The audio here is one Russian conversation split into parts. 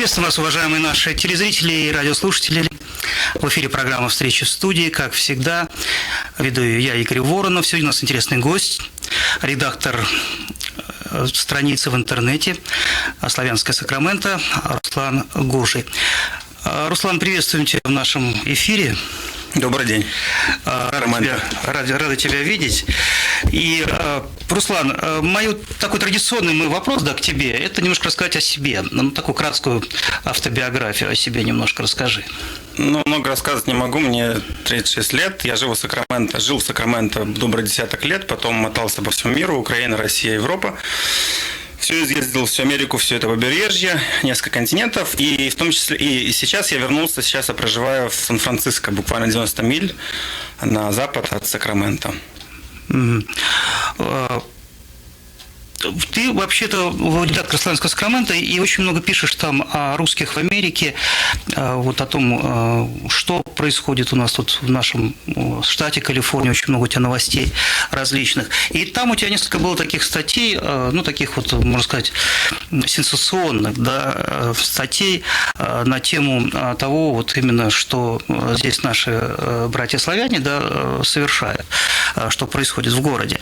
Приветствую вас, уважаемые наши телезрители и радиослушатели. В эфире программа «Встреча в студии». Как всегда, веду ее я, Игорь Воронов. Сегодня у нас интересный гость, редактор страницы в интернете «Славянское Сакраменто» Руслан Гуржий. Руслан, приветствуем тебя в нашем эфире. Добрый день. Рада тебя видеть. И, Руслан, мой такой традиционный вопрос к тебе – это немножко рассказать о себе. Такую краткую автобиографию о себе немножко расскажи. Много рассказывать не могу. Мне 36 лет. Я жил в Сакраменто добрый десяток лет, потом мотался по всему миру: Украина, Россия, Европа. Все изъездил, всю Америку, все это побережье, несколько континентов, и в том числе и сейчас я вернулся, сейчас я проживаю в Сан-Франциско, буквально 90 миль на запад от Сакраменто. Ты вообще-то редактор «Славянского Сакраменто» и очень много пишешь там о русских в Америке, вот о том, что происходит у нас тут в нашем штате Калифорния, очень много у тебя новостей различных. И там у тебя несколько было таких статей, таких вот, можно сказать, сенсационных, да, статей на тему того, вот именно, что здесь наши братья-славяне, да, совершают, что происходит в городе.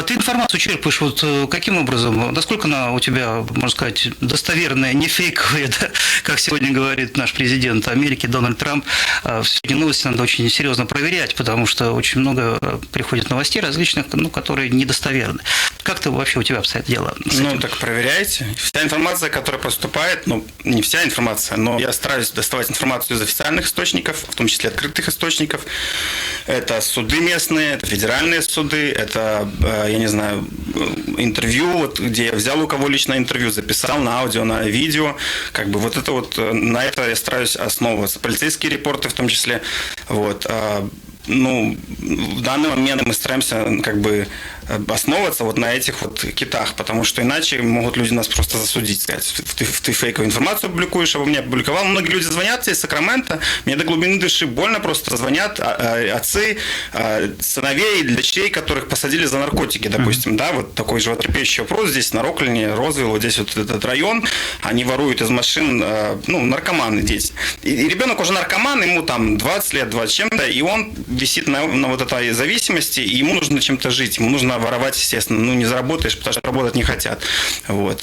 Ты информацию черпаешь вот каким образом? Насколько она у тебя, можно сказать, достоверная, не фейковая, да? Как сегодня говорит наш президент Америки Дональд Трамп, сегодня новости надо очень серьезно проверять, потому что очень много приходит новостей различных, которые недостоверны. Как ты вообще, у тебя обстоят дела? Так проверяйте. Вся информация, которая поступает, не вся информация, но я стараюсь доставать информацию из официальных источников, в том числе открытых источников. Это суды местные, это федеральные суды, это, я не знаю, интервью, где я взял у кого лично интервью, записал на аудио, на видео, на это я стараюсь основываться. Полицейские репорты в том числе, в данный момент мы стараемся основываться на этих китах, потому что иначе могут люди нас просто засудить, сказать, ты фейковую информацию публикуешь, обо мне опубликовал. Многие люди звонят из Сакрамента, мне до глубины души больно, просто звонят отцы, сыновей, дочерей, которых посадили за наркотики, допустим, да, вот такой животрепещущий вопрос здесь, на Роклене, Розвилл, вот здесь вот этот район, они воруют из машин, наркоманы дети. И ребенок уже наркоман, ему там 20 лет, 20 чем-то, и он висит на вот этой зависимости, и ему нужно чем-то жить, ему нужно воровать, естественно, не заработаешь, потому что работать не хотят.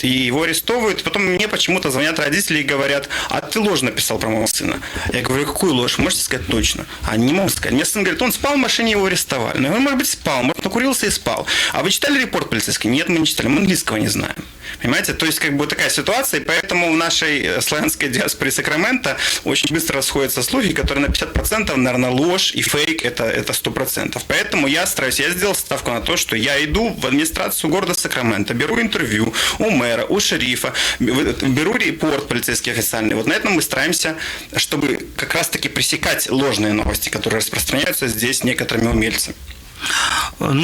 И его арестовывают, потом мне почему-то звонят родители и говорят: а ты ложь написал про моего сына. Я говорю: какую ложь? Можете сказать точно? Они не могут сказать. Мне сын говорит: он спал в машине, его арестовали. Я говорю: может быть, спал, может, накурился и спал. А вы читали репорт полицейский? Нет, мы не читали, мы английского не знаем. Понимаете? То есть, такая ситуация, и поэтому в нашей славянской диаспоре Сакраменто очень быстро расходятся слухи, которые на 50%, наверное, ложь и фейк, это 100%. Поэтому я сделал ставку на то, что я иду в администрацию города Сакраменто, беру интервью у мэра, у шерифа, беру репорт полицейский официальный. Вот на этом мы стараемся, чтобы как раз-таки пресекать ложные новости, которые распространяются здесь некоторыми умельцами.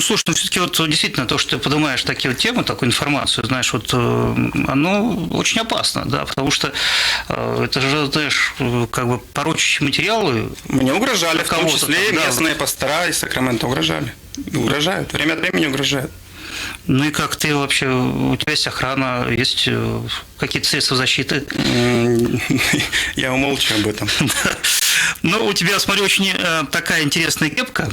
Слушай, все-таки действительно то, что ты поднимаешь такие темы, такую информацию, знаешь, оно очень опасно, да, потому что это же, знаешь, порочащие материалы. Мне угрожали, в том числе местные пастора из Сакрамента угрожали. Угрожают, время от времени угрожают. И как ты вообще, у тебя есть охрана, есть какие-то средства защиты? Я умолчу об этом. У тебя, смотрю, очень такая интересная кепка,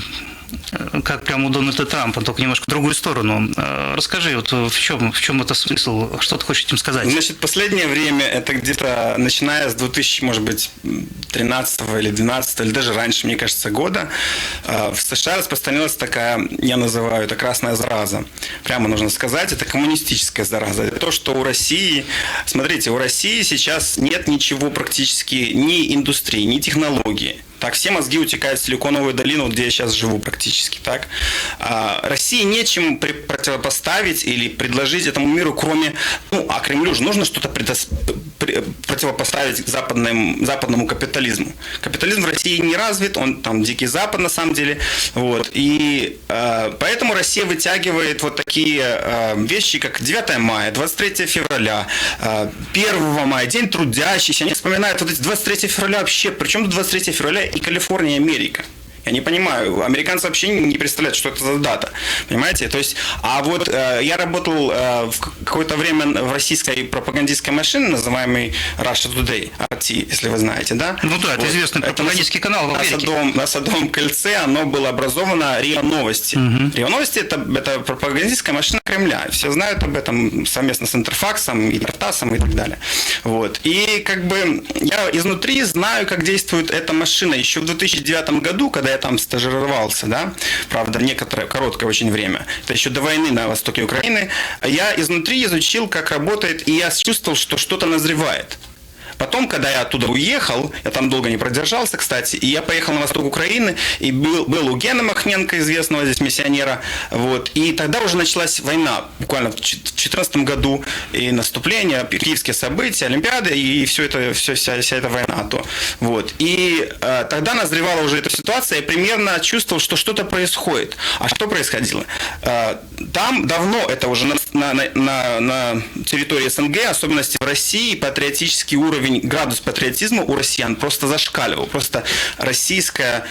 как прямо у Дональда Трампа, только немножко в другую сторону. Расскажи, в чем это смысл, что ты хочешь этим сказать? Значит, последнее время, это где-то начиная с 2013 или 2012, или даже раньше, мне кажется, года, в США распространилась такая, я называю это красная зараза. Прямо нужно сказать, это коммунистическая зараза. Это то, что у России, смотрите, у России сейчас нет ничего практически, ни индустрии, ни технологии. Так, все мозги утекают в Силиконовую долину, где я сейчас живу практически. Так? России нечем противопоставить или предложить этому миру, кроме... А Кремлю же нужно что-то противопоставить западному капитализму. Капитализм в России не развит, он там дикий запад на самом деле. И поэтому Россия вытягивает вот такие вещи, как 9 мая, 23 февраля, 1 мая, День трудящихся. Они вспоминают эти 23 февраля вообще. Причем 23 февраля и Калифорния, и Америка. Я не понимаю, американцы вообще не представляют, что это за дата, понимаете? То есть, а вот я работал в какое-то время в российской пропагандистской машине, называемой Russia Today, RT, если вы знаете, да? Ну да, это вот. известный пропагандистский канал в Америке. На Садовом кольце оно было образовано РИА Новости. РИА Новости это пропагандистская машина Кремля. Все знают об этом совместно с Интерфаксом и Тартасом и так далее. Вот. И как бы я изнутри знаю, как действует эта машина. Еще в 2009 году, когда я там стажировался, да, правда, некоторое короткое очень время, это еще до войны на востоке Украины, я изнутри изучил, как работает, и я чувствовал, что что-то назревает. Потом, когда я оттуда уехал, я там долго не продержался, кстати, и я поехал на восток Украины, и был у Гены Махненко, известного здесь миссионера, вот, и тогда уже началась война, буквально в 2014 году, и наступление, киевские события, Олимпиады, и вся эта война, вот, и тогда назревала уже эта ситуация, я примерно чувствовал, что что-то происходит. А что происходило? Там давно, это уже на территории СНГ, особенности в России, патриотический уровень, градус патриотизма у россиян просто зашкаливал. Просто российская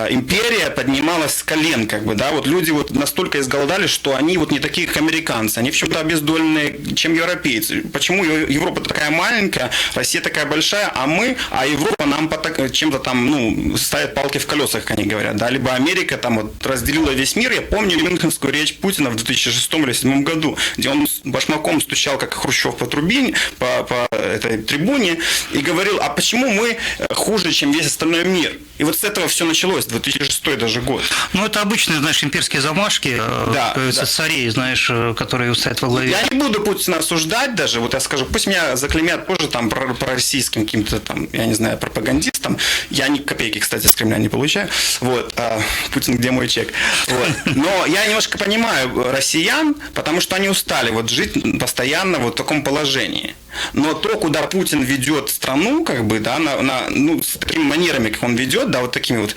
империя поднималась с колен, как бы, да, вот люди вот настолько изголодались, что они вот не такие, как американцы, они в чем-то обездоленные, чем европейцы. Почему Европа такая маленькая, Россия такая большая, а Европа нам чем-то там, ну, ставит палки в колесах, как они говорят, да, либо Америка там вот разделила весь мир. Я помню мюнхенскую речь Путина в 2006 или 2007 году, где он башмаком стучал, как Хрущев по трубине, по этой трибуне, и говорил, а почему мы хуже, чем весь остальной мир? И вот с этого все началось, 2006 даже год. Ну, это обычные, знаешь, имперские замашки, царей, знаешь, которые стоят во главе. Я не буду Путина осуждать даже, вот я скажу, пусть меня заклеймят позже там пророссийским каким-то там, я не знаю, пропагандистом. Я ни копейки, кстати, с Кремля не получаю. Вот, Путин, где мой чек? Вот. Но я немножко понимаю россиян, потому что они устали вот жить постоянно вот в таком положении. Но то, куда Путин ведет страну, как бы, да, ну, с такими манерами, как он ведет, да, вот такими вот,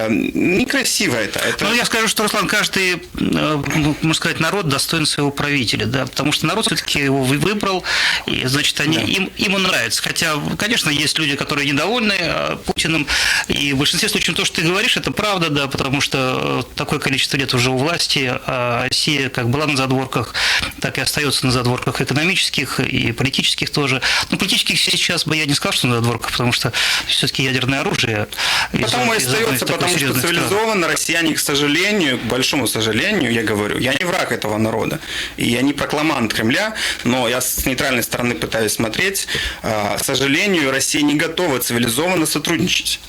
некрасиво это. Ну, я скажу, что, Руслан, каждый, можно сказать, народ достоин своего правителя, да, потому что народ все-таки его выбрал, и, значит, им он нравится. Хотя, конечно, есть люди, которые недовольны Путиным, и в большинстве случаев то, что ты говоришь, это правда, да, потому что такое количество лет уже у власти, а Россия как была на задворках, так и остается на задворках экономических и политических тоже. Ну, политических сейчас бы я не сказал, что на задворках, потому что все-таки ядерное оружие. Потому и остается, потому что цивилизованно россияне, к сожалению, к большому сожалению, я говорю, я не враг этого народа, и я не прокламант Кремля, но я с нейтральной стороны пытаюсь смотреть. К сожалению, Россия не готова цивилизованно сотрудничать.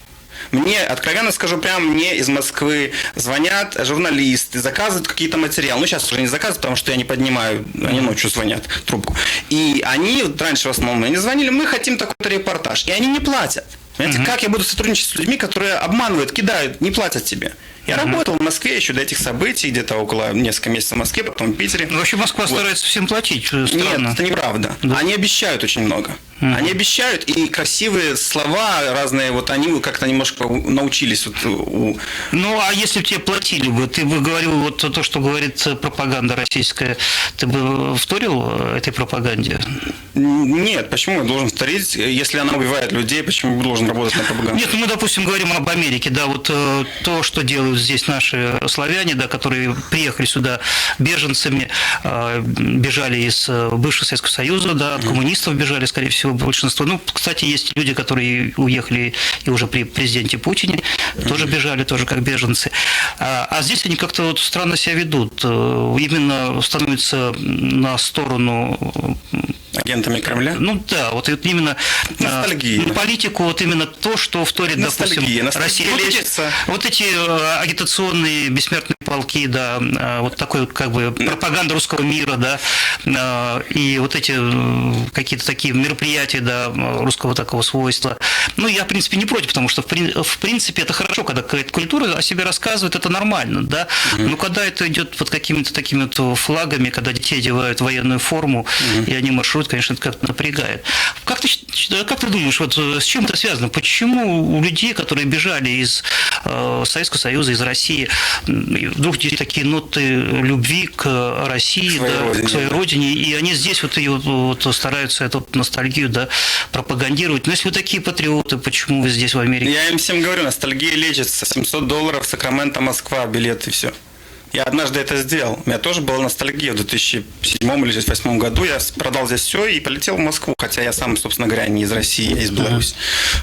Мне, откровенно скажу, прямо мне из Москвы звонят журналисты, заказывают какие-то материалы. Ну, сейчас уже не заказывают, потому что я не поднимаю, они ночью звонят трубку. И они, вот раньше в основном они звонили, мы хотим такой-то репортаж. И они не платят. Понимаете, как я буду сотрудничать с людьми, которые обманывают, кидают, не платят тебе? Я работал в Москве еще до этих событий, где-то около несколько месяцев в Москве, потом в Питере. Ну, вообще Москва старается всем платить. Странно. Нет, это неправда. Да. Они обещают очень много. Они обещают, и красивые слова разные, вот они как-то немножко научились. Вот, Ну, а если бы тебе платили бы, ты бы говорил вот то, что говорит пропаганда российская, ты бы вторил этой пропаганде? Нет, почему я должен вторить, если она убивает людей, почему я должен работать на пропаганду? Нет, ну мы, допустим, говорим об Америке, да, вот то, что делают здесь наши славяне, да, которые приехали сюда беженцами, бежали из бывшего Советского Союза, да, от коммунистов бежали, скорее всего, большинство. Ну, кстати, есть люди, которые уехали и уже при президенте Путине, тоже бежали, тоже как беженцы. А здесь они как-то вот странно себя ведут, именно становятся на сторону агентами Кремля? Ну да, вот именно ностальгия. Политику, вот именно то, что вторит, допустим, России. Вот эти агитационные бессмертные полки, да, вот такой как бы пропаганда русского мира, да, и вот эти какие-то такие мероприятия, да, русского такого свойства. Ну, я, в принципе, не против, потому что, в принципе, это хорошо, когда какая-то культура о себе рассказывает, это нормально, да, но когда это идет под какими-то такими вот флагами, когда детей одевают в военную форму, и они маршируют, конечно, это как-то напрягает. Как ты думаешь, вот с чем это связано? Почему у людей, которые бежали из Советского Союза, из России, вдруг есть такие ноты любви к России, к своей родине, и они здесь вот, стараются эту ностальгию Россию, да, пропагандировать. Но если вы такие патриоты, почему вы здесь в Америке? Я им всем говорю, ностальгия лечится. $700, Сакраменто, Москва, билет и все. Я однажды это сделал. У меня тоже была ностальгия в 2007 или 2008 году. Я продал здесь все и полетел в Москву. Хотя я сам, собственно говоря, не из России, я из Беларуси.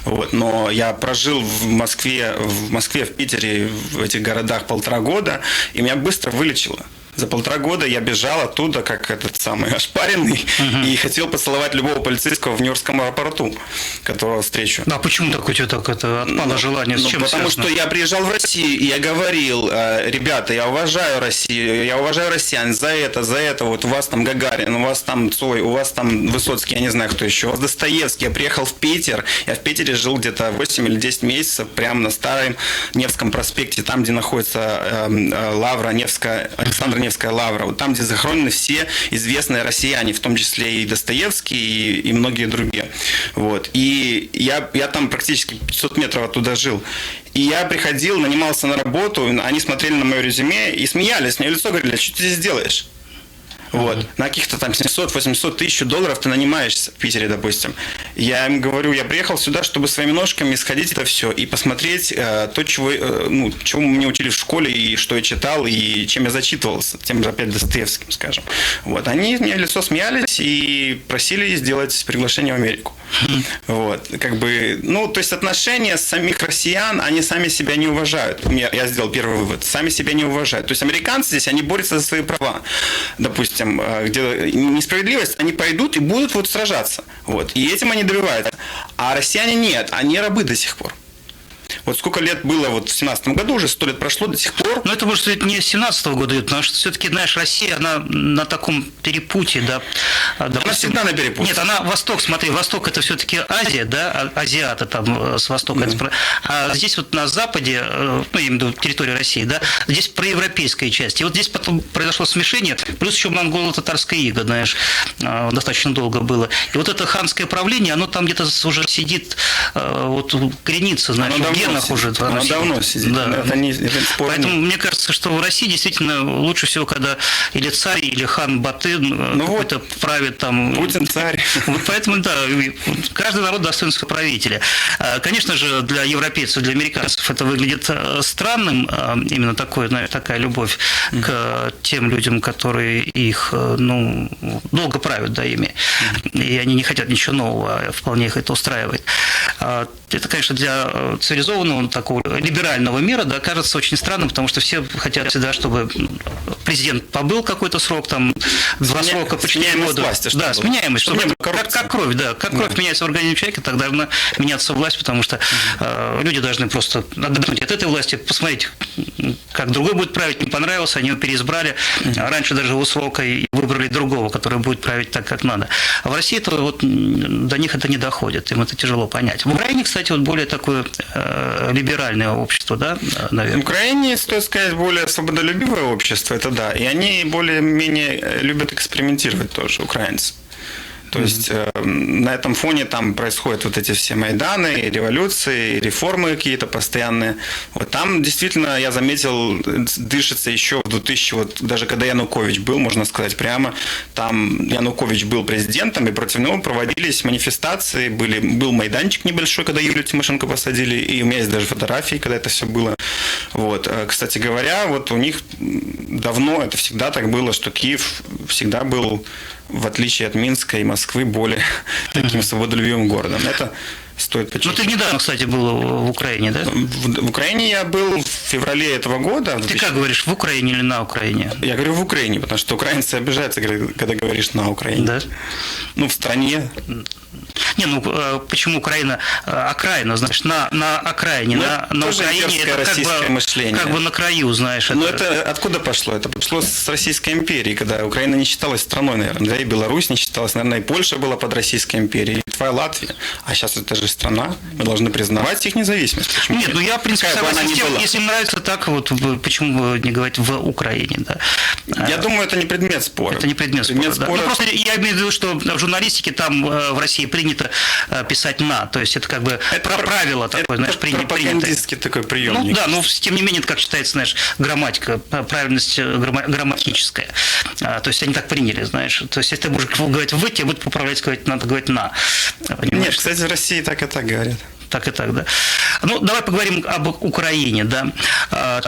Вот. Но я прожил в Москве, в Питере, в этих городах 1,5 года, и меня быстро вылечило. За 1,5 года я бежал оттуда, как этот самый ошпаренный, и хотел поцеловать любого полицейского в Нью-Йоркском аэропорту, которого встречу. А почему так у тебя так это отпало желание? С чем потому связано? что я приезжал в Россию, и я говорил, ребята, я уважаю Россию, я уважаю россиян за это, вот у вас там Гагарин, у вас там Цой, у вас там Высоцкий, я не знаю, кто еще, у вас Достоевский. Я приехал в Питер, я в Питере жил где-то 8 или 10 месяцев, прямо на старом Невском проспекте, там, где находится Лавра Невская, Александр Невская лавра, вот там, где захоронены все известные россияне, в том числе и Достоевский, и многие другие. Вот. И я там практически 500 метров оттуда жил. И я приходил, нанимался на работу, они смотрели на мое резюме и смеялись, мне в лицо говорили: что ты здесь делаешь? Вот. На каких-то там 700-800 тысяч долларов ты нанимаешься в Питере, допустим. Я им говорю, я приехал сюда, чтобы своими ножками сходить это все и посмотреть то, чего меня учили в школе, и что я читал, и чем я зачитывался, тем же опять Достоевским, скажем. Вот. Они мне в лицо смеялись и просили сделать приглашение в Америку. Вот. Как бы, то есть отношения самих россиян, они сами себя не уважают. Я сделал первый вывод. Сами себя не уважают. То есть американцы здесь, они борются за свои права. Допустим, где несправедливость, они пойдут и будут вот сражаться. Вот. И этим они добиваются. А россияне нет, они рабы до сих пор. Вот сколько лет было вот в 17-м году, уже 100 лет прошло до сих пор. Ну, это, может быть, не с 17-го года, потому что все-таки, знаешь, Россия, она на таком перепутье, да. Допустим, она всегда на перепутье. Нет, она Восток, смотри, Восток это все-таки Азия, да, азиаты там с Востока. Да. А здесь вот на Западе, я имею в виду территорию России, да, здесь проевропейская часть. И вот здесь потом произошло смешение, плюс еще монголо-татарская ига, знаешь, достаточно долго было. И вот это ханское правление, оно там где-то уже сидит, вот коренится, знаешь, в генах уже. Оно давно сидит. Да. Поэтому нет. мне кажется, что в России действительно лучше всего, когда или царь, или хан Батын какой-то правит там. Путин царь. Вот поэтому, да, каждый народ достоин своего правителя. Конечно же, для европейцев, для американцев это выглядит странным, именно такая любовь к тем людям, которые их, долго правят, да, ими. И они не хотят ничего нового, вполне их это устраивает. Это, конечно, для цивилизованного такого либерального мира, да, кажется очень странным, потому что все хотят всегда, чтобы президент побыл какой-то срок, там, 2 срока по 4 года. Власти, да, сменяемость, чтобы как кровь, да, как кровь меняется в организме человека, так должна меняться власть, потому что люди должны просто отдохнуть от этой власти, посмотреть, как другой будет править, не понравился, они его переизбрали, раньше даже его срока и выбрали другого, который будет править так, как надо. А в России это вот до них это не доходит, им это тяжело понять. В Украине, кстати, вот более такое либеральное общество, да, наверное. В Украине, стоит сказать, более свободолюбивое общество, это да, и они более-менее любят экспериментировать тоже, украинцы. То есть на этом фоне там происходят вот эти все майданы, революции, реформы какие-то постоянные. Вот там действительно, я заметил, дышится еще в 2000, вот даже когда Янукович был, можно сказать прямо, там Янукович был президентом, и против него проводились манифестации, был майданчик небольшой, когда Юлию Тимошенко посадили, и у меня есть даже фотографии, когда это все было. Вот. Кстати говоря, вот у них давно это всегда так было, что Киев всегда был, в отличие от Минска и Москвы, более таким свободолюбивым городом. Это стоит подчеркнуть. Ну, ты недавно, кстати, был в Украине, да? В Украине я был в феврале этого года. Ты как говоришь, в Украине или на Украине? Я говорю в Украине, потому что украинцы обижаются, когда говоришь на Украине. Да? В стране. Почему Украина? Окраина, знаешь, на окраине, на Украине, это как бы на краю, знаешь. Это откуда пошло? Это пошло с Российской империи, когда Украина не считалась страной, наверное, да, и Беларусь не считалась, наверное, и Польша была под Российской империей, и Литва, и Латвия. А сейчас это же страна, мы должны признавать их независимость. Почему? Нет, я, в принципе, согласен с тем, если им нравится так, вот почему не говорить в Украине, да? Я думаю, это не предмет спора. Это не предмет спора, да. Просто я имею в виду, что в журналистике там в России России принято писать «на», то есть это как бы правило такое, знаешь, принятое. Пропагандистский такой приемник. Ну да, но тем не менее, это, как считается, знаешь, грамматика, правильность грамматическая. То есть они так приняли, знаешь. То есть если ты будешь говорить «вы», тебе будут поправлять, сказать, надо говорить «на». Понимаешь? Нет, кстати, в России так и так говорят. Так и так, да. Ну, давай поговорим об Украине, да.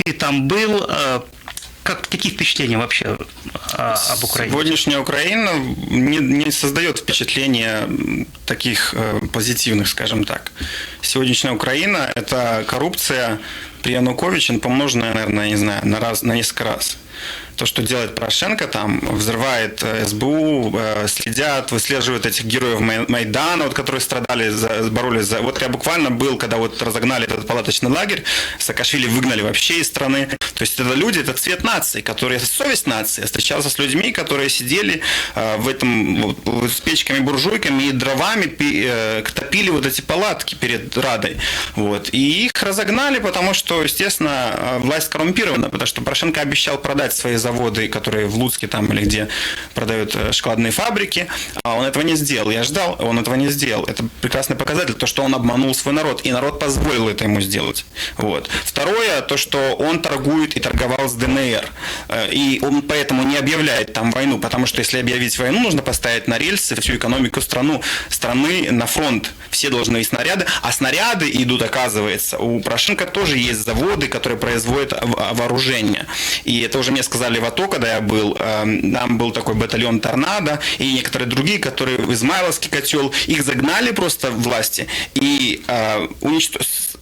Ты там был. Какие впечатления вообще об Украине? Сегодняшняя Украина не создает впечатления таких позитивных, скажем так. Сегодняшняя Украина – это коррупция при Януковиче, помноженная, наверное, не знаю, на несколько раз. То, что делает Порошенко, там взрывает СБУ, следят, выслеживают этих героев Майдана, вот, которые страдали, боролись за... Вот я буквально был, когда вот разогнали этот палаточный лагерь, Саакашвили выгнали вообще из страны. То есть это люди, это цвет нации, которые, это совесть нации. Я встречался с людьми, которые сидели в этом, с печками-буржуйками и дровами топили вот эти палатки перед Радой. Вот. И их разогнали, потому что, естественно, власть коррумпирована, потому что Порошенко обещал продать свои заводы, которые в Луцке там или где продают шоколадные фабрики, а он этого не сделал. Я ждал, он этого не сделал. Это прекрасный показатель, то, что он обманул свой народ, и народ позволил это ему сделать. Вот. Второе, то, что он торгует и торговал с ДНР, и он поэтому не объявляет там войну, потому что если объявить войну, нужно поставить на рельсы всю экономику страны на фронт. Все должны и снаряды, а снаряды идут, оказывается, у Порошенко тоже есть заводы, которые производят вооружение. И это уже мне сказали в АТО, когда я был, там был такой батальон «Торнадо» и некоторые другие, которые в Измайловский котел, их загнали просто власти и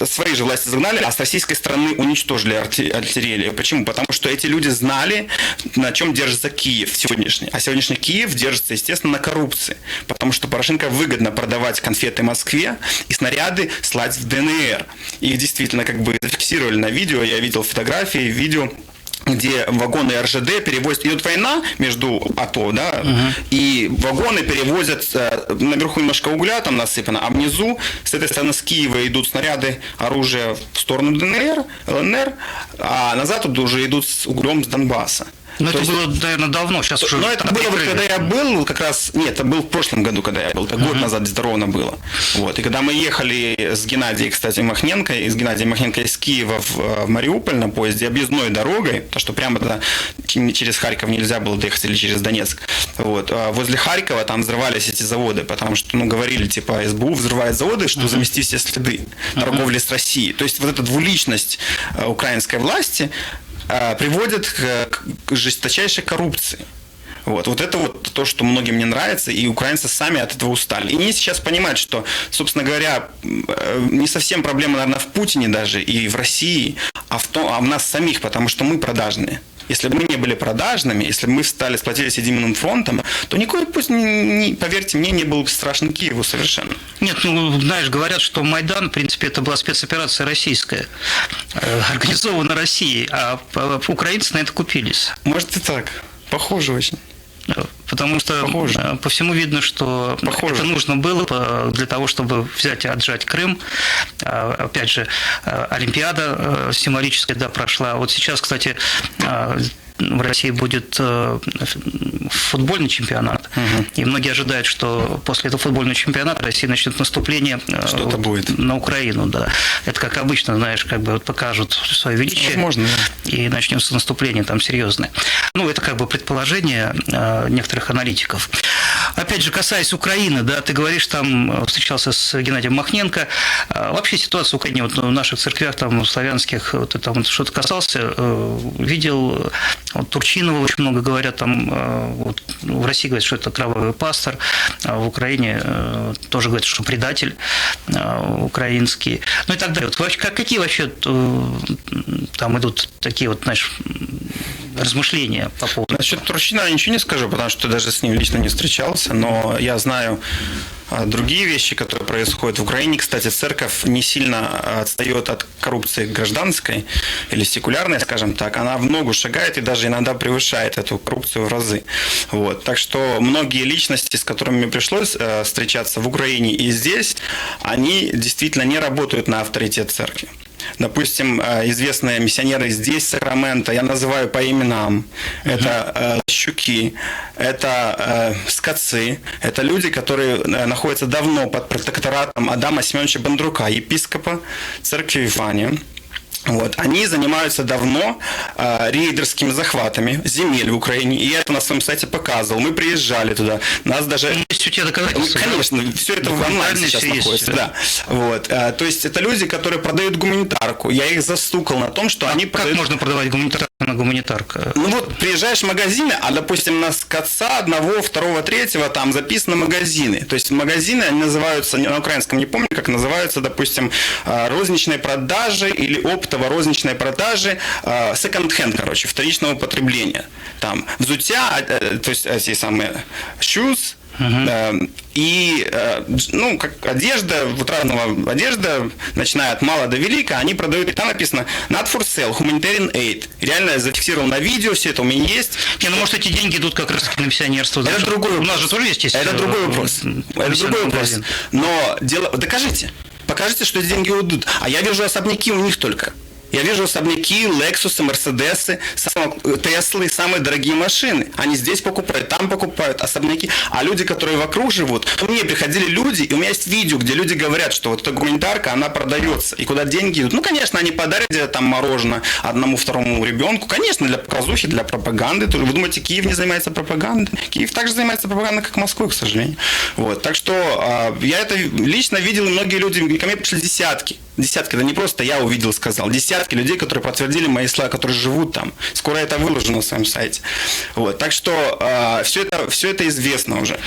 свои же власти загнали, а с российской стороны уничтожили артиллерию. Почему? Потому что эти люди знали, на чем держится Киев сегодняшний. А сегодняшний Киев держится, естественно, на коррупции. Потому что Порошенко выгодно продавать конфеты Москве и снаряды слать в ДНР. Их действительно как бы зафиксировали на видео, я видел фотографии, видео, где вагоны РЖД перевозят, идет война между АТО, да, и вагоны перевозят, наверху немножко угля там насыпано, а внизу, с этой стороны с Киева идут снаряды, оружие в сторону ДНР, ЛНР, а назад тут уже идут с углем с Донбасса. Но это было, наверное, давно, сейчас уже... Но это было, вот, когда я был, как раз... Нет, это был в прошлом году, когда я был. Это год назад где-то ровно было. Вот. И когда мы ехали с Геннадием, кстати, Махненко, из Киева в Мариуполь на поезде объездной дорогой, потому что прямо туда через Харьков нельзя было доехать или через Донецк. Вот. Возле Харькова там взрывались эти заводы, потому что, говорили, типа, СБУ взрывает заводы, чтобы замести все следы торговли с Россией. То есть вот эта двуличность украинской власти приводит к жесточайшей коррупции. Вот это вот то, что многим не нравится, и украинцы сами от этого устали. И они сейчас понимают, что, собственно говоря, не совсем проблема, наверное, в Путине даже и в России, а в нас самих, потому что мы продажные. Если бы мы не были продажными, если бы мы встали, сплотились единым фронтом, то никакой пусть, поверьте мне, не был бы страшен Киеву совершенно. Нет, знаешь, говорят, что Майдан, в принципе, это была спецоперация российская, организована Россией, а украинцы на это купились. Может и так. Похоже очень. Потому что по всему видно, что это нужно было для того, чтобы взять и отжать Крым. Опять же, Олимпиада символическая, да, прошла. Вот сейчас, кстати, в России будет футбольный чемпионат. И многие ожидают, что после этого футбольного чемпионата Россия начнет наступление будет на Украину. Да. Это, как обычно, знаешь, как бы вот покажут свое величие. Возможно, да. И начнется наступление там серьезное. Это как бы предположение некоторых аналитиков. Опять же, касаясь Украины, да, ты говоришь, там встречался с Геннадием Махненко. Вообще ситуация в Украине, вот в наших церквях там славянских, вот там что-то касался, видел. Турчинова очень много говорят, там вот, в России говорят, что это кровавый пастор, а в Украине тоже говорят, что предатель украинский, и так далее. Вот, какие вообще там идут такие вот, знаешь, размышления по поводу... Насчет Турчинова я ничего не скажу, потому что даже с ним лично не встречался, но я знаю другие вещи, которые происходят в Украине. Кстати, церковь не сильно отстает от коррупции гражданской или секулярной, скажем так. Она в ногу шагает и даже иногда превышает эту коррупцию в разы. Вот. Так что многие личности, с которыми мне пришлось встречаться в Украине и здесь, они действительно не работают на авторитет церкви. допустим, известные миссионеры здесь, Сакраменто, я называю по именам. Это Щуки, это Скотцы, это люди, которые находятся давно под протекторатом Адама Семеновича Бондрука, епископа церкви Вифания. Вот. Они занимаются давно рейдерскими захватами земель в Украине, и я это на своем сайте показывал. Мы приезжали туда, нас даже... Есть у тебя доказательства? Конечно, все это в онлайне сейчас находится. Да. Вот. То есть это люди, которые продают гуманитарку. Я их застукал на том, что они продают... Как можно продавать гуманитарку на гуманитарка? Ну вот приезжаешь в магазины, а допустим на Скотца одного, второго, третьего там записаны магазины. То есть магазины, они называются, на украинском не помню, как называются, допустим, розничной продажи или оптово-розничной продажи, second-hand, короче, вторичного потребления. Там взутя, то есть эти самые shoes, и, ну, как одежда, вот разного одежда, начиная от мала до велика, они продают, и там написано not for sale, humanitarian aid. Реально я зафиксировал на видео, все это у меня есть. Не, ну может эти деньги идут как раз на миссионерство. Это другой вопрос. У нас же тоже есть. Это другой вопрос. Это другой вопрос. Но дело... Докажите. Покажите, что эти деньги уйдут. А я вижу особняки у них только. Я вижу особняки, Лексусы, Мерседесы, Теслы, самые дорогие машины. Они здесь покупают, там покупают особняки. А люди, которые вокруг живут, ко мне приходили люди, и у меня есть видео, где люди говорят, что вот эта гуманитарка, она продается. И куда деньги идут? Ну, конечно, они подарят где-то там мороженое одному, второму ребенку. Конечно, для показухи, для пропаганды. Вы думаете, Киев не занимается пропагандой? Киев также занимается пропагандой, как Москва, к сожалению. Вот. Так что я это лично видел, и многие люди, ко мне пришли десятки, это не просто я увидел, сказал, десятки людей, которые подтвердили мои слова, которые живут там. Скоро это выложу на своем сайте. Вот. Так что все это известно уже,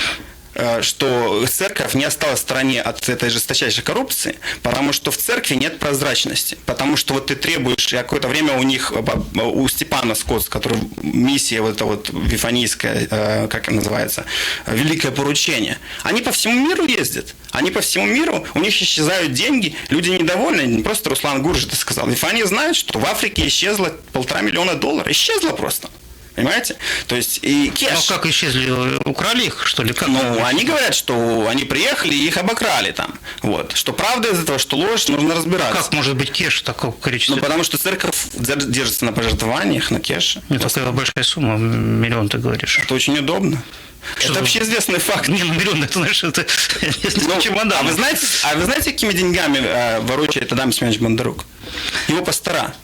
что церковь не осталась в стороне от этой жесточайшей коррупции, потому что в церкви нет прозрачности. Потому что вот ты требуешь, и какое-то время у них, у Степана Скотс, который миссия вот эта вот вифанийская, как она называется, великое поручение, они по всему миру ездят. Они по всему миру, у них исчезают деньги, люди недовольны, не просто Руслан Гурж это сказал. Вифания знает, что в Африке исчезло $1,5 миллиона. Исчезло просто. Понимаете? То есть и кеш. Ну как исчезли? Украли их, что ли? Как? Ну, они говорят, что они приехали и их обокрали там. Вот. Что правда из этого, что ложь, нужно разбираться. Как может быть кеш такого количества? Ну, потому что церковь держится на пожертвованиях, на кеше. Не такая большая сумма, миллион, ты говоришь. Это очень удобно. Что это общеизвестный факт. Не, ну миллион, это знаешь, это чемодан. А вы знаете, какими деньгами ворочает Адам Семенович Бондарук? Его пастора,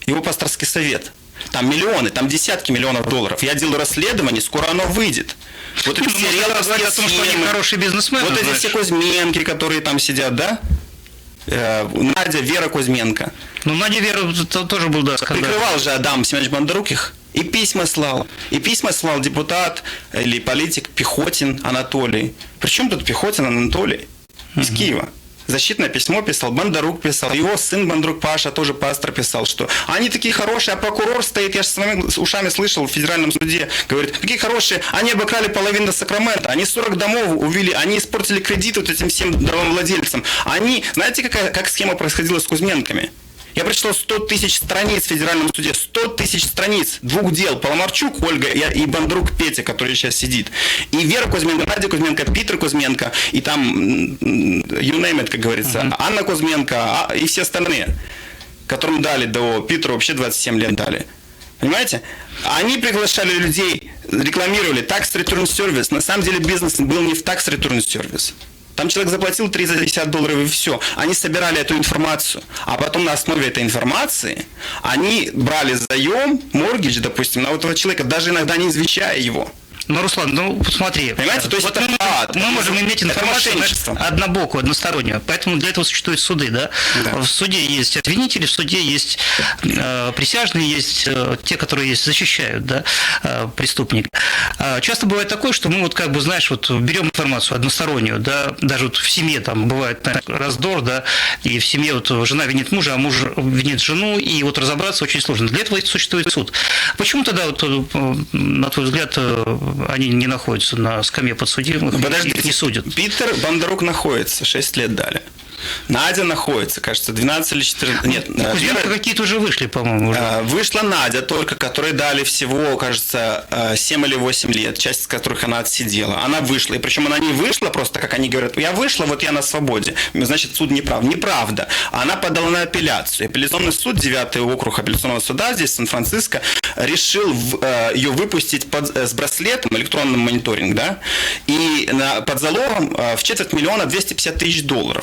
его пасторский совет. Там миллионы, там десятки миллионов долларов. Я делаю расследование, скоро оно выйдет. Вот эти все говорят о том, что они хорошие бизнесмены. Вот эти все Кузьменки, которые там сидят, да? Надя, Вера Кузьменко. Ну, Надя, Вера тоже был, да, скандал. Прикрывал же Адам Семенович Бондарук их. И письма слал. И письма слал депутат или политик Пехотин Анатолий. Причем тут Пехотин Анатолий из Киева. Защитное письмо писал, Бондарук писал, его сын Бондарук Паша, тоже пастор, писал, что они такие хорошие, а прокурор стоит, я же своими ушами слышал в федеральном суде, говорит, такие хорошие, они обокрали половину Сакрамента, они 40 домов увели, они испортили кредит вот этим всем домовладельцам. Они, знаете, как схема происходила с Кузьменками? Я прочитал 100 тысяч страниц в федеральном суде, 100 тысяч страниц, 2 дел, Паламарчук, Ольга и Бондарук Петя, который сейчас сидит. И Вера Кузьменко, Надя Кузьменко, Питер Кузьменко, и там, you name it, как говорится, Анна Кузьменко и все остальные, которым дали до Питеру вообще 27 лет дали. Понимаете? Они приглашали людей, рекламировали Tax Return Service. На самом деле бизнес был не в Tax Return Service. Там человек заплатил $350 и все. Они собирали эту информацию. А потом на основе этой информации они брали заем, моргидж, допустим, на вот этого человека, даже иногда не извещая его. Ну, Руслан, ну, посмотри. Понимаете, то есть вот мы можем иметь информацию, знаешь, однобокую, одностороннюю. Поэтому для этого существуют суды, да? В суде есть обвинители, в суде есть присяжные, есть те, которые защищают, да, преступника. Часто бывает такое, что мы вот как бы, знаешь, вот берем информацию одностороннюю, да, даже вот в семье там бывает раздор, да, и в семье вот жена винит мужа, а муж винит жену, и вот разобраться очень сложно. Для этого существует суд. Почему тогда, вот, на твой взгляд, они не находятся на скамье подсудимых, подождите, их не судят? Питер Бондарук находится, 6 лет дали. Надя находится, кажется, 12 или 14... Нет, Кузьменко какие-то уже вышли, по-моему, уже. Вышла Надя только, которой дали всего, кажется, 7 или 8 лет, часть из которых она отсидела. Она вышла, и причем она не вышла просто, как они говорят, я вышла, вот я на свободе. Значит, суд неправ. Неправда. Она подала на апелляцию. Апелляционный суд, 9-й округ апелляционного суда здесь, в Сан-Франциско, решил ее выпустить с браслетом, электронным мониторинг, да, и под залогом в $250 000.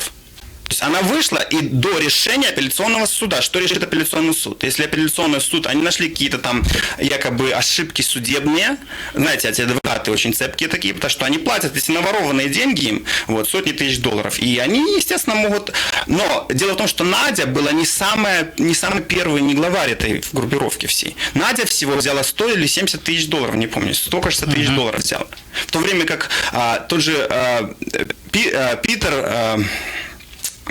То есть она вышла и до решения апелляционного суда. Что решит апелляционный суд? Если апелляционный суд, они нашли какие-то там якобы ошибки судебные, знаете, эти адвокаты очень цепкие такие, потому что они платят эти наворованные деньги им, вот, сотни тысяч долларов. И они, естественно, могут... Но дело в том, что Надя была не самый первый, не главарь этой группировки всей. Надя всего взяла 100 или 70 тысяч долларов, не помню, 100, кажется, тысяч долларов взяла. В то время как тот же Питер...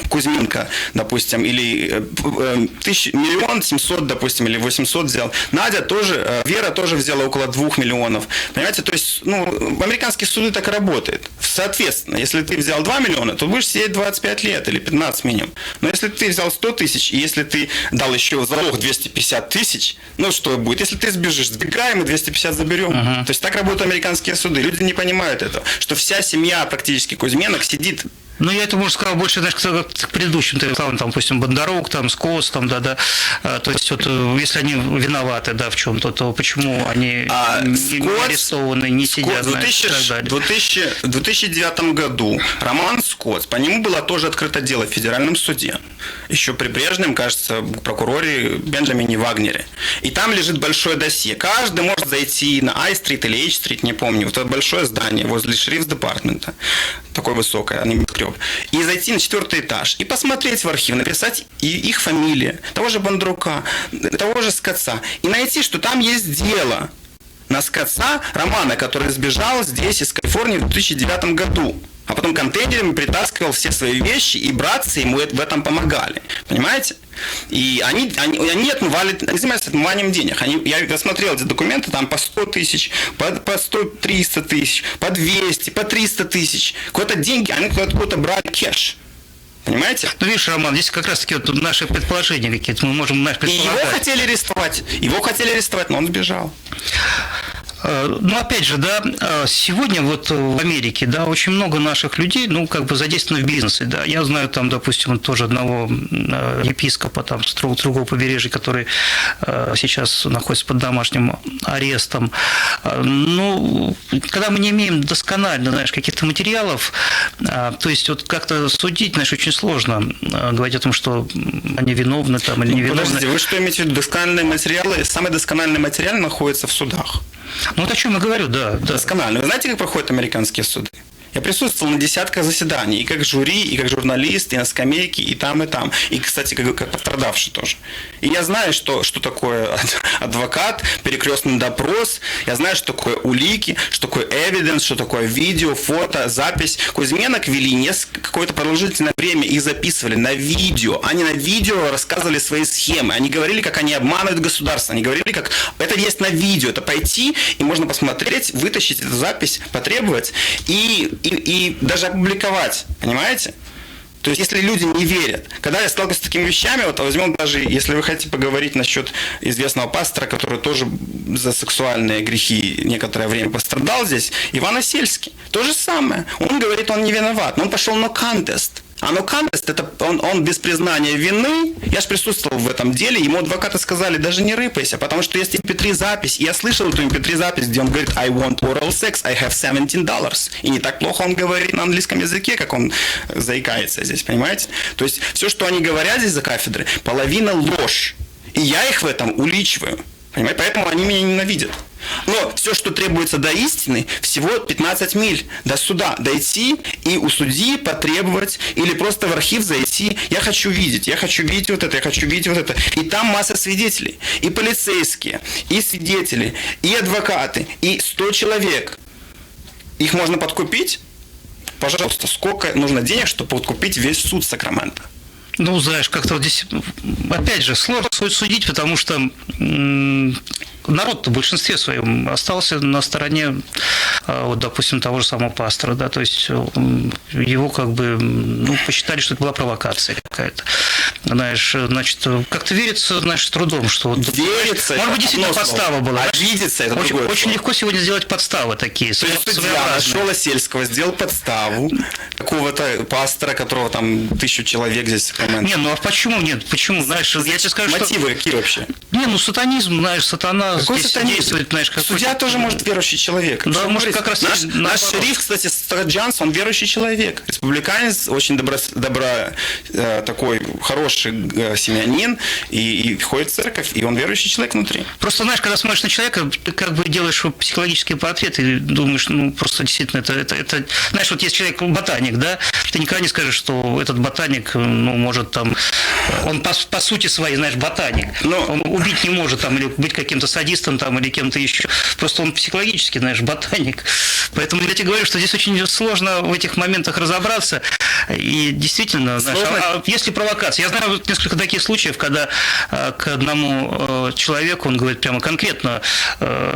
Кузьменко, допустим, или 1 700 000, допустим, или 800 взял. Надя тоже, Вера тоже взяла около 2 миллионов. Понимаете, то есть, в американские суды так и работает. Соответственно, если ты взял 2 миллиона, то будешь сидеть 25 лет или 15 минимум. Но если ты взял 100 тысяч, и если ты дал еще залог 250 тысяч, что будет? Если ты сбежишь, сбегаем и 250 заберем. То есть так работают американские суды. Люди не понимают этого, что вся семья практически Кузьменок сидит. Я это, может, сказал больше, знаешь, к предыдущим, ты сказал, там, допустим, Бондарук, там, Скотс, там, да, то есть, вот, если они виноваты, да, в чем-то, то почему они не арестованы, не сидят, в 2009 году Роман Скотс, по нему было тоже открыто дело в федеральном суде, еще при прежнем, кажется, прокуроре Бенджамине Вагнере, и там лежит большое досье, каждый может зайти на I-стрит или H-стрит, не помню, вот это большое здание возле шерифс-департмента, такое высокое, небоскреб, и зайти на 4-й этаж, и посмотреть в архив, написать их фамилии, того же Бондарука, того же Скотса, и найти, что там есть дело на Скотса, Романа, который сбежал здесь из Калифорнии в 2009 году. А потом контейнерами притаскивал все свои вещи, и братцы ему в этом помогали. Понимаете? И они занимаются отмыванием денег. Я смотрел эти документы, там по 100 тысяч, по 100-300 тысяч, по 200, по 300 тысяч. Какие-то деньги, они откуда-то брали кэш. Понимаете? Видишь, Роман, здесь как раз-таки вот наши предположения какие-то, мы можем предполагать. И его хотели арестовать, но он сбежал. Опять же, да, сегодня вот в Америке, да, очень много наших людей, задействованы в бизнесе, да. Я знаю там, допустим, тоже одного епископа там с другого побережья, который сейчас находится под домашним арестом. Когда мы не имеем досконально, знаешь, каких-то материалов, то есть вот как-то судить, знаешь, очень сложно говорить о том, что они виновны там или не виновны. Подождите, вы что имеете в виду? Доскональные материалы, самый доскональный материал находится в судах. Вот о чем я говорю, да. Досконально. Вы знаете, как проходят американские суды? Я присутствовал на десятках заседаний, и как жюри, и как журналист, и на скамейке, и там, и там. И, кстати, как пострадавший тоже. И я знаю, что такое адвокат, перекрестный допрос, я знаю, что такое улики, что такое evidence, что такое видео, фото, запись. Кузьменок вели какое-то продолжительное время, их записывали на видео. Они на видео рассказывали свои схемы. Они говорили, как они обманывают государство. Они говорили, как это есть на видео. Это пойти, и можно посмотреть, вытащить эту запись, потребовать, и даже опубликовать, понимаете? То есть, если люди не верят, когда я сталкиваюсь с такими вещами, вот возьмем даже, если вы хотите поговорить насчет известного пастора, который тоже за сексуальные грехи некоторое время пострадал здесь, Иван Осельский, то же самое. Он говорит, он не виноват, но он пошел на контест. А no contest, это он без признания вины, я же присутствовал в этом деле, ему адвокаты сказали, даже не рыпайся, потому что есть MP3 запись, и я слышал эту MP3 запись, где он говорит, I want oral sex, I have $17. И не так плохо он говорит на английском языке, как он заикается здесь, понимаете? То есть все, что они говорят здесь за кафедрой, половина ложь. И я их в этом уличиваю. Понимаете? Поэтому они меня ненавидят. Но все, что требуется до истины, всего 15 миль до суда дойти и у судьи потребовать или просто в архив зайти. Я хочу видеть вот это, я хочу видеть вот это. И там масса свидетелей. И полицейские, и свидетели, и адвокаты, и 100 человек. Их можно подкупить? Пожалуйста, сколько нужно денег, чтобы подкупить весь суд Сакраменто? Знаешь, как-то вот здесь, опять же, сложно судить, потому что народ в большинстве своем остался на стороне, вот, допустим, того же самого пастора, да, то есть его как бы, ну, посчитали, что это была провокация какая-то. Знаешь, значит, как-то верится, знаешь, с трудом, что вот, верится, может быть, действительно подстава была. А видится это очень, другое очень слово. легко сегодня сделать подставы такие. То есть судья нашел Осельского, сделал подставу какого-то пастора, которого там 1000 человек здесь. Не, ну а почему нет? Почему? Знаешь, я тебе скажу, мотивы какие вообще? Не, ну сатанизм, знаешь, сатана Какой здесь сатанизм? действует, знаешь, как Судья тоже может верующий человек. Да, Что может, говорить? как раз наш шериф, кстати, Страджанс, он верующий человек. Республиканец, очень такой хороший семьянин, и ходит в церковь, и он верующий человек внутри. Просто, знаешь, когда смотришь на человека, ты как бы делаешь психологический портрет и думаешь, ну, просто действительно, это знаешь, вот есть человек ботаник, да, ты никогда не скажешь, что этот ботаник, ну, может там, он по сути своей, знаешь, ботаник, но он убить не может там, или быть каким-то садистом там, или кем-то еще, просто он психологически, знаешь, ботаник. Поэтому я тебе говорю, что здесь очень сложно в этих моментах разобраться, и действительно, знаешь, если провокация, я знаю несколько таких случаев, когда к одному человеку, он говорит прямо конкретно,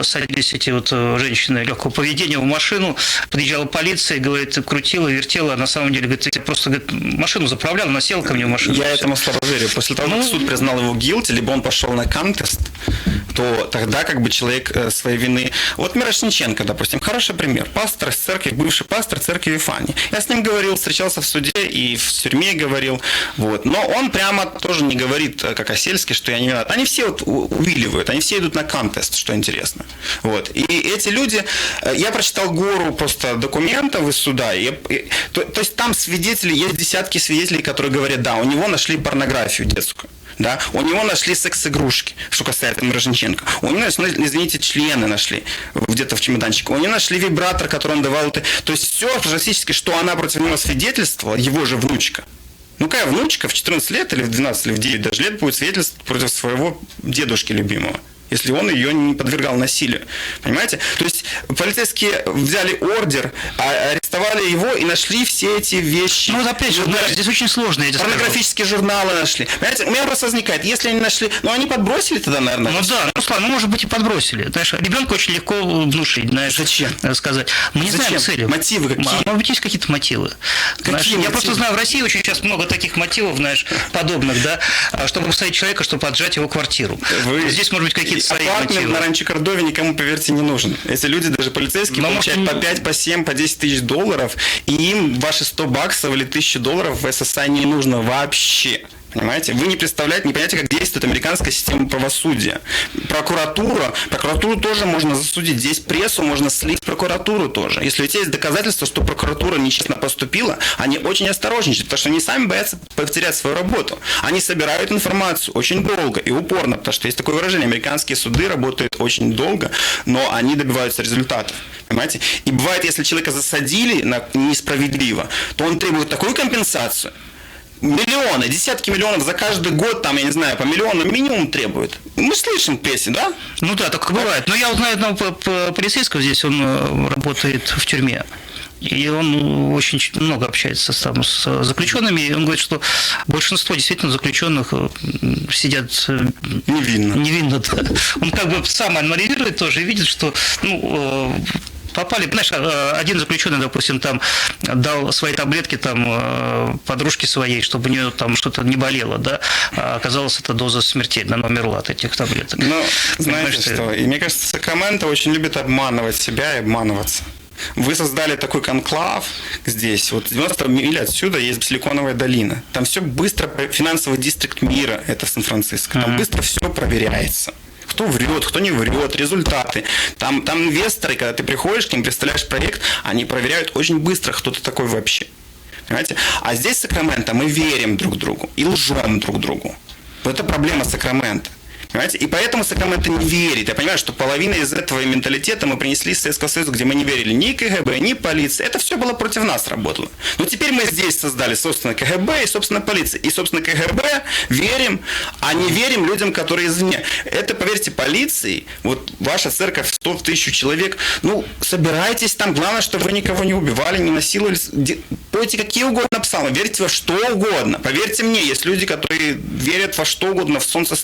садились эти вот женщины легкого поведения в машину, подъезжала полиция, говорит, крутила, вертела, а на самом деле, говорит, я просто, говорит, машину заправлял, она села ко мне в машину. Я этому слабо верю. После того, как суд признал его guilty, либо он пошел на контест, то тогда как бы человек своей вины... Вот Мирошниченко, допустим, хороший пример. Пастор из церкви, бывший пастор церкви Вифании. Я с ним говорил, встречался в суде и в тюрьме говорил. Вот. Но он прямо тоже не говорит, как Осельский, что я не виноват. Они все вот увиливают, они все идут на контест, что интересно. Вот. И эти люди... Я прочитал гору просто документов из суда. То есть там свидетели, есть десятки свидетелей, которые говорят, да, у него нашли порнографию детскую. Да? У него нашли секс-игрушки, что касается Мирошниченко. У него, извините, члены нашли где-то в чемоданчике. У него нашли вибратор, который он давал. То есть все практически, что она против него свидетельствовала, его же внучка. Ну, какая внучка в 14 лет или в 12 или в 9 даже лет будет свидетельствовать против своего дедушки любимого, если он ее не подвергал насилию. Понимаете? То есть полицейские взяли ордер, арестовали его и нашли все эти вещи. Ну, вот опять же, здесь очень сложно. Порнографические журналы нашли. Понимаете? У меня вопрос возникает, если они нашли... Ну, они подбросили тогда, наверное? Ну, да, Руслан, ну, может быть, и подбросили. Знаешь, ребенку очень легко внушить, знаешь. Зачем? Сказать. Мы не знаем цели. Мотивы какие? Может быть, есть какие-то мотивы. Я просто знаю, в России очень сейчас много таких мотивов, знаешь, подобных, да, чтобы посадить человека, чтобы отжать его квартиру. Здесь, может быть, какие-то свои мотивы. На ранчо Кордове никому, поверьте, не нужен. Эти люди, даже полицейские, получают по 5, по 7, по 10 тысяч долларов, и им ваши $100 или $1000 в СССР не нужно вообще. Понимаете? Вы не представляете, не понимаете, как действует американская система правосудия. Прокуратуру тоже можно засудить. Здесь прессу можно слить, прокуратуру тоже. Если у тебя есть доказательства, что прокуратура нечестно поступила, они очень осторожничают, потому что они сами боятся потерять свою работу. Они собирают информацию очень долго и упорно, потому что есть такое выражение, американские суды работают очень долго, но они добиваются результатов. Понимаете? И бывает, если человека засадили несправедливо, то он требует такую компенсацию, миллионы, десятки миллионов за каждый год, там, я не знаю, по миллиону минимум требуют. Мы слышим песни, да? Ну да, так бывает. Но я вот знаю одного полицейского здесь, он работает в тюрьме. И он очень много общается там с заключенными, и он говорит, что большинство действительно заключенных сидят невинно. Да. Он как бы сам анализирует тоже и видит, что попали, знаешь, один заключенный, допустим, там дал свои таблетки там подружке своей, чтобы у нее там что-то не болело, да, а оказалось, это доза смертельная, она умерла от этих таблеток. Ну, знаете что, и мне кажется, Сакраменто очень любит обманывать себя и обманываться. Вы создали такой конклав здесь, вот 90 миль отсюда есть Силиконовая долина, там все быстро, финансовый дистрикт мира, это Сан-Франциско, там быстро все проверяется. Кто врет, кто не врет, результаты. Там инвесторы, когда ты приходишь к ним, представляешь проект, они проверяют очень быстро, кто ты такой вообще. Понимаете? А здесь в Сакраменто мы верим друг другу и лжем друг другу. Вот это проблема Сакраменто. Понимаете? И поэтому Сакраменто не верит. Я понимаю, что половина из этого менталитета мы принесли из Советского Союза, где мы не верили ни КГБ, ни полиции. Это все было против нас работало. Но теперь мы здесь создали, собственно, КГБ и, собственно, полиция. И, собственно, КГБ верим, а не верим людям, которые извне. Это, поверьте, полиции, вот ваша церковь 100 1000 человек, ну, собирайтесь там, главное, чтобы вы никого не убивали, не насиловали. Пойте какие угодно псалмы, верьте во что угодно. Поверьте мне, есть люди, которые верят во что угодно, в солнце,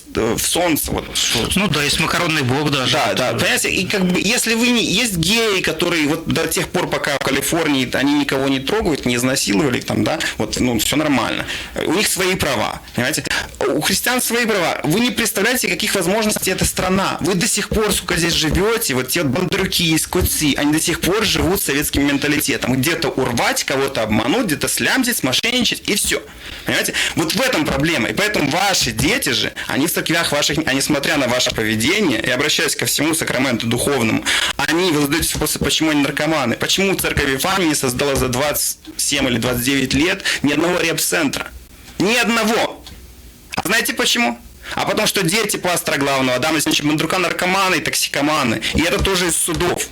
солнце. Вот, Ну да, есть макаронный бог даже. да, да, понимаете, и как бы, если вы не... Есть геи, которые вот до тех пор, пока в Калифорнии они никого не трогают, не изнасиловали, там, да, вот, ну, все нормально. У них свои права, понимаете. У христиан свои права. Вы не представляете, каких возможностей эта страна. Вы до сих пор, сука, здесь живете, вот те вот бандурюки, скотцы, они до сих пор живут советским менталитетом. Где-то урвать, кого-то обмануть, где-то слямзить, смошенничать, и все. Понимаете? Вот в этом проблема. И поэтому ваши дети же, они в церквях ваших, они, смотря на ваше поведение, и обращаясь ко всему сакраменту духовному, они, вы задаетесь вопросом, почему они наркоманы? Почему церковь Вифания не создала за 27 или 29 лет ни одного реп-центра? Ни одного! А знаете почему? А потому что дети пастора главного, Адама Алексеевича Бондрука, наркоманы и токсикоманы. И это тоже из судов.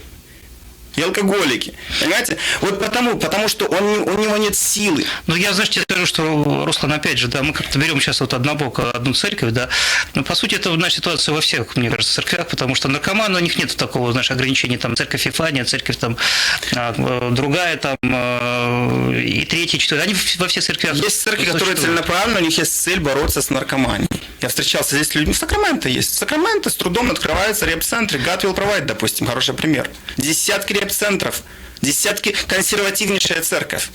И алкоголики. Понимаете? Вот потому что у него нет силы. Ну, я, знаешь, тебе скажу, что, Руслан, опять же, да, мы как-то берем сейчас вот однобоко одну церковь, да, но, по сути, это, знаешь, ситуация во всех, мне кажется, церквях, потому что наркоманы, у них нет такого, знаешь, ограничения, там, церковь Вифания, церковь, там, другая, там, и третья, четвертая, они во всех церквях. Есть церкви, которые целенаправленно, у них есть цель бороться с наркоманией. Я встречался здесь с людьми, в Сакраменто есть. В Сакраменто с трудом открываются реп-центры, Гатвилл Провайд, допустим, хороший пример. Десятки реп-центров, десятки, консервативнейшая церковь.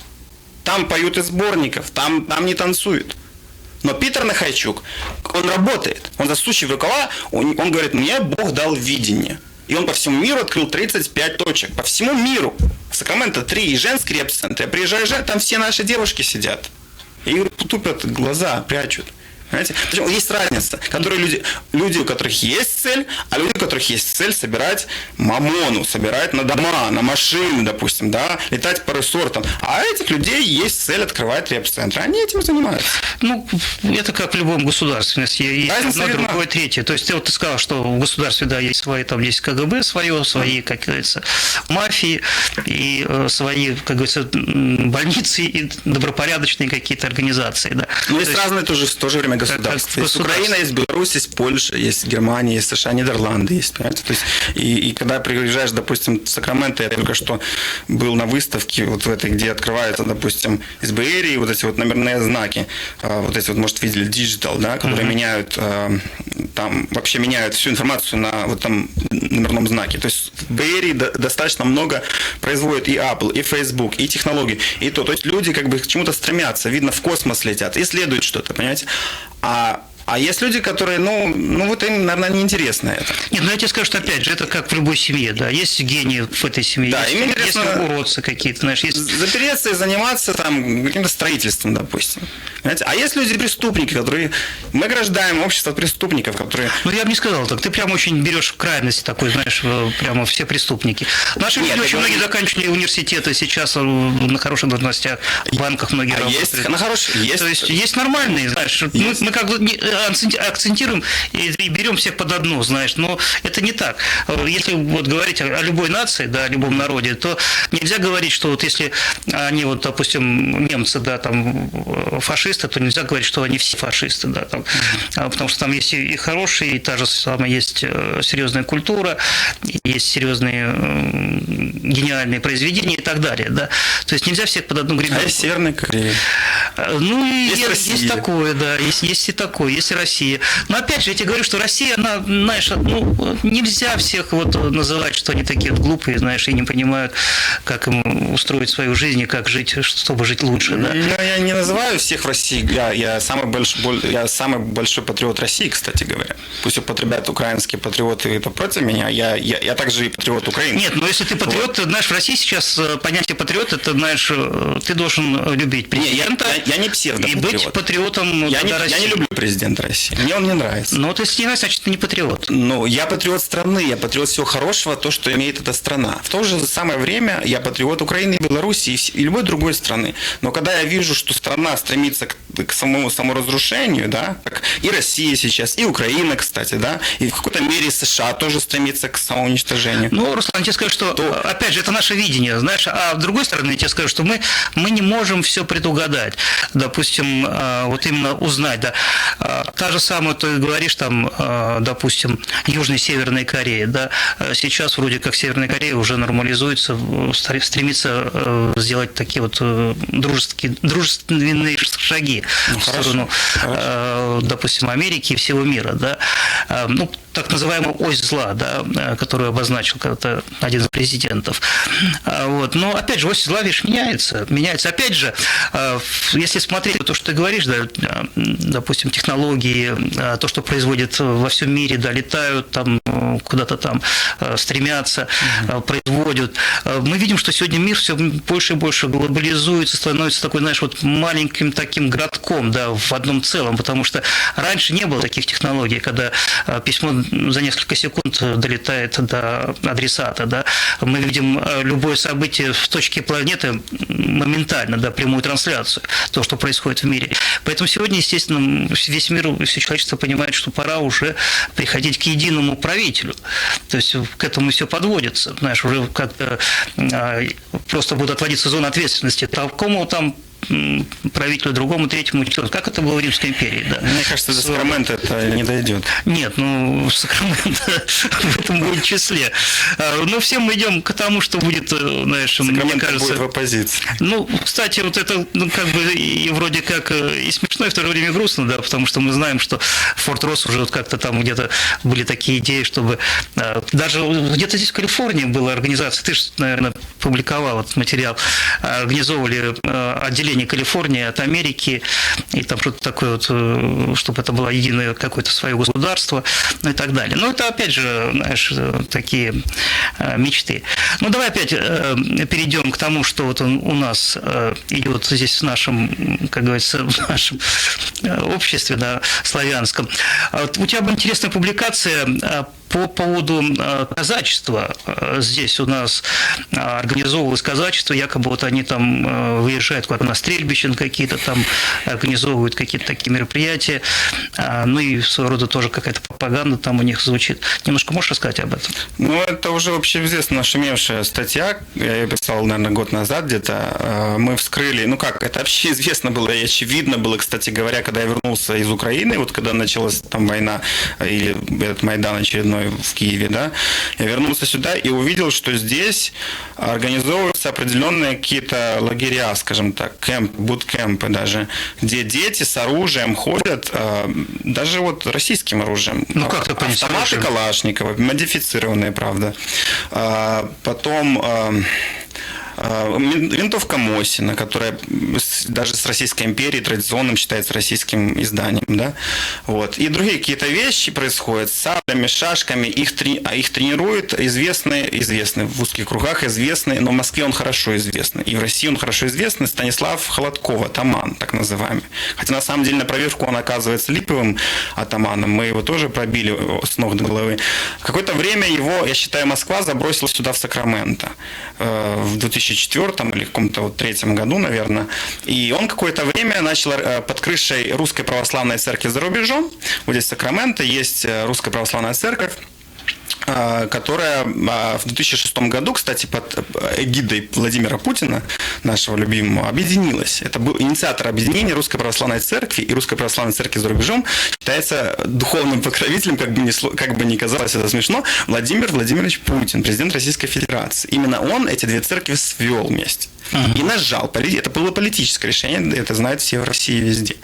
Там поют из сборников, там не танцуют. Но Питер Нахайчук, он работает, он засущий в рукава, он говорит, мне Бог дал видение. И он по всему миру открыл 35 точек. По всему миру. В Сакраменто 3 и женский реп-центр. Я приезжаю, там все наши девушки сидят. И тупят глаза, прячут. Понимаете? Причем есть разница, которые люди, у которых есть цель, а люди, у которых есть цель собирать мамону, собирать на дома, на машины, допустим, да, летать по ресортам. А у этих людей есть цель открывать реп-центры. Они этим занимаются. Ну, это как в любом государстве. Есть разница одно, видна. другое, третье. То есть ты сказал, что в государстве, да, есть свои, там есть КГБ свое, свои, как говорится, мафии и свои, как говорится, больницы и добропорядочные какие-то организации, да. Но есть разные тоже в то же время государства. Есть Украина, есть Беларусь, есть Польша, есть Германия, есть США, Нидерланды есть, понимаете? То есть, и когда приезжаешь, допустим, в Сакраменто, я только что был на выставке вот в этой, где открываются, допустим, из Бэйрии вот эти вот номерные знаки, вот эти вот, может, видели, digital, да, которые меняют, там, вообще меняют всю информацию на вот там номерном знаке. То есть в Бэйрии достаточно много производит и Apple, и Facebook, и технологии, и то. То есть люди как бы к чему-то стремятся, видно, в космос летят, исследуют что-то, понимаете? А есть люди, которые, ну вот им, наверное, неинтересно это. Нет, ну я тебе скажу, что опять же, это как в любой семье, да, есть гении в этой семье, да, есть уродцы какие-то, знаешь, есть... Запереться и заниматься там каким-то строительством, допустим. Понимаете? А есть люди-преступники, которые... Мы ограждаем общество преступников, которые... Ну, я бы не сказал так. Ты прям очень берешь крайность такой, знаешь, прямо все преступники. Наши люди очень многие заканчивали университеты, сейчас на хороших должностях, в банках многие работают. Есть на хороших, есть. То есть есть нормальные, знаешь. Мы как бы акцентируем и берем всех под одну, знаешь, но это не так. Если вот говорить о любой нации, да, о любом народе, то нельзя говорить, что вот если они, вот, допустим, немцы, да, там, фашисты, то нельзя говорить, что они все фашисты, да, там, потому что там есть и хорошие, и та же самая есть серьезная культура, есть серьезные гениальные произведения и так далее, да. То есть нельзя всех под одну гребенку. А есть Северная Корея. Ну, и есть такое, да, есть и такое, есть и Россия. Но опять же, я тебе говорю, что Россия, она, знаешь, ну, нельзя всех вот называть, что они такие вот глупые, знаешь, и не понимают, как им устроить свою жизнь и как жить, чтобы жить лучше, да. Я не называю всех в России, я самый большой патриот России, кстати говоря. Пусть употребляют украинские патриоты это против меня, я также и патриот Украины. Нет, но если ты патриот, ты знаешь, в России сейчас понятие патриот, это, знаешь, ты должен любить президента. Я не псевдопатриот. И быть патриотом России. Я не люблю президента России. Мне он не нравится. Но вот если не нравится, значит, ты не патриот. Ну, я патриот страны, я патриот всего хорошего, то, что имеет эта страна. В то же самое время я патриот Украины, Беларуси и любой другой страны. Но когда я вижу, что страна стремится к саморазрушению, да, как и Россия сейчас, и Украина, кстати, да, и в какой-то мере США тоже стремится к самоуничтожению. Ну, Руслан, я тебе скажу, что, опять же, это наше видение, знаешь, а с другой стороны, я тебе скажу, что мы не можем все предугадать. Допустим, вот именно узнать, да, Та же самая, ты говоришь, там, допустим, Южная и Северная Корея, да, сейчас вроде как Северная Корея уже нормализуется, стремится сделать такие вот дружественные шаги в сторону, допустим, Америки и всего мира, да. Ну, так называемую ось зла, да, которую обозначил когда-то один из президентов. Вот. Но, опять же, ось зла, видишь, меняется. Опять же, если смотреть то, что ты говоришь, да, допустим, технологии, то, что производят во всем мире, да, летают там, куда-то там стремятся, производят. Мы видим, что сегодня мир все больше и больше глобализуется, становится такой, знаешь, вот маленьким таким городком, да, в одном целом, потому что раньше не было таких технологий, когда письмо за несколько секунд долетает до адресата, да. Мы видим любое событие в точке планеты моментально, да, прямую трансляцию, то, что происходит в мире. Поэтому сегодня, естественно, весь мир, все человечество понимает, что пора уже приходить к единому правителю. То есть к этому все подводится. Знаешь, уже как-то просто будут отводиться зоны ответственности такому там правителю, другому, третьему, четвертому. Как это было в Римской империи, да? Мне кажется, до Сакрамента это не дойдет. Нет, ну, Сакраменто в этом будет числе. Но все мы идем к тому, что будет, знаешь, мне кажется... будет в оппозиции. Ну, кстати, вот это, ну, как бы и вроде как и смешно, и в то же время грустно, да, потому что мы знаем, что Форт Росс уже вот как-то там где-то были такие идеи, чтобы... Даже где-то здесь в Калифорнии была организация, ты же, наверное, публиковал этот материал, организовывали отделение Калифорнии от Америки, и там что-то такое вот, чтобы это было единое какое-то свое государство, ну и так далее. Но это, опять же, знаешь, такие мечты. Ну, давай опять перейдем к тому, что вот у нас идет здесь в нашем, как говорится, в нашем обществе, да, славянском. Вот у тебя была интересная публикация по поводу казачества. Здесь у нас организовывалось казачество, якобы вот они там выезжают куда-то на стрельбище какие-то, там организовывают какие-то такие мероприятия, ну и своего рода тоже какая-то пропаганда там у них звучит. Немножко можешь рассказать об этом? Ну, это уже общеизвестно нашумевшая статья, я ее писал, наверное, год назад где-то. Мы вскрыли, ну как, это вообще известно было и очевидно было, кстати говоря, когда я вернулся из Украины, вот когда началась там война или этот Майдан очередной в Киеве, да, я вернулся сюда и увидел, что здесь организовываются определенные какие-то лагеря, скажем так, буткемпы даже, где дети с оружием ходят, даже вот российским оружием. Ну как ты понимаешь? Автоматы Калашникова, модифицированные, правда. Потом винтовка Мосина, которая даже с Российской империей традиционным считается российским изданием, да, вот. И другие какие-то вещи происходят с саблями, шашками, их тренируют известный в узких кругах известный, но в Москве он хорошо известный, и в России он хорошо известный, Станислав Холодков, атаман, так называемый. Хотя на самом деле на проверку он оказывается липовым атаманом, мы его тоже пробили с ног до головы. В какое-то время его, я считаю, Москва забросила сюда в Сакраменто в 2004 или в каком-то вот третьем году, наверное. И он какое-то время начал под крышей Русской Православной Церкви за рубежом. Вот здесь в Сакраменто есть Русская Православная Церковь, которая в 2006 году, кстати, под эгидой Владимира Путина, нашего любимого, объединилась. Это был инициатор объединения Русской Православной Церкви и Русской Православной Церкви за рубежом. Считается духовным покровителем, как бы ни казалось это смешно, Владимир Владимирович Путин, президент Российской Федерации. Именно он эти две церкви свел вместе. И нажал. Это было политическое решение, это знают все в России везде.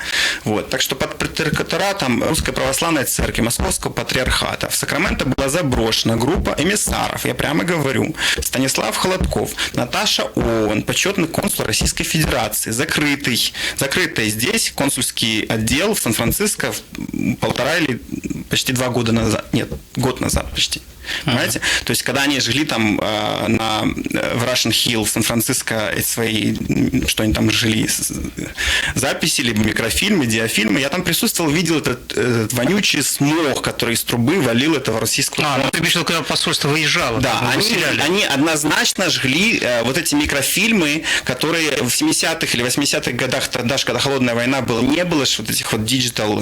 Вот. Так что под протекторатом Русской Православной Церкви Московского Патриархата в Сакраменто была заброшена группа эмиссаров, я прямо говорю, Станислав Холодков, Наташа Оуэн, почетный консул Российской Федерации, закрытый здесь консульский отдел в Сан-Франциско 1,5 или почти 2 года назад, нет, год назад почти. Понимаете? То есть, когда они жили там в Russian Hill, в Сан-Франциско, свои, что они там жили, записи, либо микрофильмы, диафильмы, я там присутствовал, видел этот вонючий смог, который из трубы валил этого российского... Ну ты имеешь в виду, когда посольство выезжало? Да, они однозначно жгли вот эти микрофильмы, которые в 70-х или 80-х годах, тогда, когда холодная война была, не было же вот этих вот диджитал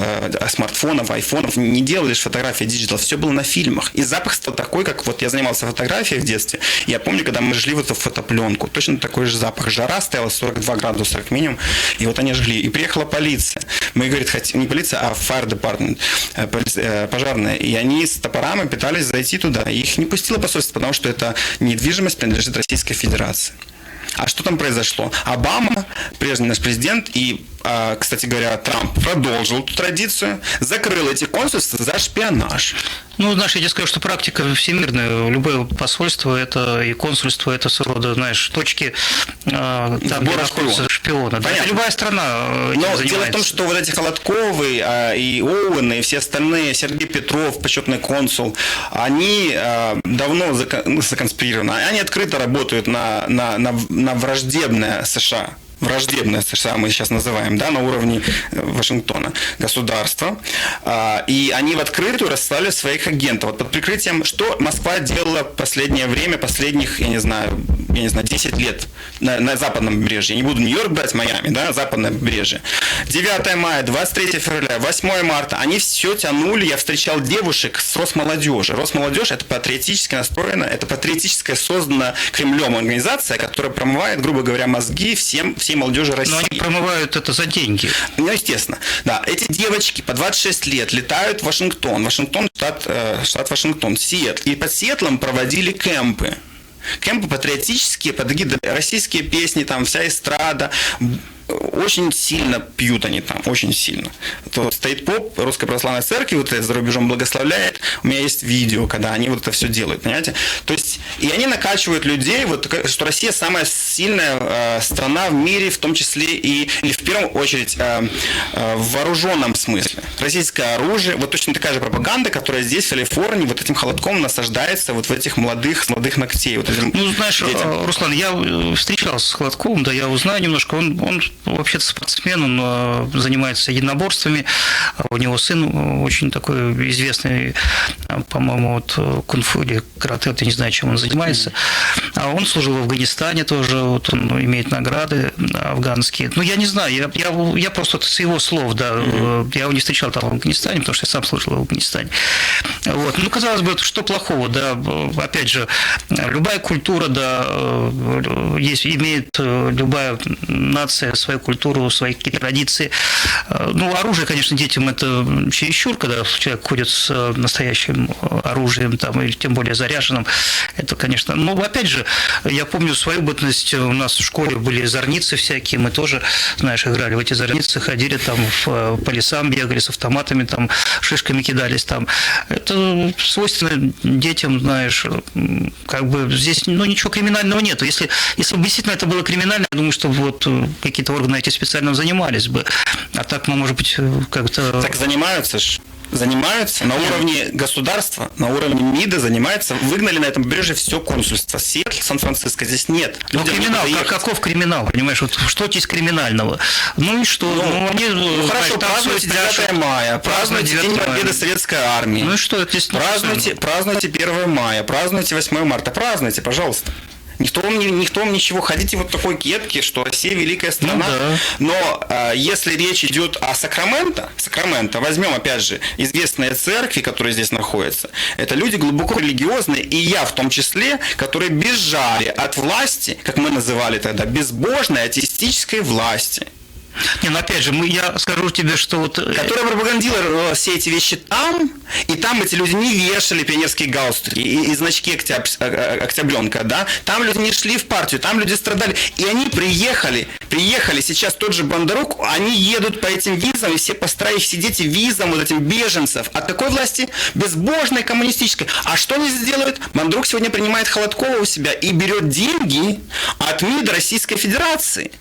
смартфонов, айфонов, не делали же фотографии диджитал, все было на фильмах. И запах стал такой, как вот я занимался фотографией в детстве. Я помню, когда мы жгли вот эту фотопленку, точно такой же запах. Жара стояла 42 градуса как минимум, и вот они жгли. И приехала полиция. Мы, говорит, не полиция, а fire department, пожарная. И они с топорами пытались зайти туда. И их не пустило посольство, потому что эта недвижимость принадлежит Российской Федерации. А что там произошло? Обама, прежний наш президент, и, кстати говоря, Трамп продолжил эту традицию, закрыл эти консульства за шпионаж. Ну, знаешь, я тебе скажу, что практика всемирная. Любое посольство это и консульство это своего рода, знаешь, точки там, где находятся шпионы. Да? Любая страна этим Но занимается. дело в том, что вот эти Холодковы и Оуэны, и все остальные, Сергей Петров, почетный консул, они давно законспирированы. Они открыто работают на враждебное США. Враждебное США мы сейчас называем, да, на уровне Вашингтона, государства. И они в открытую расслали своих агентов. Вот под прикрытием, что Москва делала в последнее время, последних, я не знаю, 10 лет на западном побережье. Я не буду Нью-Йорк брать, Майами, да, западное побережье. 9 мая, 23 февраля, 8 марта, они все тянули, я встречал девушек с Росмолодежи. Росмолодежь – это патриотически настроена, это патриотическая, создана Кремлем организация, которая промывает, грубо говоря, мозги всей молодежи России. Но они промывают это за деньги. Ну, естественно. Да, эти девочки по 26 лет летают в Вашингтон. Вашингтон, штат Вашингтон, Сиэтл. И под Сиэтлом проводили кемпы. Кемпы патриотические, под гидом российские песни, там вся эстрада. Очень сильно пьют они там, очень сильно. То стоит поп Русской Православной Церкви, вот это за рубежом благословляет. У меня есть видео, когда они вот это все делают, понимаете? То есть, и они накачивают людей, вот, что Россия самая сильная страна в мире, в том числе и в первую очередь в вооруженном смысле. Российское оружие, вот точно такая же пропаганда, которая здесь, в Калифорнии, вот этим холодком насаждается вот в этих молодых ногтей. Вот этим знаешь, детям. Руслан, я встречался с Холодковым, да, я узнаю немножко, он вообще-то спортсмен, он занимается единоборствами, у него сын очень такой известный, по-моему, вот кунг-фу или карате, я не знаю, чем он занимается. А он служил в Афганистане тоже, вот он имеет награды афганские. Ну, я не знаю, я просто с его слов, да, я его не встречал там в Афганистане, потому что я сам служил в Афганистане. Вот. Ну, казалось бы, что плохого, да, опять же, любая культура, да, имеет любая нация свою культуру, свои какие-то традиции. Ну, оружие, конечно, детям это чересчур, когда человек ходит с настоящим оружием, там, или тем более заряженным. Это, конечно... Ну, опять же, я помню свою бытность, у нас в школе были зорницы всякие, мы тоже, знаешь, играли в эти зорницы, ходили там по лесам, бегали с автоматами, там, шишками кидались там. Это свойственно детям, знаешь, как бы здесь, ну, ничего криминального нету. Если бы действительно это было криминально, я думаю, что вот какие-то органы эти специально занимались бы. А так мы, может быть, как-то... Так занимаются на уровне государства, на уровне МИДа занимаются. Выгнали на этом побережье все консульство. Сиэтл, Сан-Франциско, здесь нет. Ну, криминал, каков криминал, понимаешь? Вот что здесь криминального? Ну и что? Хорошо, празднуйте 9 мая, празднуйте День Победы Советской Армии. Ну и что? Это празднуйте 1 мая, празднуйте 8 марта, празднуйте, пожалуйста. Никто вам ничего, ходите вот в такой кепке, что Россия великая страна. Ну, да. Но если речь идет о Сакраменто, возьмем опять же известные церкви, которые здесь находятся, это люди глубоко религиозные, и я в том числе, которые бежали от власти, как мы называли тогда, безбожной атеистической власти. Не, ну опять же, я скажу тебе, что вот... Которая пропагандировала все эти вещи там, и там эти люди не вешали пионерские галстуки и значки октябренка, да, там люди не шли в партию, там люди страдали, и они приехали сейчас тот же Бондарук, они едут по этим визам, и все постарались сидеть визам вот этим беженцев от такой власти безбожной, коммунистической. А что они сделают? Бондарук сегодня принимает Холодкова у себя и берет деньги от МИДа Российской Федерации.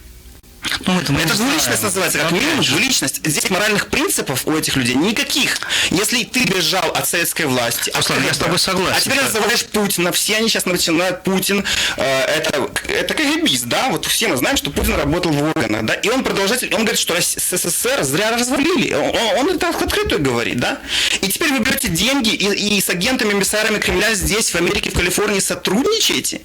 Ну, это двуличность называется, как минимум двуличность. Здесь моральных принципов у этих людей никаких. Если ты бежал от советской власти... Руслан, я с тобой согласен. А теперь называешь Путина. Все они сейчас начинают Путин. Это КГБист, да? Вот все мы знаем, что Путин работал в органах, да? И он продолжатель, он говорит, что СССР зря развалили. Он это открыто говорит, да? И теперь вы берете деньги и с агентами, эмиссарами Кремля здесь, в Америке, в Калифорнии сотрудничаете?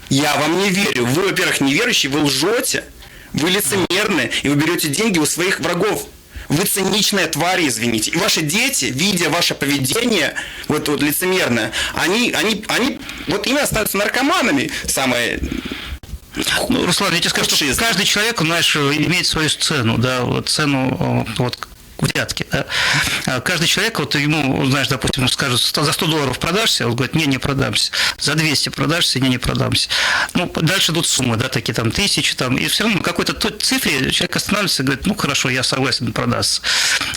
Я вам не верю. Вы, во-первых, неверующие, вы лжете. Вы лицемерны, и вы берете деньги у своих врагов. Вы циничные твари, извините. И ваши дети, видя ваше поведение, вот лицемерное, они вот именно становятся наркоманами, самое... Ну, Руслан, я тебе скажу, что каждый человек, знаешь, имеет свою цену, да, вот цену вот взятки, да. Каждый человек, вот ему, знаешь, допустим, скажут, за $100 продашься, он говорит, не продамся. За 200 продашься, не продамся. Ну, дальше идут суммы, да, такие там 1000, там, и все равно какой-то той цифре человек останавливается и говорит, ну, хорошо, я согласен продаться.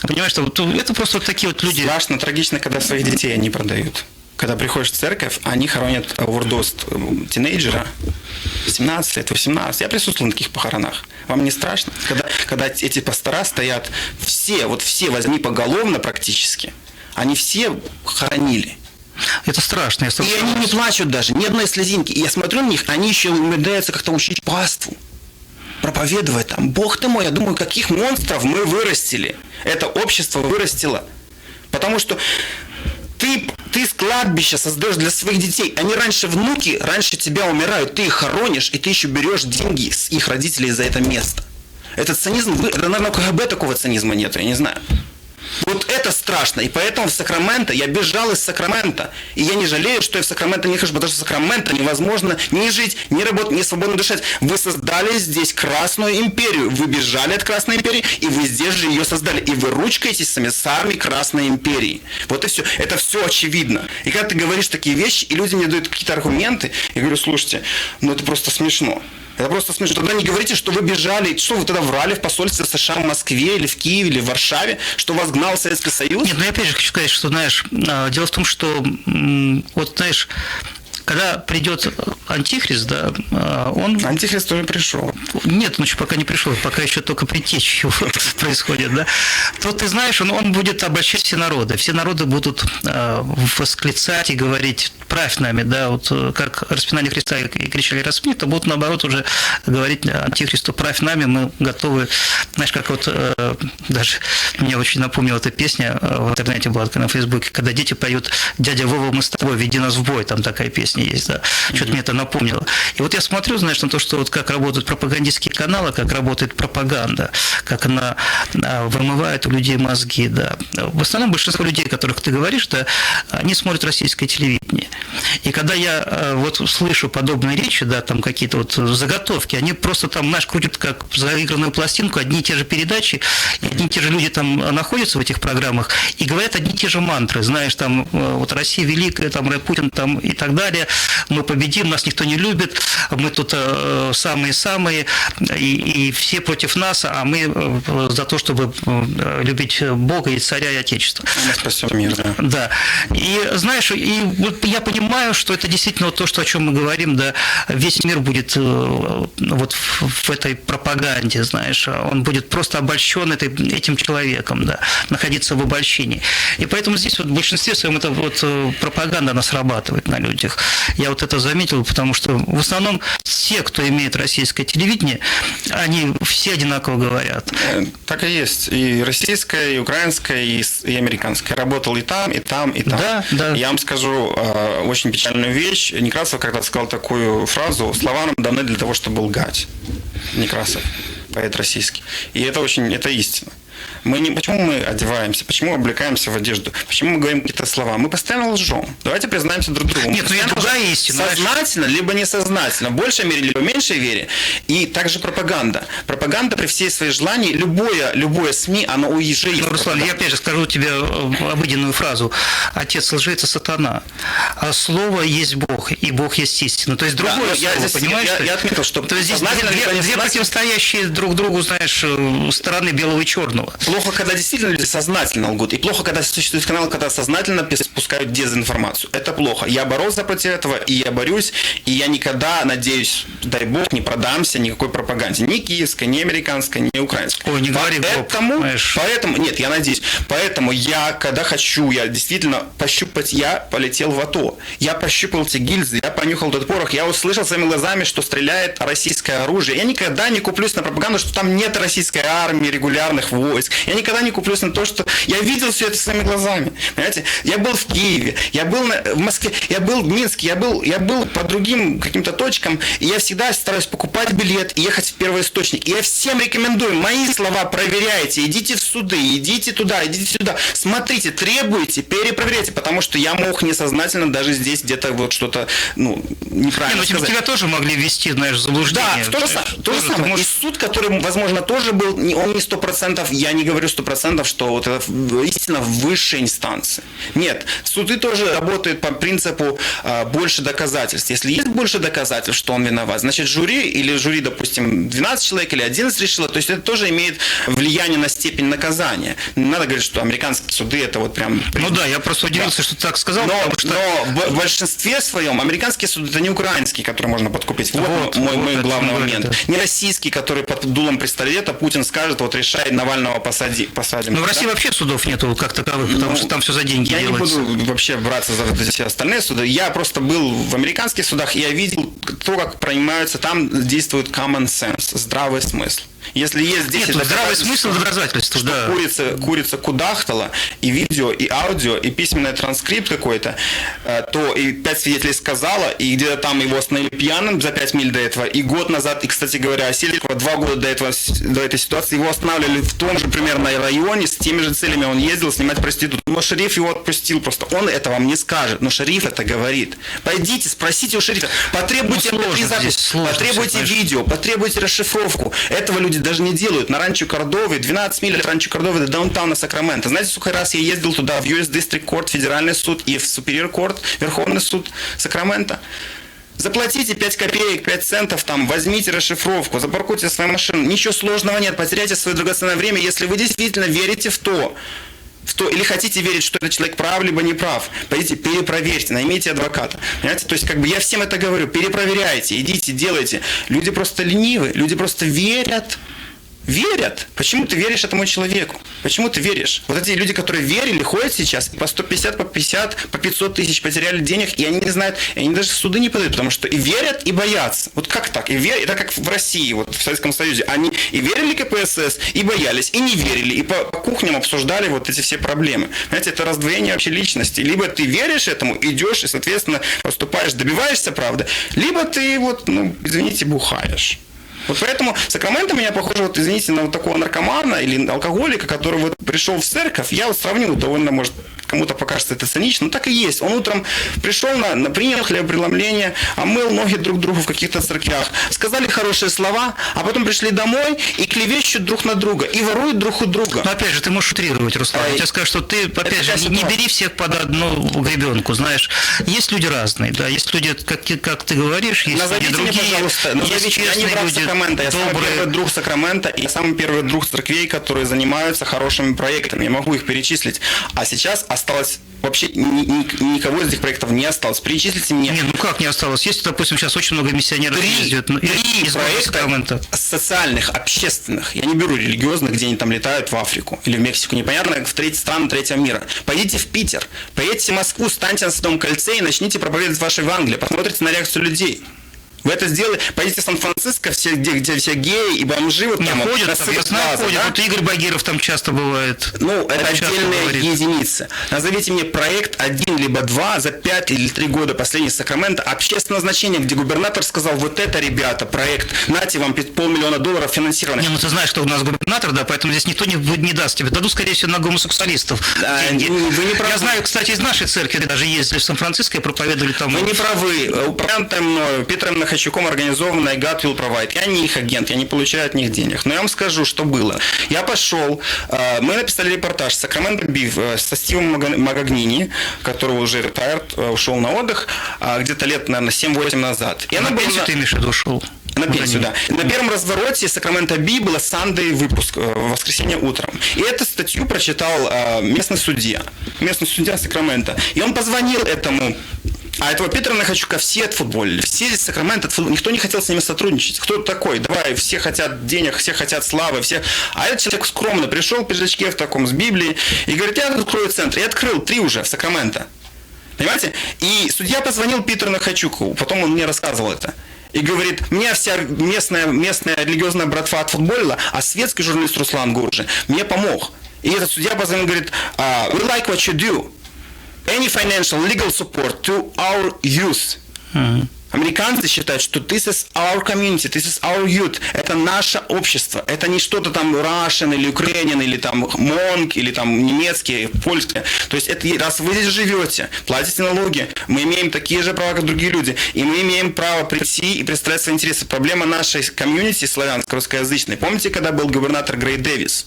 Понимаешь, что вот, это просто вот такие вот люди. Страшно, трагично, когда своих детей они продают. Когда приходишь в церковь, они хоронят овердоз тинейджера, 17 лет, 18. Я присутствовал на таких похоронах. Вам не страшно? Когда эти пастора стоят, все возьми поголовно практически, они все хоронили. Это страшно. И они не плачут даже, ни одной слезинки. И я смотрю на них, они еще умудряются как-то учить паству, проповедовать там. Бог ты мой, я думаю, каких монстров мы вырастили. Это общество вырастило. Потому что ты с кладбища создаешь для своих детей. Они внуки раньше тебя умирают, ты их хоронишь, и ты еще берешь деньги с их родителей за это место. Этот цинизм, наверное, у КГБ такого цинизма нет, я не знаю. Вот это страшно, и поэтому в Сакраменто, я бежал из Сакрамента, и я не жалею, что я в Сакраменто не хожу, потому что в Сакраменто невозможно ни жить, ни работать, ни свободно дышать. Вы создали здесь Красную империю, вы бежали от Красной империи, и вы здесь же ее создали, и вы ручкаетесь с эмиссарами Красной империи. Вот и все, это все очевидно. И когда ты говоришь такие вещи, и люди мне дают какие-то аргументы, я говорю, слушайте, ну это просто смешно. Это просто смешно. Тогда не говорите, что вы бежали, что вы тогда врали в посольстве США в Москве или в Киеве или в Варшаве, что вас гнал Советский Союз. Нет, ну я опять же хочу сказать, что, знаешь, дело в том, что, вот, знаешь, когда придет Антихрист, да, он... Антихрист уже пришел. Нет, он еще пока не пришел, пока еще только притечь его происходит, да. То ты знаешь, он будет обольщать все народы будут восклицать и говорить, правь нами, да, вот как распинание Христа и кричали распни, то будут наоборот уже говорить Антихристу, правь нами, мы готовы, знаешь, как вот даже мне очень напомнила эта песня в интернете была на Фейсбуке, когда дети поют «Дядя Вова, мы с тобой, веди нас в бой», там такая песня есть, да, что-то мне это напомнило. И вот я смотрю, знаешь, на то, что вот как работают пропагандистские каналы, как работает пропаганда, как она вымывает у людей мозги, да. В основном большинство людей, о которых ты говоришь, да, они смотрят российское телевидение. И когда я вот слышу подобные речи, да, там какие-то вот заготовки, они просто там, знаешь, крутят как заигранную пластинку, одни и те же передачи, одни и те же люди там находятся в этих программах и говорят одни и те же мантры, знаешь, там вот Россия великая, там Путин там и так далее, мы победим, нас никто не любит, мы тут самые-самые, и все против нас, а мы за то, чтобы любить Бога и царя и Отечество. Спасибо, мир, да. Да. И знаешь, и вот я понимаю, что это действительно вот то, что, о чем мы говорим, да, весь мир будет вот в этой пропаганде, знаешь, он будет просто обольщен этим человеком, да, находиться в обольщении. И поэтому здесь вот в большинстве своем это вот пропаганда, она срабатывает на людях. Я вот это заметил, потому что в основном все, кто имеет российское телевидение, они все одинаково говорят. Так и есть. И российское, и украинское, и американское. Работал и там, и там, и там. Да, да. Я вам скажу очень печальную вещь. Некрасов когда-то сказал такую фразу: слова нам даны для того, чтобы лгать. Некрасов, поэт российский. И это истина. Почему мы одеваемся, почему облекаемся в одежду, почему мы говорим какие-то слова? Мы постоянно лжем. Давайте признаемся друг другу. Нет, ну это другая истина. Сознательно, либо несознательно. В большей мере, либо в меньшей мере. И также пропаганда. Пропаганда при всей своей желании, любое СМИ, оно уже есть. Ну, Руслан, я опять же скажу тебе обыденную фразу. Отец лжи – это сатана. А слово есть Бог, и Бог есть истина. То есть другое слово, понимаешь? Я отметил, что... То есть здесь две противостоящие друг другу, знаешь, стороны белого и черного. Плохо, когда действительно люди сознательно лгут. И плохо, когда существует канал, когда сознательно спускают дезинформацию. Это плохо. Я боролся против этого, и я борюсь. И я никогда, надеюсь, дай бог, не продамся никакой пропаганде. Ни киевской, ни американской, ни украинской. Ой, не говори, поэтому, нет, я надеюсь. Поэтому я, когда хочу, я действительно пощупать, я полетел в АТО. Я пощупал эти гильзы, я понюхал этот порох. Я услышал своими глазами, что стреляет российское оружие. Я никогда не куплюсь на пропаганду, что там нет российской армии, регулярных войск. Я никогда не куплюсь на то, что я видел все это своими глазами. Понимаете? Я был в Киеве, я был в Москве, я был в Минске, я был по другим каким-то точкам, и я всегда стараюсь покупать билет и ехать в первоисточник. И я всем рекомендую, мои слова проверяйте, идите в суды, идите туда, идите сюда, смотрите, требуйте, перепроверяйте, потому что я мог несознательно даже здесь где-то вот что-то, неправильно сказать. Тебя тоже могли ввести, знаешь, в заблуждение. Да, то же самое. И суд, который, возможно, тоже был, он не 100%, я не говорю 100%, что вот это истина в высшей инстанции. Нет, суды тоже работают по принципу больше доказательств. Если есть больше доказательств, что он виноват, значит жюри, допустим, 12 человек или 11 решило, то есть это тоже имеет влияние на степень наказания. Не надо говорить, что американские суды это вот прям... Ну да, я просто удивился, что ты так сказал, потому что... Но в большинстве своем американские суды это не украинские, которые можно подкупить. Вот мой главный момент. Не российский, который под дулом пистолета Путин скажет, вот решай, Навального посадим. Но в России вообще судов нету как таковых, потому что там все за деньги делается. Я не буду вообще браться за все остальные суды. Я просто был в американских судах, и я видел то, как принимаются, там действует common sense, здравый смысл. Если есть 10 здравый смысл в доказательствах, что курица кудахтала, и видео, и аудио, и письменный транскрипт какой-то, то и 5 свидетелей сказала, и где-то там его остановили пьяным за 5 миль до этого, и год назад, и, кстати говоря, Селикова 2 года до этой ситуации, его останавливали в том же примерно районе, с теми же целями он ездил снимать проститут. Но шериф его отпустил просто. Он это вам не скажет, но шериф это говорит. Пойдите, спросите у шерифа, потребуйте запись, потребуйте видео, потребуйте расшифровку. Этого люди даже не делают. На Ранчо Кордове, 12 миль от Ранчо Кордове до даунтауна Сакраменто. Знаете, сколько раз я ездил туда, в US District Court, федеральный суд, и в Superior Court, Верховный суд Сакраменто? Заплатите 5 копеек, 5 центов, там, возьмите расшифровку, запаркуйте свою машину. Ничего сложного нет, потеряйте свое драгоценное время, если вы действительно верите в то, или хотите верить, что этот человек прав, либо не прав. Пойдите, перепроверьте, наймите адвоката. Понимаете? То есть, я всем это говорю, перепроверяйте, идите, делайте. Люди просто ленивы, люди просто верят. Верят. Почему ты веришь этому человеку? Почему ты веришь? Вот эти люди, которые верили, ходят сейчас и по 150, по 50, по 500 тысяч потеряли денег, и они не знают, и они даже в суды не подают, потому что и верят, и боятся. Вот как так? Это как в России, вот в Советском Союзе. Они и верили КПСС, и боялись, и не верили, и по кухням обсуждали вот эти все проблемы. Знаете, это раздвоение вообще личности. Либо ты веришь этому, идешь и, соответственно, поступаешь, добиваешься правды, либо ты извините, бухаешь. Вот поэтому Сакраменто меня похоже, извините, на вот такого наркомана или алкоголика, который вот пришел в церковь. Я вот сравнил, довольно, может, кому-то покажется это цинично, но так и есть. Он утром пришел, принял хлебопреломление, омыл ноги друг другу в каких-то церквях, сказали хорошие слова, а потом пришли домой и клевещут друг на друга, и воруют друг у друга. Но опять же, ты можешь утрировать, Руслан. Я тебе скажу, что ты, опять же, не бери всех под одну гребенку, знаешь. Есть люди разные, да, есть люди, как ты говоришь, есть назовите люди другие, мне, пожалуйста, есть честные люди, Сакрамента. Я самый первый друг Сакрамента и самый первый друг церквей, которые занимаются хорошими проектами. Я могу их перечислить. А сейчас осталось вообще никого из этих проектов не осталось. Перечислите мне. Нет, как не осталось? Есть, допустим, сейчас очень много миссионеров ездят. Три проекта социальных, общественных. Я не беру религиозных, где они там летают в Африку или в Мексику. Непонятно, в третьи страны третьего мира. Пойдите в Питер, поедете в Москву, станьте на Святом Кольце и начните проповедовать ваше Евангелие. Посмотрите на реакцию людей. Вы это сделали, пойдите в Сан-Франциско, где все геи и бомжи вот там ходят, на ходят. Да? Вот Игорь Багиров там часто бывает. Это отдельные единицы. Назовите мне проект 1 либо 2 за 5 или 3 года последних Сакрамента общественного значения, где губернатор сказал, вот это, ребята, проект, нате вам $500 000 финансирования. Ты знаешь, что у нас губернатор, да, поэтому здесь никто не даст тебе. Дадут, скорее всего, на гомосексуалистов деньги. Вы не правы. Я знаю, кстати, из нашей церкви даже ездили в Сан-Франциско и проповедовали там. Вы не правы. Упомянутое мною Питером Нахачуком организованная God Will Provide. Я не их агент, я не получаю от них денег. Но я вам скажу, что было. Я пошел, мы написали репортаж Сакраменто Биф со Стивом Магагнини, который уже retired, ушел на отдых, где-то лет, наверное, 7-8 назад. И на пенсию ты имеешь в виду ушел? На пенсию, да. На первом развороте Сакраменто Би было Sunday выпуск, в воскресенье утром. И эту статью прочитал местный судья Сакраменто. И он позвонил этому. А этого Питера Нахачука все отфутболили. Все из Сакрамента отфутболили. Никто не хотел с ними сотрудничать. Кто такой? Давай, все хотят денег, все хотят славы, все. А этот человек скромно пришел в пиджачке в таком с Библией и говорит, я открою центр. И открыл 3 уже в Сакраменто. Понимаете? И судья позвонил Питеру Нахачуку. Потом он мне рассказывал это. и говорит, меня вся местная религиозная братва отфутболила, а светский журналист Руслан Гуржи мне помог. И этот судья позвонил и говорит, we like what you do. Any financial, legal support to our youth. Американцы считают, что this is our community, this is our youth. Это наше общество. Это не что-то там Russian или Ukrainian, или там Монг, или там немецкий, польский. То есть это раз вы здесь живете, платите налоги, мы имеем такие же права, как другие люди. И мы имеем право прийти и представлять свои интересы. Проблема нашей комьюнити славянской, русскоязычной. Помните, когда был губернатор Грей Дэвис?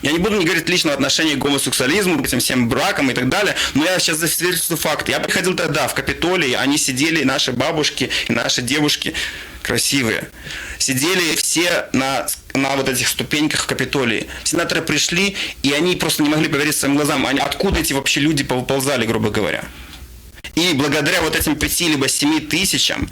Я не буду говорить личного отношения к гомосексуализму, к этим всем бракам и так далее, но я сейчас засвидетельствую факты. Я приходил тогда в Капитолий, они сидели, наши бабушки и наши девушки красивые, сидели все на вот этих ступеньках в Капитолии. Сенаторы пришли, и они просто не могли поверить своим глазам. Откуда эти вообще люди повыползали, грубо говоря? И благодаря вот этим 5 либо 7 тысячам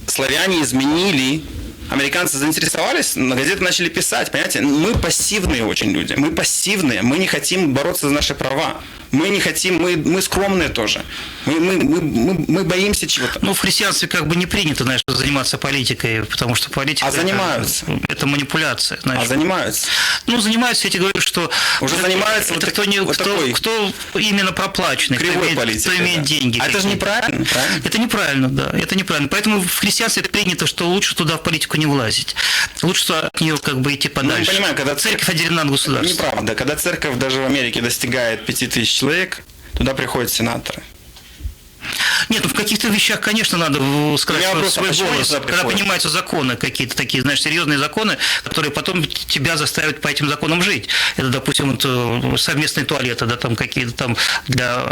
славяне изменили. Американцы заинтересовались, на газеты начали писать, понимаете? Мы пассивные очень люди, мы пассивные, мы не хотим бороться за наши права. Мы не хотим, мы скромные тоже. Мы боимся чего-то. Ну, в христианстве как бы не принято, знаешь, заниматься политикой, потому что политика... занимаются. Это манипуляция, знаешь. Занимаются. Ну, занимаются, я тебе говорю, что... Уже занимаются это кто именно проплаченный, кто имеет деньги. А это же неправильно, правильно? Это неправильно, да, это неправильно. Поэтому в христианстве принято, что лучше туда в политику не влазить. Лучше от нее как бы идти подальше. Ну, понимаю, когда церковь отделена от государства. Неправда. Когда церковь даже в Америке достигает 5000 человек, туда приходят сенаторы. Нет, ну в каких-то вещах, конечно, надо сказать свой голос, когда принимаются законы какие-то такие, знаешь, серьезные законы, которые потом тебя заставят по этим законам жить. Это, допустим, совместные туалеты, да, там какие-то там для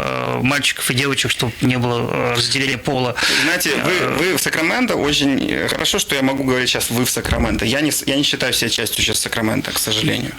мальчиков и девочек, чтобы не было разделения пола. Знаете, вы в Сакраменто очень... Хорошо, что я могу говорить сейчас «вы в Сакраменто». Я не считаю себя частью сейчас Сакрамента, к сожалению.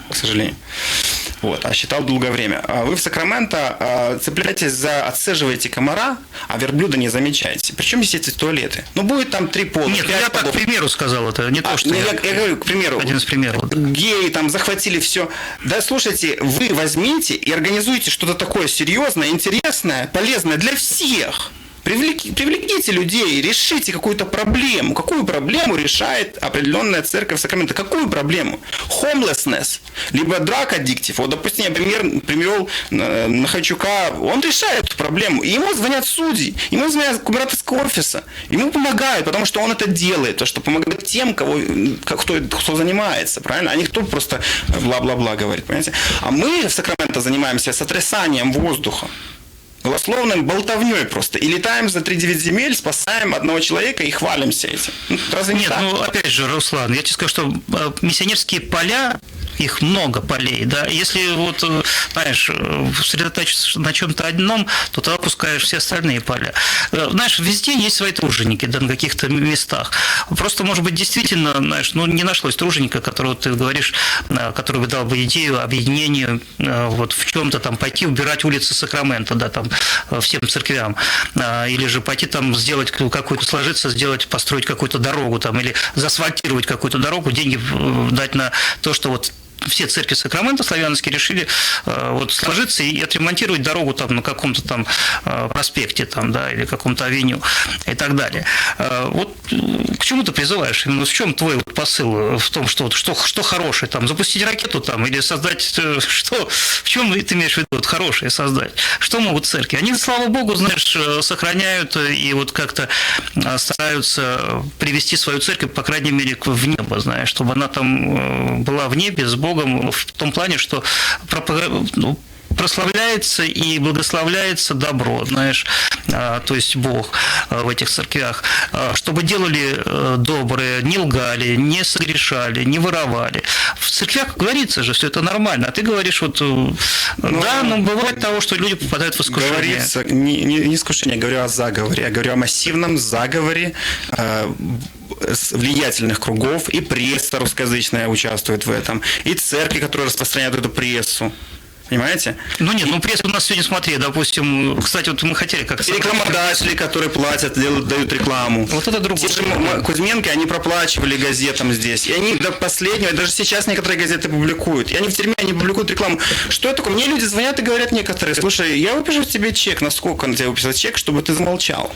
Вот, а считал долгое время. Вы в Сакраменто цепляетесь отцеживаете комара, а верблюда не замечаете. Причем здесь эти туалеты? Ну, будет там 3 пола. Нет, я так к примеру сказал, это не то, что я говорю, к примеру. Один из примеров. Да. Геи там захватили все. Да, слушайте, вы возьмите и организуйте что-то такое серьезное, интересное, полезное для всех. Привлеките людей, решите какую-то проблему. Какую проблему решает определенная церковь Сакраменто? Какую проблему? Homelessness, либо drug addictive. Вот, допустим, я привел Нахайчука, он решает эту проблему. И ему звонят судьи, ему звонят губернаторского офиса. Ему помогают, потому что он это делает. То, что помогает тем, кто занимается, правильно? А не кто просто бла-бла-бла говорит, понимаете? А мы в Сакраменто занимаемся сотрясанием воздуха. Голословным болтовней просто. И летаем за 3-9 земель, спасаем одного человека и хвалимся этим. Разве не так? Ну, опять же, Руслан, я тебе скажу, что миссионерские поля, их много полей, да, если вот, знаешь, сосредоточиться на чем-то одном, то ты опускаешь все остальные поля. Знаешь, везде есть свои труженики, да, на каких-то местах. Просто, может быть, действительно, знаешь, ну, не нашлось труженика, которого ты говоришь, который бы дал бы идею объединению, вот в чем-то там пойти убирать улицы Сакрамента, да, там всем церквям, или же пойти там сделать какую-то, построить какую-то дорогу там, или заасфальтировать какую-то дорогу, деньги дать на то, что вот все церкви Сакрамента славянские решили вот сложиться и отремонтировать дорогу там на каком-то там проспекте там, да, или каком-то авеню и так далее. Вот к чему ты призываешь? Именно в чем твой вот посыл в том, что хорошее там, запустить ракету там или создать что? В чем ты имеешь в виду вот хорошее создать? Что могут церкви? Они, слава богу, знаешь, сохраняют и вот как-то стараются привести свою церковь, по крайней мере, в небо, знаешь, чтобы она там была в небе с Богом в том плане, что прославляется и благословляется добро, знаешь, то есть Бог в этих церквях, чтобы делали доброе, не лгали, не согрешали, не воровали. В церквях говорится же, все это нормально, а ты говоришь вот, да, но бывает того, что люди попадают в искушение. Говорится, не искушение, я говорю о заговоре, я говорю о массивном заговоре влиятельных кругов, и пресса русскоязычная участвует в этом, и церкви, которые распространяют эту прессу. Понимаете? Ну нет, пресса у нас сегодня, смотри, допустим, кстати, вот мы хотели как... Рекламодатели, которые платят, дают рекламу. Вот это другое. Те же Кузьменко, они проплачивали газетам здесь. И они до последнего, даже сейчас некоторые газеты публикуют. И они в тюрьме, они публикуют рекламу. Что это такое? Мне люди звонят и говорят некоторые, слушай, я выпишу тебе чек, насколько на тебя выписать чек, чтобы ты замолчал.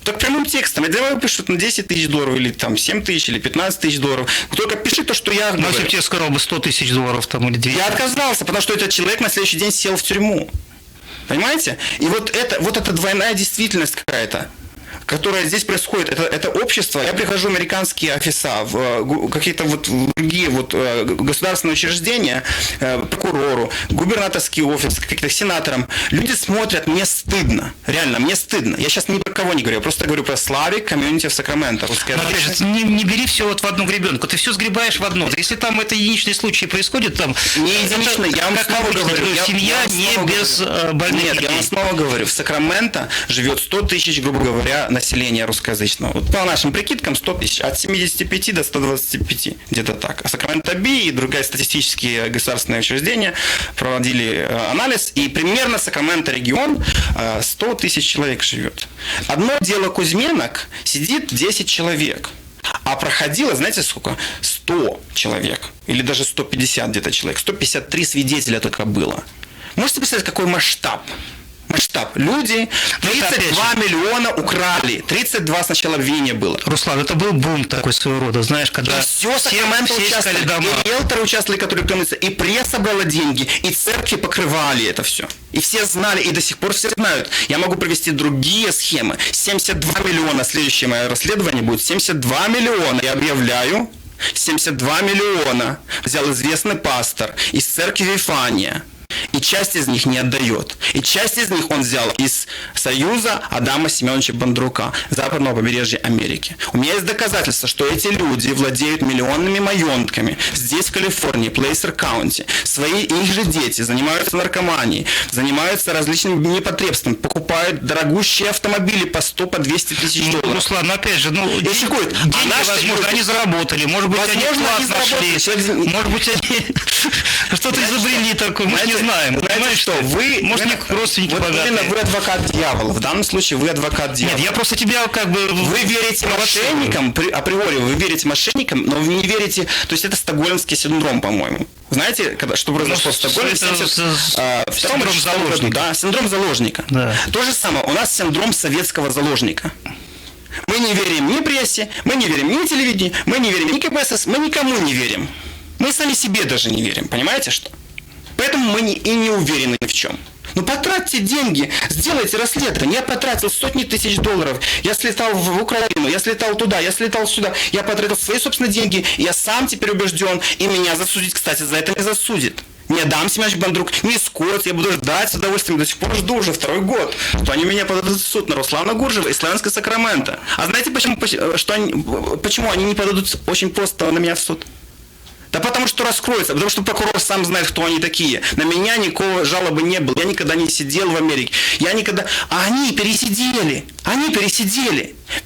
Так прямым текстом. Я делаю, пишут на 10 тысяч долларов, или там 7 тысяч, или 15 тысяч долларов. Только пиши то, что я Ну, говорю. если бы тебе сказал бы 100 тысяч долларов там, или 200. Я отказался, потому что этот человек на следующий день сел в тюрьму. Понимаете? И вот эта двойная действительность какая-то, которая здесь происходит, это общество. Я прихожу в американские офиса, в какие-то вот другие вот государственные учреждения, прокурору, губернаторский офис, каким-то сенаторам. Люди смотрят, мне стыдно. Реально, мне стыдно. Я сейчас ни про кого не говорю, я просто говорю про Slavic Community в Сакраменто. Но опять же, не бери все вот в одну гребенку, ты все сгребаешь в одно. Если там это единичный случай происходит, там Не единичный, я вам как снова обычно, говорю. семья я вам не снова без говорю. больных Нет, людей. я вам снова говорю, в Сакраменто живет 100 тысяч, грубо говоря, населения русскоязычного. Вот по нашим прикидкам 100 тысяч, от 75 до 125, где-то так. А Сакраменто Би и другие статистические государственные учреждения проводили анализ, и примерно Сакраменто регион 100 тысяч человек живет. Одно дело Кузьменок, сидит 10 человек. А проходило, знаете сколько? 100 человек. Или даже 150 где-то человек. 153 свидетеля только было. Можете представить, какой масштаб? Масштаб. Люди 32 миллиона украли. 32 сначала обвинения было. Руслан, это был бум такой своего рода, знаешь, когда Все Сакраменто участвовали, дома. и риэлторы участвовали, которые клянутся, и пресса брала деньги, и церкви покрывали это все. И все знали, и до сих пор все знают. Я могу привести другие схемы. 72 миллиона, следующее мое расследование будет 72 миллиона. Я объявляю, 72 миллиона взял известный пастор из церкви Вифания. И часть из них не отдает. И часть из них он взял из Союза Адама Семеновича Бондрука, западного побережья Америки. У меня есть доказательства, что эти люди владеют миллионными маёнтками здесь, в Калифорнии, Плейсер Каунти. Их же дети занимаются наркоманией, занимаются различными непотребствами, покупают дорогущие автомобили по 100, по 200 тысяч долларов. Руслан, опять же, Если будет, деньги, возможно, они заработали, может быть, они вклад нашли, может быть, они что-то изобрели такое, мы же не знаем. Понимаете, что вы, может, их родственники богатые. именно вы адвокат дьявола. В данном случае вы адвокат дьявола. Нет, я просто тебя как бы... Вы верите мошенникам, априори вы верите мошенникам, но вы не верите... То есть это стокгольмский синдром, по-моему. Знаете, что произошло в Стокгольме в 1972 году? Да, синдром заложника. Да. То же самое. У нас синдром советского заложника. Мы не верим ни прессе, мы не верим ни телевидению, мы не верим ни КПСС, мы никому не верим. Мы сами себе даже не верим, понимаете что? Поэтому мы и не уверены ни в чем. Ну потратьте деньги, сделайте расследование. Я потратил сотни тысяч долларов, я слетал в Украину, я слетал туда, я слетал сюда, я потратил свои собственные деньги, я сам теперь убежден, и меня засудить, кстати, за это не засудит. Не Адам Семенович Бондрук, не Скотт, я буду ждать с удовольствием, до сих пор жду уже второй год, что они меня подадут в суд на Руслана Гуржева и Славянское Сакраменто. А знаете, почему они не подадут очень просто на меня в суд? Да потому что раскроется, потому что прокурор сам знает, кто они такие. На меня никакого жалобы не было. Я никогда не сидел в Америке. А они пересидели.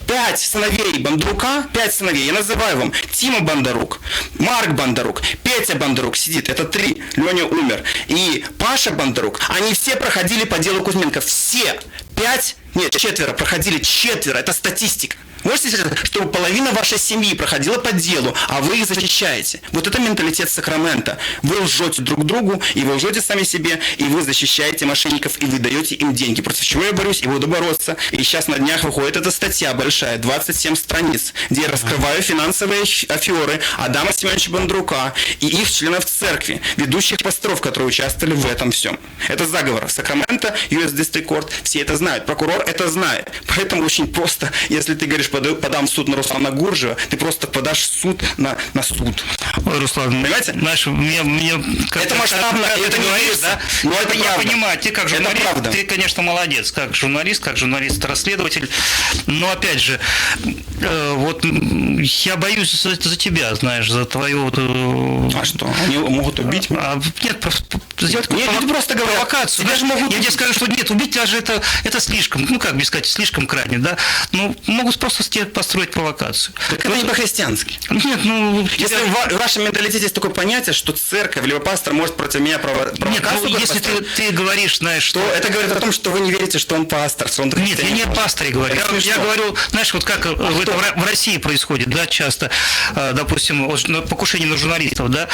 5 сыновей Бондрука, 5 сыновей, я называю вам. Тима Бондарук, Марк Бондарук, Петя Бондарук сидит, это 3, Леня умер. И Паша Бондарук, они все проходили по делу Кузьменко. Все. 4 проходили, 4, это статистика. Можете сказать, что половина вашей семьи проходила по делу, а вы их защищаете. Вот это менталитет Сакрамента. Вы лжете друг другу, и вы лжете сами себе, и вы защищаете мошенников, и вы даете им деньги. Против чего я борюсь и буду бороться. И сейчас на днях выходит эта статья большая, 27 страниц, где я раскрываю финансовые аферы Адама Семеновича Бондрука и их членов церкви, ведущих пасторов, которые участвовали в этом всем. Это заговор. Сакраменто, US District Court, все это знают. Прокурор это знает. Поэтому очень просто, если ты говоришь, подам в суд на Руслана Гуржева, ты просто подашь в суд на суд. Ой, Руслан, понимаете? Знаешь, мне это масштабно, это не говоришь, да? Но это я понимаю, ты как журналист, ты, конечно, молодец, как журналист-расследователь, но опять же, вот я боюсь за тебя, знаешь, за твою... А что, они могут убить меня? Нет, просто сделать просто провокацию. Тебя же могут... Я тебе скажу, что нет, убить даже это слишком, как бы сказать, слишком крайне, да? Ну, могут просто тебе построить провокацию. Так это не по-христиански. Нет, Если в вашем менталитете есть такое понятие, что церковь, либо пастор может против меня провокацию... Нет, если ты говоришь, знаешь, что... Это говорит о том, что вы не верите, что он пастор, что он... Нет, я не о пасторе говорю. Я говорю, знаешь, вот как в России происходит, да, часто, допустим, покушение на журналистов, да,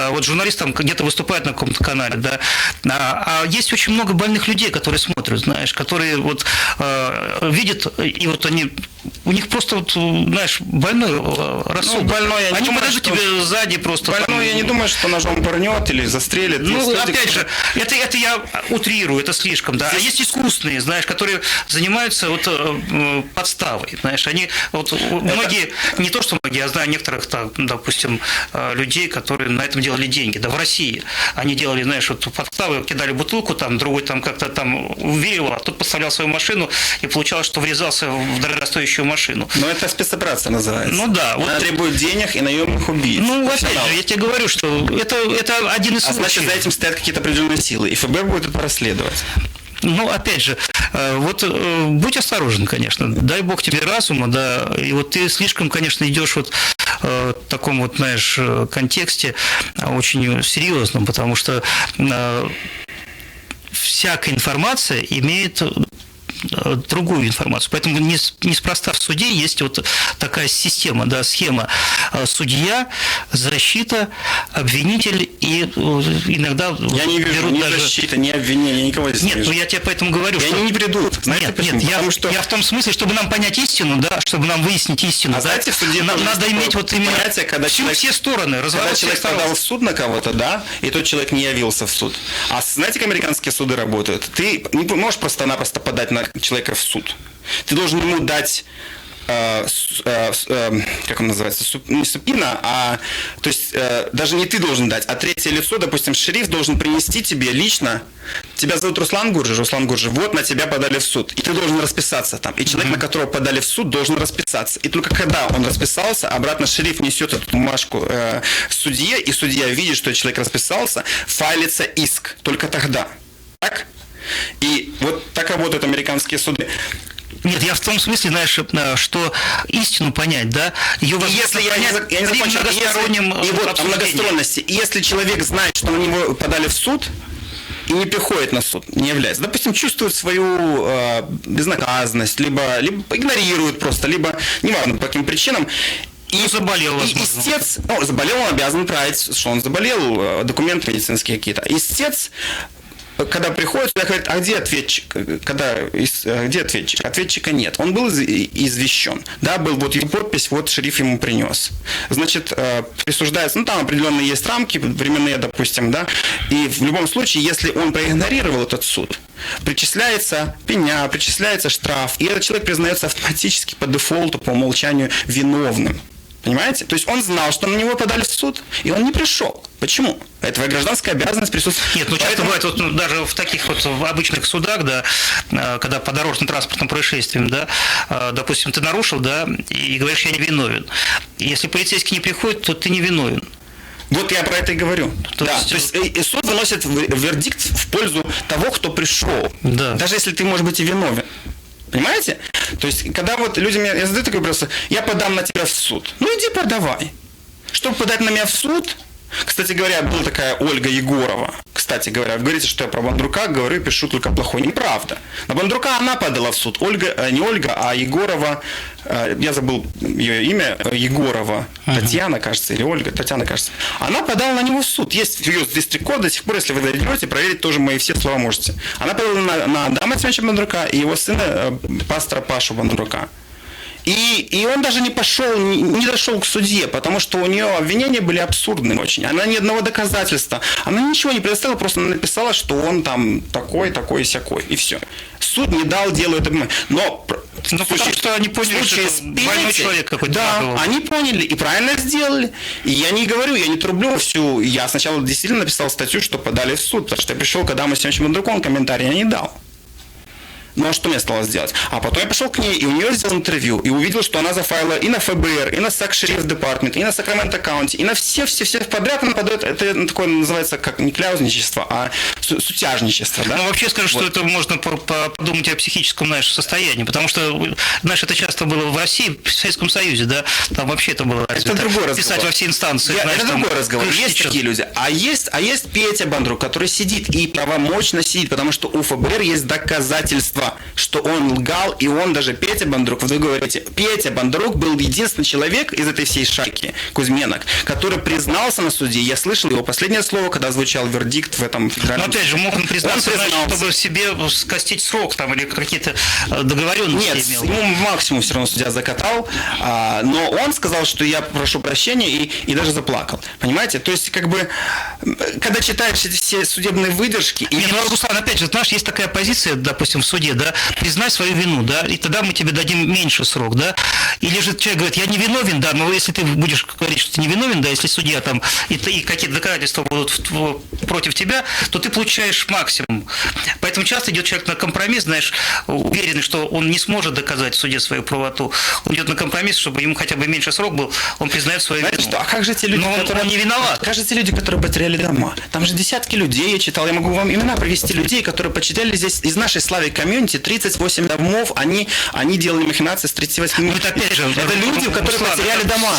вот журналист там где-то выступает на каком-то канале, канале, да. А есть очень много больных людей, которые смотрят, знаешь, которые вот видят, и вот они, у них просто вот, знаешь, больной рассудок. Больной, я не они думаю, подойдут что... тебе сзади просто. Больной, я не думаю, что ножом пырнет или застрелит. Ну, Есть люди, опять же, это я утрирую, это слишком, да. А есть искусственные, знаешь, которые занимаются вот подставой, знаешь, они вот многие, не то что многие, я знаю некоторых, так, допустим, людей, которые на этом делали деньги, да, в России. Они делали, знаешь, вот подставы, кидали бутылку, там, другой там как-то там уверил, а тот поставлял свою машину, и получалось, что врезался в дорогостоящую машину. Но это спецоперация называется. Ну да. Она вот, требует денег и наемных убийц. ну, опять же, я тебе говорю, что это один из А случаев. значит, за этим стоят какие-то определенные силы, и ФБР будет это расследовать. Ну, опять же, вот будь осторожен, конечно. Дай бог тебе разума, да. И вот ты слишком, конечно, идешь вот в таком вот, знаешь, контексте очень серьезном, потому что всякая информация имеет другую информацию. Поэтому неспроста в суде есть вот такая система, да, схема судья, защита, обвинитель и иногда я не вижу берут ни даже... защиты, ни обвинения, никого здесь Нет, не вижу. ну я тебе поэтому говорю, и что... они не придут. Знаете Нет, почему? нет, Потому что... я в том смысле, чтобы нам понять истину, да, чтобы нам выяснить истину, А да, знаете, в суде надо иметь вот именно понятие, когда все стороны, разворот когда всех человек сторон. подал в суд на кого-то, да, и тот человек не явился в суд. А знаете, как американские суды работают? Ты не можешь просто-напросто подать на человека в суд. Ты должен ему дать, как он называется, не субпина, а, то есть, даже не ты должен дать, а третье лицо, допустим, шериф должен принести тебе лично, тебя зовут Руслан Гуржи, вот на тебя подали в суд, и ты должен расписаться там, и человек, на которого подали в суд, должен расписаться, и только когда он расписался, обратно шериф несет эту бумажку судье, и судья видит, что человек расписался, файлится иск, только тогда, так? И вот так работают американские суды. Нет, я в том смысле, знаешь, что истину понять, да, ее если я не закончил, и вот о многосторонности. И если человек знает, что на него подали в суд, и не приходит на суд, не является, допустим, чувствует свою безнаказанность, либо игнорирует просто, либо, неважно по каким причинам, и заболел, возможно. Истец, заболел, он обязан править, что он заболел, документы медицинские какие-то. Истец, когда приходит, сюда говорит, а где ответчик? Где ответчик? Ответчика нет. Он был извещен. Да, был вот его подпись, вот шериф ему принес. Значит, присуждается, там определенные есть рамки временные, допустим, да, и в любом случае, если он проигнорировал этот суд, причисляется пеня, причисляется штраф, и этот человек признается автоматически по дефолту, по умолчанию виновным. Понимаете? То есть он знал, что на него подали в суд, и он не пришел. Почему? Это твоя гражданская обязанность присутствовать. Нет, ну часто бывает, вот, даже в таких вот в обычных судах, да, когда по дорожно-транспортным происшествиям, да, допустим, ты нарушил, да, и говоришь, я не виновен. Если полицейский не приходит, то ты не виновен. Вот я про это и говорю. То есть и суд выносит вердикт в пользу того, кто пришел. Да. Даже если ты, может быть, и виновен. Понимаете? То есть, когда вот люди мне задают такой вопрос, я подам на тебя в суд. Ну, иди подавай. Чтобы подать на меня в суд, кстати говоря, была такая Ольга Егорова. Кстати говоря, вы говорите, что я про Бондрука говорю и пишу только плохое. Неправда. На Бондрука она подала в суд. Не Ольга, а Егорова, я забыл ее имя, Егорова, Татьяна, кажется, или Ольга, Татьяна, кажется. Она подала на него в суд. Есть ее дистрикт-код, до сих пор, если вы дойдете, проверить тоже мои все слова можете. Она подала на Адама Семеновича Бондрука и его сына, пастора Пашу Бондрука. И он даже не пошел, не дошел к судье, потому что у нее обвинения были абсурдные очень. Она ни одного доказательства. Она ничего не предоставила, просто написала, что он там такой, сякой, и все. Суд не дал делу это. Но потому что они поняли, что это больной человек какой-то. Да, они поняли и правильно сделали. И я не говорю, я не трублю всю. Я сначала действительно написал статью, что подали в суд, потому что я пришел к Адаму Семеновичу Бондруку, он комментарий я не дал. Ну а что мне осталось делать? А потом я пошел к ней, и у нее сделал интервью, и увидел, что она зафайлила и на ФБР, и на Сак-Шериф Департмент, и на Сакраменто Каунти, и на все подряд она подает. Это такое называется как не кляузничество, а сутяжничество. Да? Ну, вообще скажу, что это можно подумать о психическом, знаешь, состоянии, потому что, знаешь, это часто было в России, в Советском Союзе, да, там вообще это было это другой разговор. Писать во все инстанции. Это другой разговор. Есть такие люди. А есть Петя Бондрук, который сидит и правомочно сидит, потому что у ФБР есть доказательства. что он лгал, и он даже, Петя Бондрук, вы говорите, Петя Бондрук был единственный человек из этой всей шайки Кузьменок, который признался на суде. Я слышал его последнее слово, когда звучал вердикт в этом федеральном... Но опять же, мог он признаться, значит, чтобы себе скостить срок там, или какие-то договоренности Нет, имел. ему максимум все равно судья закатал, но он сказал, что я прошу прощения, и даже заплакал. Понимаете? То есть, как бы, когда читаешь эти все судебные выдержки... Не, ну, Руслан, опять же, знаешь, есть такая позиция, допустим, в суде, да, признай свою вину, да, и тогда мы тебе дадим меньше срок, да, или же человек говорит, я не виновен, да, но если ты будешь говорить, что ты не виновен, да, если судья там, и какие-то доказательства будут против тебя, то ты получаешь максимум. Поэтому часто идет человек на компромисс, знаешь, уверенный, что он не сможет доказать в суде свою правоту, он идет на компромисс, чтобы ему хотя бы меньше срок был, он признает свою вину. Что? А как же те люди, которые... он не виноват. Как же те люди, которые потеряли дома? Там же десятки людей, я читал, я могу вам имена привести людей, которые потеряли здесь из нашей Славик комьюнити 38 домов, они делали махинации с 38. Ну, это опять же, это люди, которые потеряли дома.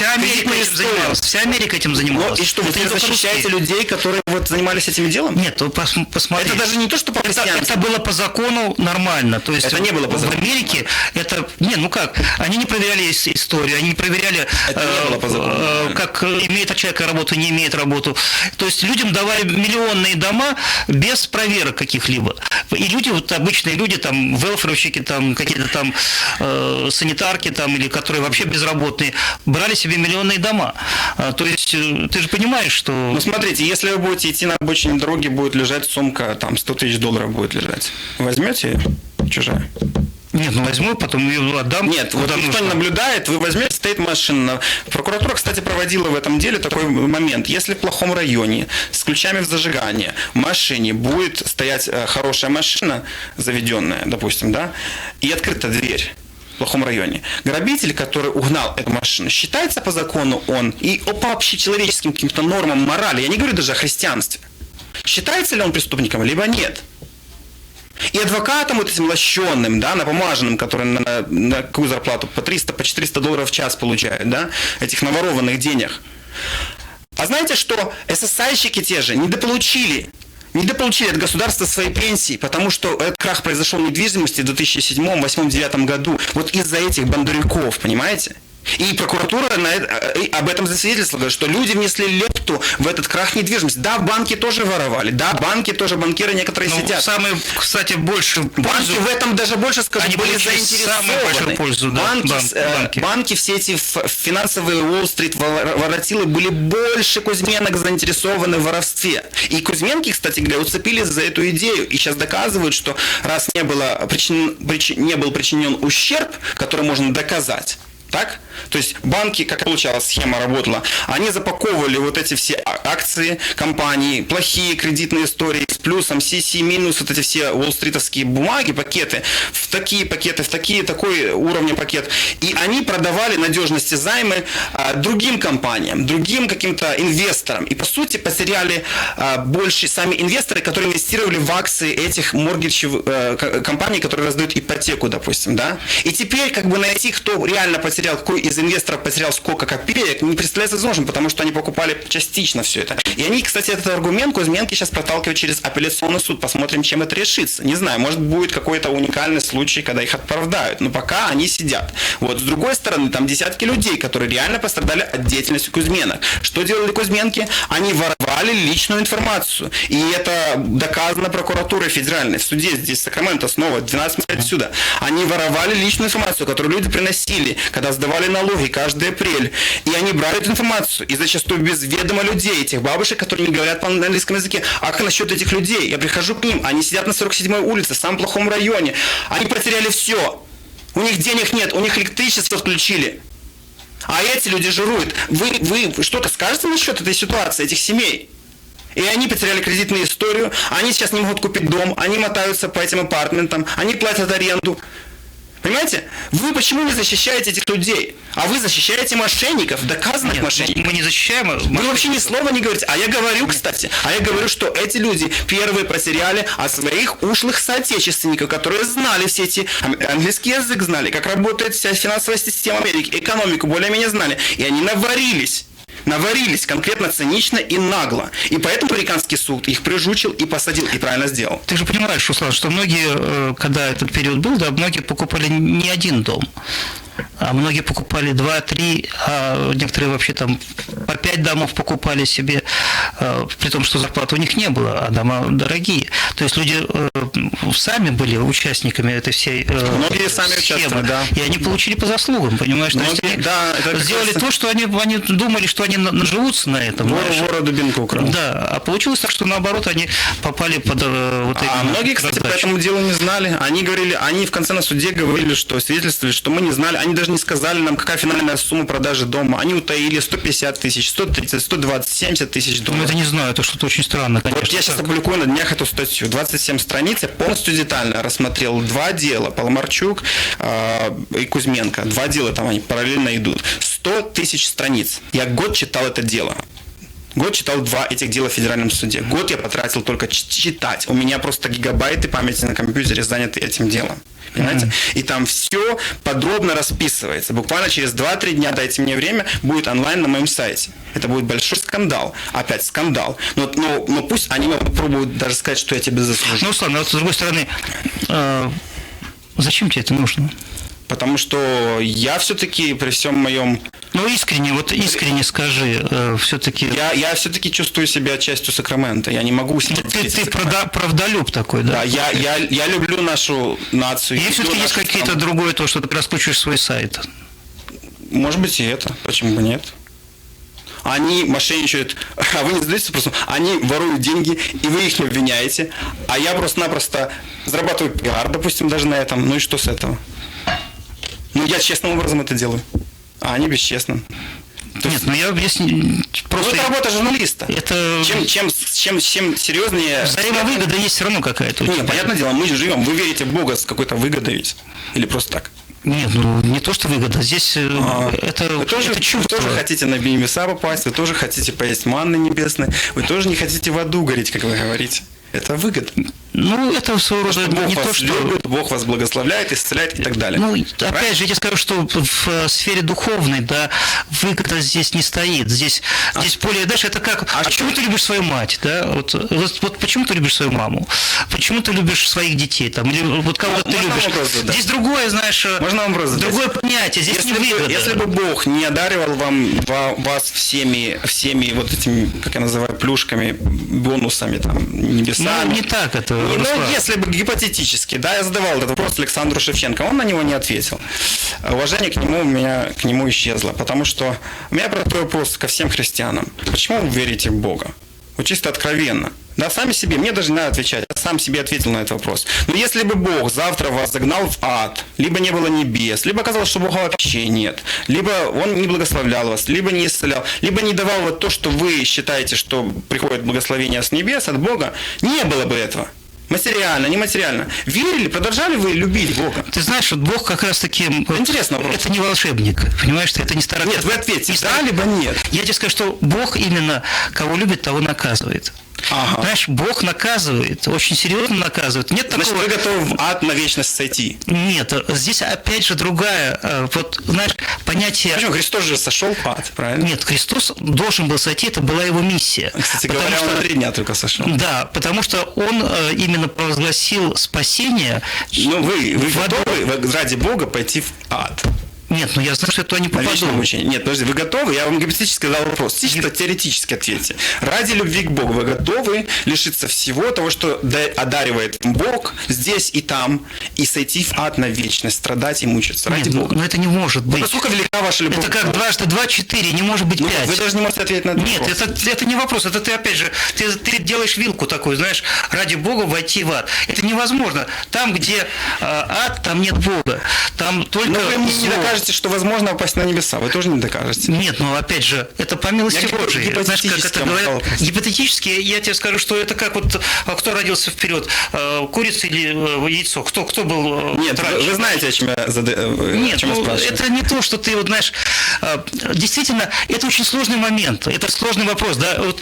Вся Америка этим занималась. Ну, и что, вы не защищаете людей, которые вот занимались этим делом? Нет, вы посмотрите. Это даже не то, что по это было по закону нормально. То есть это не было по закону. В Америке это... Не, ну как, они не проверяли историю, они не проверяли, как имеет человек работу, не имеет работу. То есть людям давали миллионные дома без проверок каких-либо. И люди, вот обычные люди, там, велферовщики, там, какие-то там санитарки, там, или которые вообще безработные, брали себе миллионные дома. То есть ты же понимаешь, что... Ну, смотрите, если вы будете идти на обочине дороги, будет лежать сумка, там, $100 тысяч будет лежать. Возьмете ее? Чужая? Нет, ну возьму, потом ее отдам. Нет, вот никто не наблюдает, вы возьмете, стоит машина. Прокуратура, кстати, проводила в этом деле такой момент. Если в плохом районе, с ключами в зажигание, в машине будет стоять хорошая машина, заведенная, допустим, да, и открыта дверь в плохом районе, грабитель, который угнал эту машину, считается по закону он и по общечеловеческим каким-то нормам морали, я не говорю даже о христианстве, считается ли он преступником, либо нет? И адвокатам вот этим лощенным, да, напомаженным, которые на какую зарплату по $300, по $400 в час получают, да, этих наворованных денег. А знаете, что СССРщики те же недополучили от государства свои пенсии, потому что этот крах произошел в недвижимости в 2007, 2008, 2009 году. Вот из-за этих бандуряков, понимаете? И прокуратура об этом засвидетельствовала, что люди внесли лепту в этот крах недвижимости. Да, банки тоже воровали, да, банки тоже, банкиры некоторые сидят. Самые, кстати, больше банки в этом даже больше, скажу, они были заинтересованы. Пользу, да, банки, все эти финансовые Уолл-стрит воротилы были больше Кузьменок заинтересованы в воровстве. И Кузьменки, кстати говоря, уцепились за эту идею и сейчас доказывают, что раз не был причинен ущерб, который можно доказать, так? То есть банки, как получалось, схема работала, они запаковывали вот эти все акции компании, плохие кредитные истории с плюсом, CC минус, вот эти все уолл-стритовские бумаги, пакеты, в такие пакеты, такой уровня пакет. И они продавали надежности займы другим компаниям, другим каким-то инвесторам. И по сути потеряли больше сами инвесторы, которые инвестировали в акции этих компаний, которые раздают ипотеку, допустим, да. И теперь как бы найти, кто реально потерял, какой из инвесторов потерял сколько копеек, не представляется возможным, потому что они покупали частично все это. И они, кстати, этот аргумент Кузьменки сейчас проталкивают через апелляционный суд. Посмотрим, чем это решится. Не знаю, может будет какой-то уникальный случай, когда их оправдают. Но пока они сидят. Вот с другой стороны, там десятки людей, которые реально пострадали от деятельности Кузьменок. Что делали Кузьменки? Они воровали личную информацию. И это доказано прокуратурой федеральной. В суде здесь в Сакраменто снова 12 миль отсюда. Они воровали личную информацию, которую люди приносили, когда сдавали налоги каждый апрель. И они брали эту информацию. И зачастую без ведома людей, этих бабушек, которые не говорят на английском языке. А как насчет этих людей? Я прихожу к ним, они сидят на 47-й улице, в самом плохом районе. Они потеряли все. У них денег нет, у них электричество отключили. А эти люди жируют. Вы что-то скажете насчет этой ситуации, этих семей? И они потеряли кредитную историю, они сейчас не могут купить дом, они мотаются по этим апартментам, они платят аренду. Понимаете? Вы почему не защищаете этих людей? А вы защищаете мошенников, доказанных мошенников. Мы не защищаем. Вы вообще ни слова не говорите. А я говорю, кстати, что эти люди первые потеряли от своих ушлых соотечественников, которые знали все эти, английский язык знали, как работает вся финансовая система Америки, экономику более-менее знали. И они наварились. Наварились конкретно цинично и нагло. И поэтому американский суд их прижучил и посадил, и правильно сделал. Ты же понимаешь, Руслан, что многие, когда этот период был, да, многие покупали не один дом, а многие покупали 2-3, а некоторые вообще там по 5 домов покупали себе, при том, что зарплаты у них не было, а дома дорогие. То есть люди сами были участниками этой всей Многие сами схемы, участвовали, да. и они получили по заслугам, понимаешь? То есть Многие, они да, это как сделали раз- то, что они думали, что они наживутся на этом. знаешь. Вора дубинку украл. Да, а получилось так, что наоборот они попали под вот эти А многие, кстати, по этому делу не знали. Они говорили, они в конце на суде говорили, что свидетельствовали, что мы не знали. Они даже не сказали нам, какая финальная сумма продажи дома. Они утаили 150 тысяч, 130, 120, 70 тысяч Ну, долларов. это не знаю, это что-то очень странно, конечно. Вот я сейчас Так. опубликую на днях эту статью. 27 страниц, я полностью детально рассмотрел 2 дела. Паломарчук и Кузьменко. 2 дела там они параллельно идут. 100 тысяч страниц. Я год читал это дело. Год читал 2 этих дела в федеральном суде. Год я потратил только читать. У меня просто гигабайты памяти на компьютере заняты этим делом. Понимаете? И там все подробно расписывается. Буквально через 2-3 дня, дайте мне время, будет онлайн на моем сайте. Это будет большой скандал. Опять скандал. Но пусть они попробуют даже сказать, что я тебе заслужил. Ну, Руслан, а вот с другой стороны, зачем тебе это нужно? Потому что я все-таки при всем моем... Ну, искренне скажи, все-таки... Я все-таки чувствую себя частью Сакрамента. Я не могу сидеть здесь. Ты правдолюб такой, да? Да, я люблю нашу нацию. Или все-таки люблю есть нашу какие-то страну. другое, то, что ты раскручиваешь свой сайт? Может быть и это. Почему бы нет? Они мошенничают, а вы не задаетесь вопросом, они воруют деньги, и вы их не обвиняете, а я просто-напросто зарабатываю пиар, допустим, даже на этом. Ну и что с этого? Ну, я честным образом это делаю, а они бесчестным. Нет, ну я просто... Ну, это работа журналиста. Это... Чем серьезнее... Взаимовыгода есть все равно какая-то. Не, понятное дело, мы же живем. Вы верите в Бога с какой-то выгодой ведь? Или просто так? Нет, ну не то, что выгода. Здесь это Вы тоже чувство. хотите на небеса попасть, вы тоже хотите поесть манны небесной, вы тоже не хотите в аду гореть, как вы говорите. Это выгода. Ну, это своего рода Бог не вас то, что... любит, Бог вас благословляет, исцеляет и так далее. Ну, опять же, я тебе скажу, что в сфере духовной, да, выгода здесь не стоит. Здесь более, знаешь, это как... почему ты любишь свою мать, да? Вот почему ты любишь свою маму? Почему ты любишь своих детей, там, или вот кого ты любишь? Здесь другое, знаешь, Можно вам вопрос задать? другое понятие, здесь не выгода. Если бы Бог не одаривал вас всеми вот этими, как я называю, плюшками, бонусами, там, небесами. Ну, не так это. Ну, если бы гипотетически, да, я задавал этот вопрос Александру Шевченко, он на него не ответил. Уважение к нему у меня к нему исчезло, потому что у меня простой вопрос ко всем христианам. Почему вы верите в Бога? Вот чисто откровенно. Да, сами себе, мне даже не надо отвечать, я сам себе ответил на этот вопрос. Но если бы Бог завтра вас загнал в ад, либо не было небес, либо оказалось, что Бога вообще нет, либо Он не благословлял вас, либо не исцелял, либо не давал вот то, что вы считаете, что приходит благословение с небес, от Бога, не было бы этого. Материально, нематериально. Верили, продолжали вы любить Бога? Ты знаешь, вот Бог как раз-таки... Интересно вопрос. Это не волшебник, понимаешь, это не старый... Нет, вы ответьте, да, либо нет. Я тебе скажу, что Бог именно кого любит, того наказывает. Ага. Знаешь, Бог наказывает, очень серьезно наказывает. Нет Значит, такого... вы готовы в ад на вечность сойти? Нет, здесь опять же другая, вот, знаешь, понятие... Почему? Христос же сошел в ад, правильно? Нет, Христос должен был сойти, это была его миссия. Кстати Потому говоря, что- он на 3 дня только сошел. Да, потому что он именно провозгласил спасение. Ну, вы в аду. готовы ради Бога пойти в ад? Нет, ну я знаю, что я туда не На вечное попаду. мучение. Нет, подожди, вы готовы? Я вам гипотетически задал вопрос. Чисто теоретически ответьте. Ради любви к Богу вы готовы лишиться всего того, что одаривает Бог здесь и там, и сойти в ад на вечность, страдать и мучиться? Ради Нет, Бога. ну это не может быть. Насколько велика ваша любовь? Это как 2 × 2 = 4, не может быть 5. Ну, вы даже не можете ответить на этот Нет, вопрос. это не вопрос, это ты опять же, ты делаешь вилку такую, знаешь, ради Бога войти в ад. Это невозможно. Там, где ад, там нет Бога. Там только... Но вы мне не зло. докажете, что возможно попасть на небеса. Вы тоже не докажете. Нет, ну опять же, это по милости Я Божией. Знаешь, как это гипотетически говорят? вопрос. Гипотетически, я тебе скажу, что это как вот кто родился вперед, курица или яйцо? Кто был Нет, раньше? вы знаете, о чем я, Нет, о чем я ну, спрашиваю. это не то, что ты вот знаешь, действительно, это очень сложный момент, это сложный вопрос, да, вот,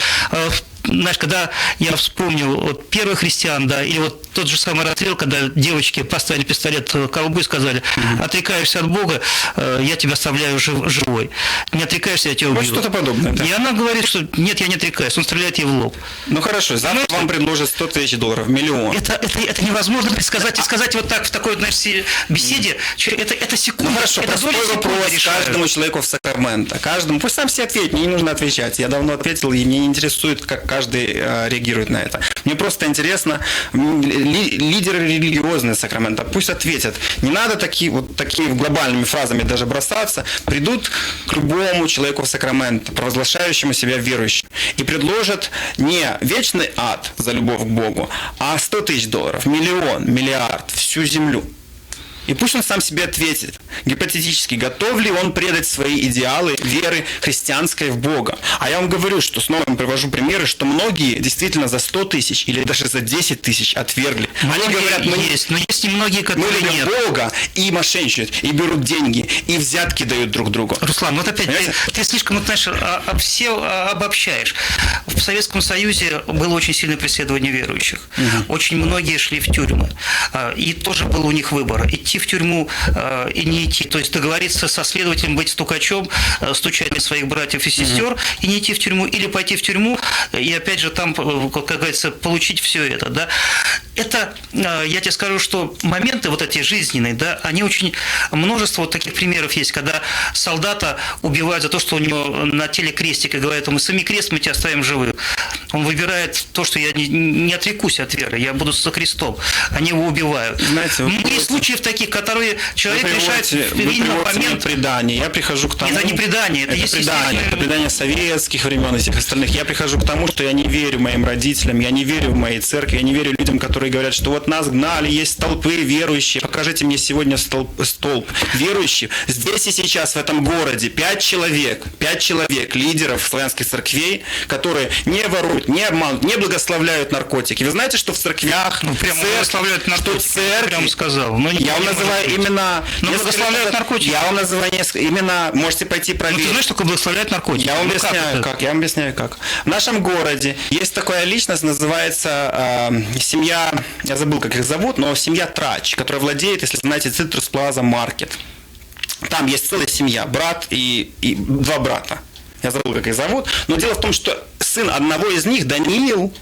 знаешь, когда я вспомнил вот первых христиан, да, или вот тот же самый расстрел, когда девочки поставили пистолет к колбу и сказали: отрекаешься от Бога, я тебя оставляю живой. Не отрекаешься, я тебя убью. Вот что-то подобное, да? И она говорит, что нет, я не отрекаюсь. Он стреляет ей в лоб. Ну хорошо, завтра вам предложат $100 000, миллион. Это невозможно предсказать и сказать вот так в такой, значит, беседе. Это секунда. Ну хорошо, это простой вопрос каждому человеку в Сакраменто. Каждому. Пусть сам все ответит, мне не нужно отвечать. Я давно ответил, и мне не интересует, как каждый реагирует на это. Мне просто интересно, лидеры религиозные Сакрамента, пусть ответят. Не надо такими глобальными фразами даже бросаться. Придут к любому человеку в Сакраменто, провозглашающему себя верующим, и предложат не вечный ад за любовь к Богу, а $100 000, миллион, миллиард, всю землю. И пусть он сам себе ответит, гипотетически, готов ли он предать свои идеалы веры христианской в Бога. А я вам говорю, что снова привожу примеры, что многие действительно за 100 000 или даже за 10 000 отвергли. Они говорят, но есть и многие, которые мы любим нет. Бога, и мошенничают, и берут деньги, и взятки дают друг другу. Руслан, вот опять ты слишком, знаешь, все обобщаешь. В Советском Союзе было очень сильное преследование верующих. Очень многие шли в тюрьмы. И тоже был у них выбор: идти в тюрьму и не идти. То есть договориться со следователем, быть стукачом, стучать на своих братьев и сестер и не идти в тюрьму, или пойти в тюрьму и опять же там, как говорится, получить все это. Да? Это, я тебе скажу, что моменты вот эти жизненные, да, они очень... Множество вот таких примеров есть, когда солдата убивают за то, что у него на теле крестик, и говорят ему: сними крест, мы тебя оставим живым. Он выбирает то, что я не отрекусь от веры, я буду со крестом. Они его убивают. Знаете, есть случаев таких, которые человек решает в первичный момент. Предание. Я прихожу к тому... Это не предание, это предание. Это предание советских времен и всех остальных. Я прихожу к тому, что я не верю моим родителям, я не верю в моей церкви, я не верю людям, которые говорят, что вот нас гнали, есть столпы верующие. Покажите мне сегодня столб верующих. Здесь и сейчас, в этом городе, 5 человек, лидеров славянских церквей, которые не воруют, не обманут, не благословляют наркотики. Вы знаете, что в церквях... прямо благословляют наркотики, прямо сказал. Я вам называю именно... благословляют наркотики. Я вам называю именно... Можете пойти проверить. Ты знаешь, что такое благословляют наркотики? Я вам объясняю, как. Я вам объясняю, как. В нашем городе есть такая личность, называется семья... Я забыл, как их зовут, но семья Трач, которая владеет, если знаете, Citrus Plaza Market. Там есть целая семья, брат и 2 брата. Я забыл, как их зовут. Но дело в том, что сын одного из них, Даниил,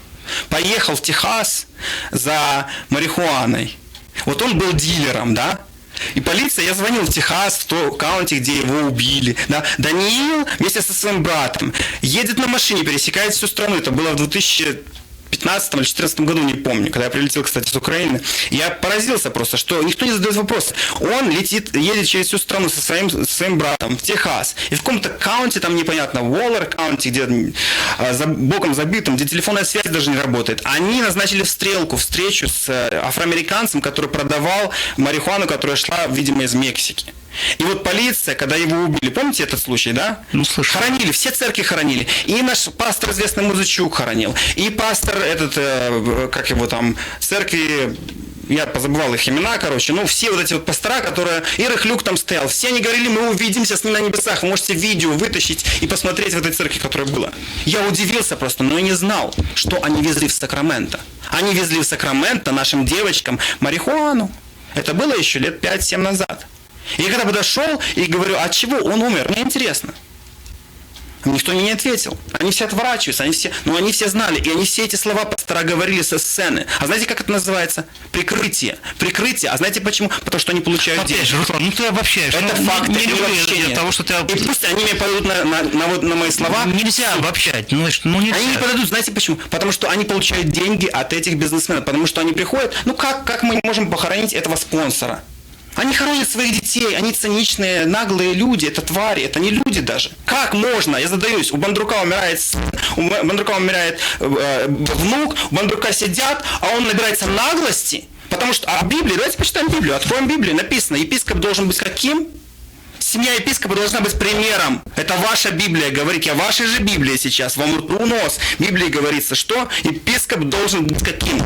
поехал в Техас за марихуаной. Вот он был дилером, да? И полиция, я звонил в Техас, в то каунти, где его убили. Да? Даниил вместе со своим братом едет на машине, пересекает всю страну. Это было в 2015 или 2014 году, не помню, когда я прилетел, кстати, с Украины. Я поразился просто, что никто не задает вопросы. Он едет через всю страну со своим братом в Техас. И в каком-то каунте, там непонятно, Уоллер каунти, где боком забитым, где телефонная связь даже не работает. Они назначили встречу с афроамериканцем, который продавал марихуану, которая шла, видимо, из Мексики. И вот полиция, когда его убили, помните этот случай, да? Ну, слышал. Хоронили, все церкви хоронили. И наш пастор, известный Музычук, хоронил. И пастор как его там, церкви, я позабывал их имена, короче, ну, все вот эти вот пастора, которые, и Рыхлюк там стоял, все они говорили: мы увидимся с ним на небесах, вы можете видео вытащить и посмотреть в этой церкви, которая была. Я удивился просто, но я не знал, что они везли в Сакраменто. Они везли в Сакраменто нашим девочкам марихуану. Это было еще лет 5-7 назад. И я когда подошел и говорю: от чего он умер? Мне интересно. Никто мне не ответил. Они все отворачиваются, они все знали. И они все эти слова пастора говорили со сцены. А знаете, как это называется? Прикрытие. Прикрытие. А знаете почему? Потому что они получают деньги. Опять же, Руслан, ну ты обобщаешь. Это факт. Не люблю я того, что ты... И пусть они мне подадут на мои слова. Нельзя обобщать. Ну нельзя. Они не подадут, знаете почему? Потому что они получают деньги от этих бизнесменов. Потому что они приходят, ну как мы можем похоронить этого спонсора? Они хоронят своих детей, они циничные, наглые люди, это твари, это не люди даже. Как можно? Я задаюсь, у Бондрука умирает внук, у Бондрука сидят, а он набирается наглости. Потому что, а Библия, давайте почитаем Библию, откроем Библию, написано, епископ должен быть каким? Семья епископа должна быть примером. Это ваша Библия говорит, я вашей же Библии сейчас, вам утру нос. В Библии говорится, что епископ должен быть каким?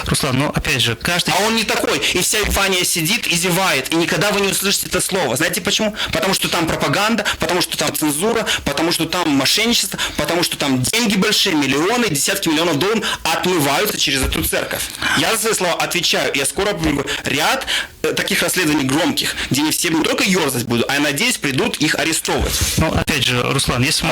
Руслан, но опять же, каждый... А он не такой. И вся Вифания сидит и зевает. И никогда вы не услышите это слово. Знаете почему? Потому что там пропаганда, потому что там цензура, потому что там мошенничество, потому что там деньги большие, миллионы, десятки миллионов долларов отмываются через эту церковь. Я за свои слова отвечаю. Я скоро опубликую ряд таких расследований громких, где не все не только ерзать будут, а я надеюсь, придут их арестовывать. Ну, опять же, Руслан, если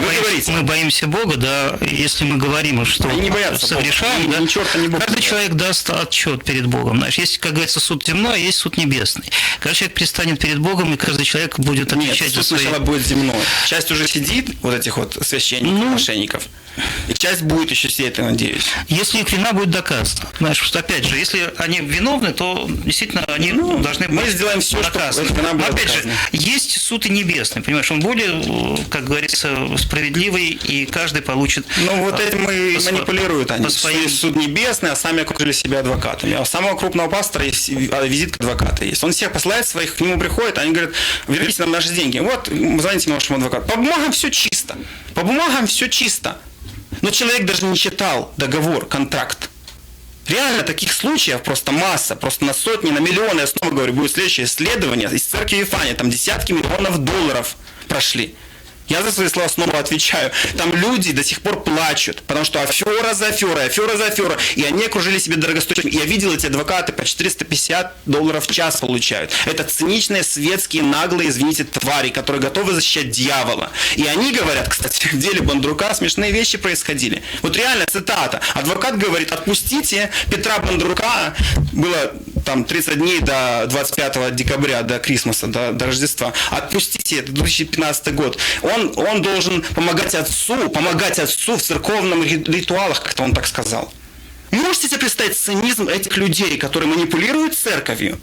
мы боимся Бога, да, если мы говорим, что они не боятся совершаем, Бога. да, ни черта не Бог. Каждый человек даст отчет перед Богом. Знаешь, есть, как говорится, суд земной, а есть суд небесный. Каждый человек предстанет перед Богом, и каждый человек будет отвечать за суд свои... сначала будет земной. Часть уже сидит, вот этих вот священников, мошенников. И часть будет еще сидеть, я надеюсь. Если их вина будет доказана. Знаешь, что, опять же, если они виновны, то действительно они должны быть сделаем все, наказаны. чтобы вина была Но опять доказана. же, есть суд и небесный, понимаешь, он более, как говорится, справедливый, и каждый получит... Ну, вот этим и манипулируют они. Есть суд небесный, а сами окружили себя адвокатами. А у самого крупного пастора есть визитка адвоката есть. Он всех посылает своих, к нему приходит, они говорят, верните нам наши деньги. Вот, звоните нашему адвокату. По бумагам все чисто. По бумагам все чисто. Но человек даже не читал договор, контракт. Реально таких случаев просто масса, просто на сотни, на миллионы, я снова говорю, будет следующее исследование из церкви Вифания, там десятки миллионов долларов прошли. Я за свои слова снова отвечаю. Там люди до сих пор плачут, потому что афера за аферой, афера за аферой. И они окружили себе дорогостоящими. Я видел, эти адвокаты по $450 в час получают. Это циничные, светские, наглые, извините, твари, которые готовы защищать дьявола. И они говорят, кстати, в деле Бондрука смешные вещи происходили. Вот реально цитата. Адвокат говорит, отпустите Петра Бондрука. Было там 30 дней до 25 декабря, до Крисмаса, до Рождества. Отпустите, это 2015 год. Он должен помогать отцу в церковном ритуалах, как-то он так сказал. Можете себе представить цинизм этих людей, которые манипулируют церковью?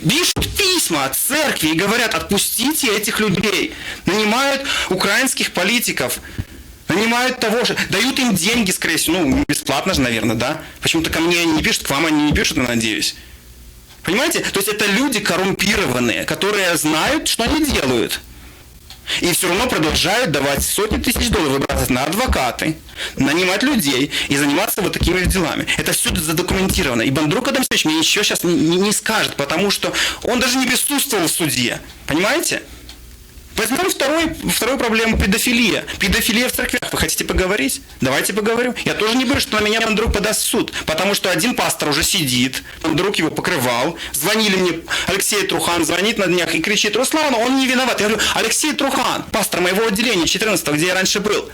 Пишут письма от церкви и говорят, отпустите этих людей. Нанимают украинских политиков, нанимают того же, дают им деньги, скорее всего, ну, бесплатно же, наверное, да? Почему-то ко мне они не пишут, к вам они не пишут, я надеюсь. Понимаете? То есть это люди коррумпированные, которые знают, что они делают. И все равно продолжают давать сотни тысяч долларов выбрасывать на адвокаты, нанимать людей и заниматься вот такими делами. Это все задокументировано. И Бондрук Адам Сергеевич мне ничего сейчас не скажет, потому что он даже не присутствовал в суде. Понимаете? Возьмем вторую проблему – педофилия. Педофилия в церквях. Вы хотите поговорить? Давайте поговорим. Я тоже не боюсь, что на меня Бондрук подаст в суд, потому что один пастор уже сидит, Бондрук его покрывал. Звонили мне, Алексей Трухан звонит на днях и кричит, Руслан, он не виноват. Я говорю, Алексей Трухан, пастор моего отделения 14-го, где я раньше был.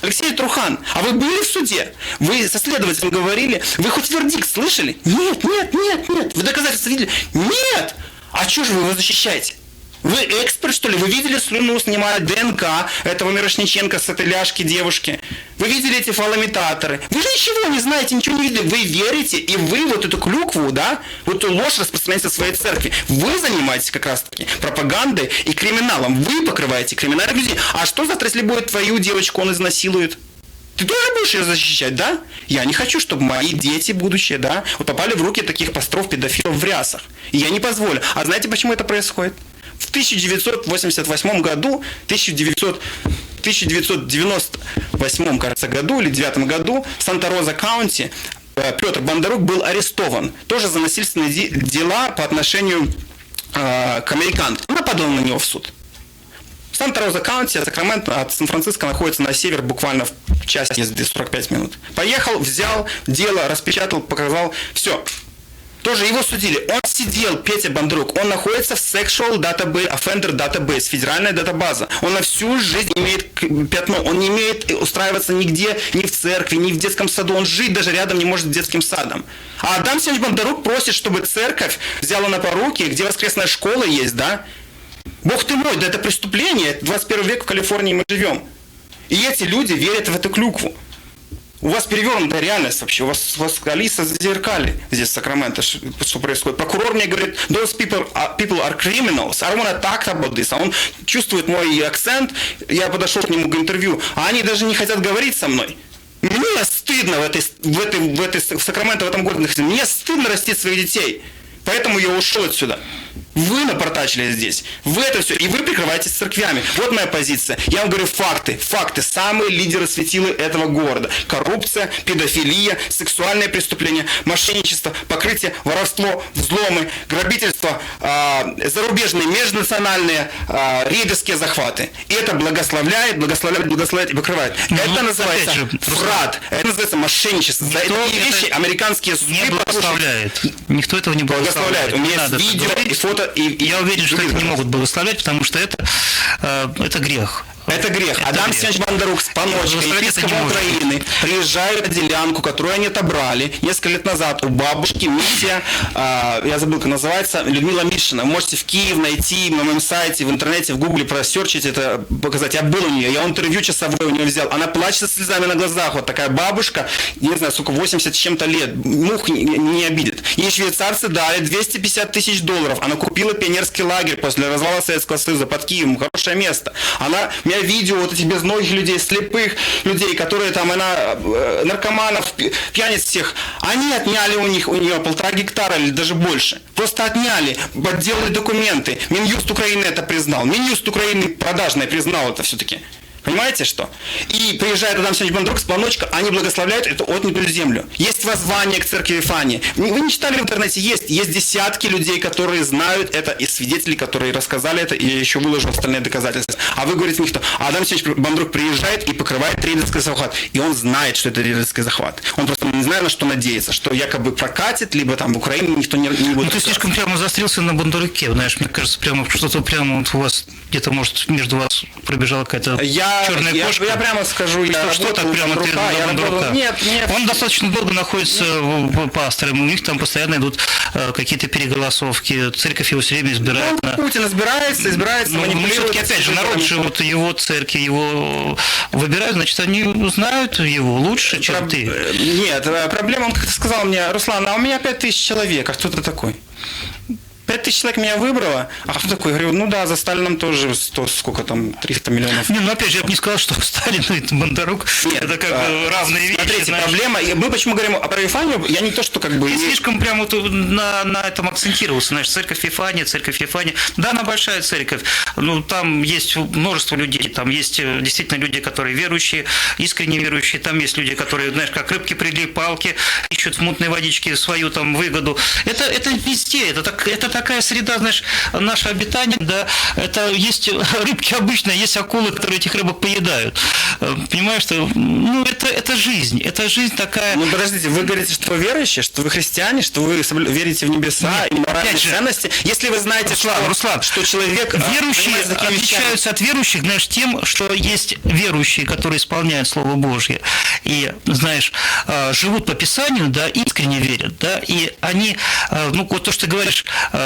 Алексей Трухан, а вы были в суде? Вы со следователем говорили? Вы хоть вердикт слышали? Нет. Вы доказательства видели? Нет. А что же вы его защищаете? Вы эксперт, что ли? Вы видели слюну, снимая ДНК этого Мирошниченко с этой ляжки девушки? Вы видели эти фалоимитаторы? Вы же ничего не знаете, ничего не видели. Вы верите, и вы вот эту клюкву, да, вот эту ложь распространяете в своей церкви. Вы занимаетесь как раз-таки пропагандой и криминалом. Вы покрываете криминальных людей. А что завтра, если будет твою девочку, он изнасилует? Ты тоже будешь ее защищать, да? Я не хочу, чтобы мои дети будущие, да, вот попали в руки таких пасторов, педофилов в рясах. И я не позволю. А знаете, почему это происходит? В 1988 году, 1998, кажется, году или 9 году в Санта-Роза Каунти Петр Бондарук был арестован. Тоже за насильственные дела по отношению к американцам. Она подала на него в суд. Санта-Роза Каунти, Сакраменто от Сан-Франциско находится на север, буквально в час езды, 45 минут. Поехал, взял дело, распечатал, показал, все. Тоже его судили. Он сидел, Петя Бондрук, он находится в Sexual Database, Offender Database, федеральная датабаза. Он на всю жизнь имеет пятно. Он не имеет устраиваться нигде, ни в церкви, ни в детском саду. Он жить даже рядом не может с детским садом. А Адам Сергеевич Бондрук просит, чтобы церковь взяла на поруки, где воскресная школа есть, да? Бог ты мой, да это преступление. 21 век в Калифорнии мы живем. И эти люди верят в эту клюкву. У вас перевернутая реальность вообще. У вас Алиса зазеркали здесь в Сакраменто, что происходит. Прокурор мне говорит, those people are criminals. I don't want to talk about this. А он чувствует мой акцент. Я подошел к нему к интервью. А они даже не хотят говорить со мной. Мне стыдно в Сакраменто, в этом городе. Мне стыдно растить своих детей. Поэтому я ушел отсюда. Вы напортачили здесь. Вы это все. И вы прикрываетесь церквями. Вот моя позиция. Я вам говорю факты. Факты. Самые лидеры светилы этого города. Коррупция, педофилия, сексуальные преступления, мошенничество, покрытие, воровство, взломы, грабительство, зарубежные, межнациональные, рейдерские захваты. И это благословляет и покрывает. Это называется фрад. Это называется мошенничество. За эти вещи американские суды не благословляет. Никто этого не благословляет. У меня есть видео и фото. Я уверен, что это не могут благословлять, потому что это грех. Это грех. Адам Семенович Бондарук с Паночкой, епископом Украины, приезжают на делянку, которую они отобрали несколько лет назад у бабушки Миссия, я забыл, как называется, Людмила Мишина. Вы можете в Киев найти на моем сайте, в интернете, в гугле просерчить это, показать. Я был у нее, я интервью часовое у нее взял. Она плачет со слезами на глазах. Вот такая бабушка, не знаю, сколько, 80 с чем-то лет, мух не обидит. Ей швейцарцы дали $250 тысяч. Она купила пионерский лагерь после развала Советского Союза под Киевом. Хорошее место. У меня видео вот этих безногих людей, слепых людей, которые там, наркоманов, пьяниц всех, они отняли у нее 1,5 гектара или даже больше. Просто отняли, подделали документы. Минюст Украины это признал. Минюст Украины продажный признал это все-таки. Понимаете, что? И приезжает Адам Семенович Бондарук с Планочка, они благословляют эту отнятую землю. Есть воззвание к церкви Вифании. Вы не читали в интернете? Есть десятки людей, которые знают это, и свидетели, которые рассказали это, и я еще выложу остальные доказательства. А вы говорите никто. А Адам Семенович Бондарук приезжает и покрывает рейдерский захват. И он знает, что это рейдерский захват. Он просто не знает, на что надеяться, что якобы прокатит, либо там в Украине никто не будет. Ну, ты слишком прямо заострился на Бондаруке, знаешь, мне кажется, прямо что-то прямо вот у вас где-то, может, между вас пробежала какая-то черная кошка. Я прямо скажу, что так прямо ты на Бондарука? Нет. Он достаточно долго находится пастором, у них там постоянно идут какие-то переголосовки, церковь его все время избирает. Путин избирается, манипулирует. Все-таки, опять же, народ же, вот его церкви, его выбирают, значит, они знают его лучше, чем ты. Нет, проблема, он как-то сказал мне: Руслан, а у меня 5000 человек, а кто ты такой? 5000 человек меня выбрало, а кто такой? Я говорю, за Сталином тоже 300 миллионов. Не, опять же, я бы не сказал, что Сталин и Бондарук это как бы равные вещи. Смотрите, проблема, мы почему говорим про Вифанию, я не то, что как бы... Я слишком прямо вот на этом акцентировался, знаешь, церковь Вифания. Да, она большая церковь, там есть множество людей, там есть действительно люди, которые верующие, искренне верующие, там есть люди, которые, знаешь, как рыбки прилип палки, ищут в мутной водичке свою там выгоду. Это везде, это такая среда, знаешь, наше обитание, да, это есть рыбки обычные, есть акулы, которые этих рыбок поедают. Понимаешь, что, это жизнь такая... Подождите, вы говорите, что вы верующие, что вы христиане, что вы верите в небеса и моральные ценности? Если вы знаете, Руслан, что человек... Верующие отличаются от верующих, знаешь, тем, что есть верующие, которые исполняют Слово Божье и, знаешь, живут по Писанию, да, искренне верят, да, и они, вот то, что ты говоришь,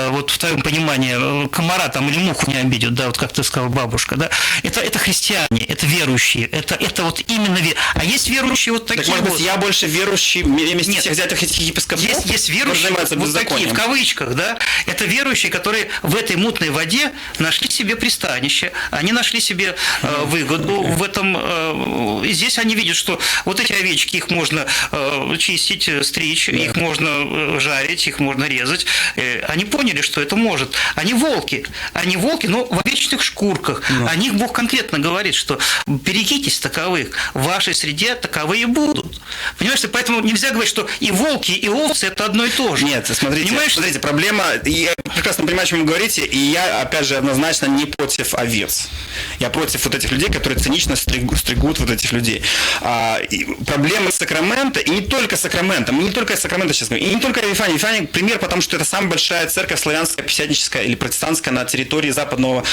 вот в твоем понимании, комара там или муху не обидят, да, вот как ты сказал, бабушка, да, это христиане, это верующие, это вот именно а есть верующие вот такие. Так, может быть, я больше верующий вместе всех взятых этих епископов? Есть верующие вот такие, в кавычках, да, это верующие, которые в этой мутной воде нашли себе пристанище, они нашли себе выгоду в этом, и здесь они видят, что вот эти овечки, их можно чистить, стричь, их можно жарить, их можно резать, они поняли, что это может. Они волки, но в овечных шкурках. О них Бог конкретно говорит, что берегитесь таковых, в вашей среде таковые будут. Понимаешь, поэтому нельзя говорить, что и волки, и овцы это одно и то же. Нет, смотрите, проблема, я прекрасно понимаю, о чем вы говорите, и я, опять же, однозначно не против овец. Я против вот этих людей, которые цинично стригут вот этих людей. Проблема Сакраменто, и не только Сакраменто, мы не только Сакраменто сейчас говорим, и не только Вифания. Вифания пример, потому что это самая большая церковь славянская, пятидесятническая или протестантская на территории западного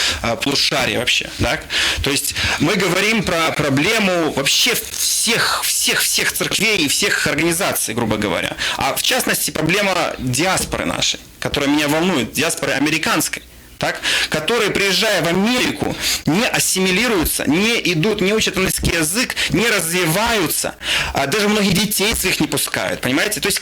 полушария вообще. Так? То есть мы говорим про проблему вообще всех церквей и всех организаций, грубо говоря. А в частности проблема диаспоры нашей, которая меня волнует, диаспоры американской. Так, которые, приезжая в Америку, не ассимилируются, не идут, не учат английский язык, не развиваются, даже многие детей своих не пускают, понимаете? То есть,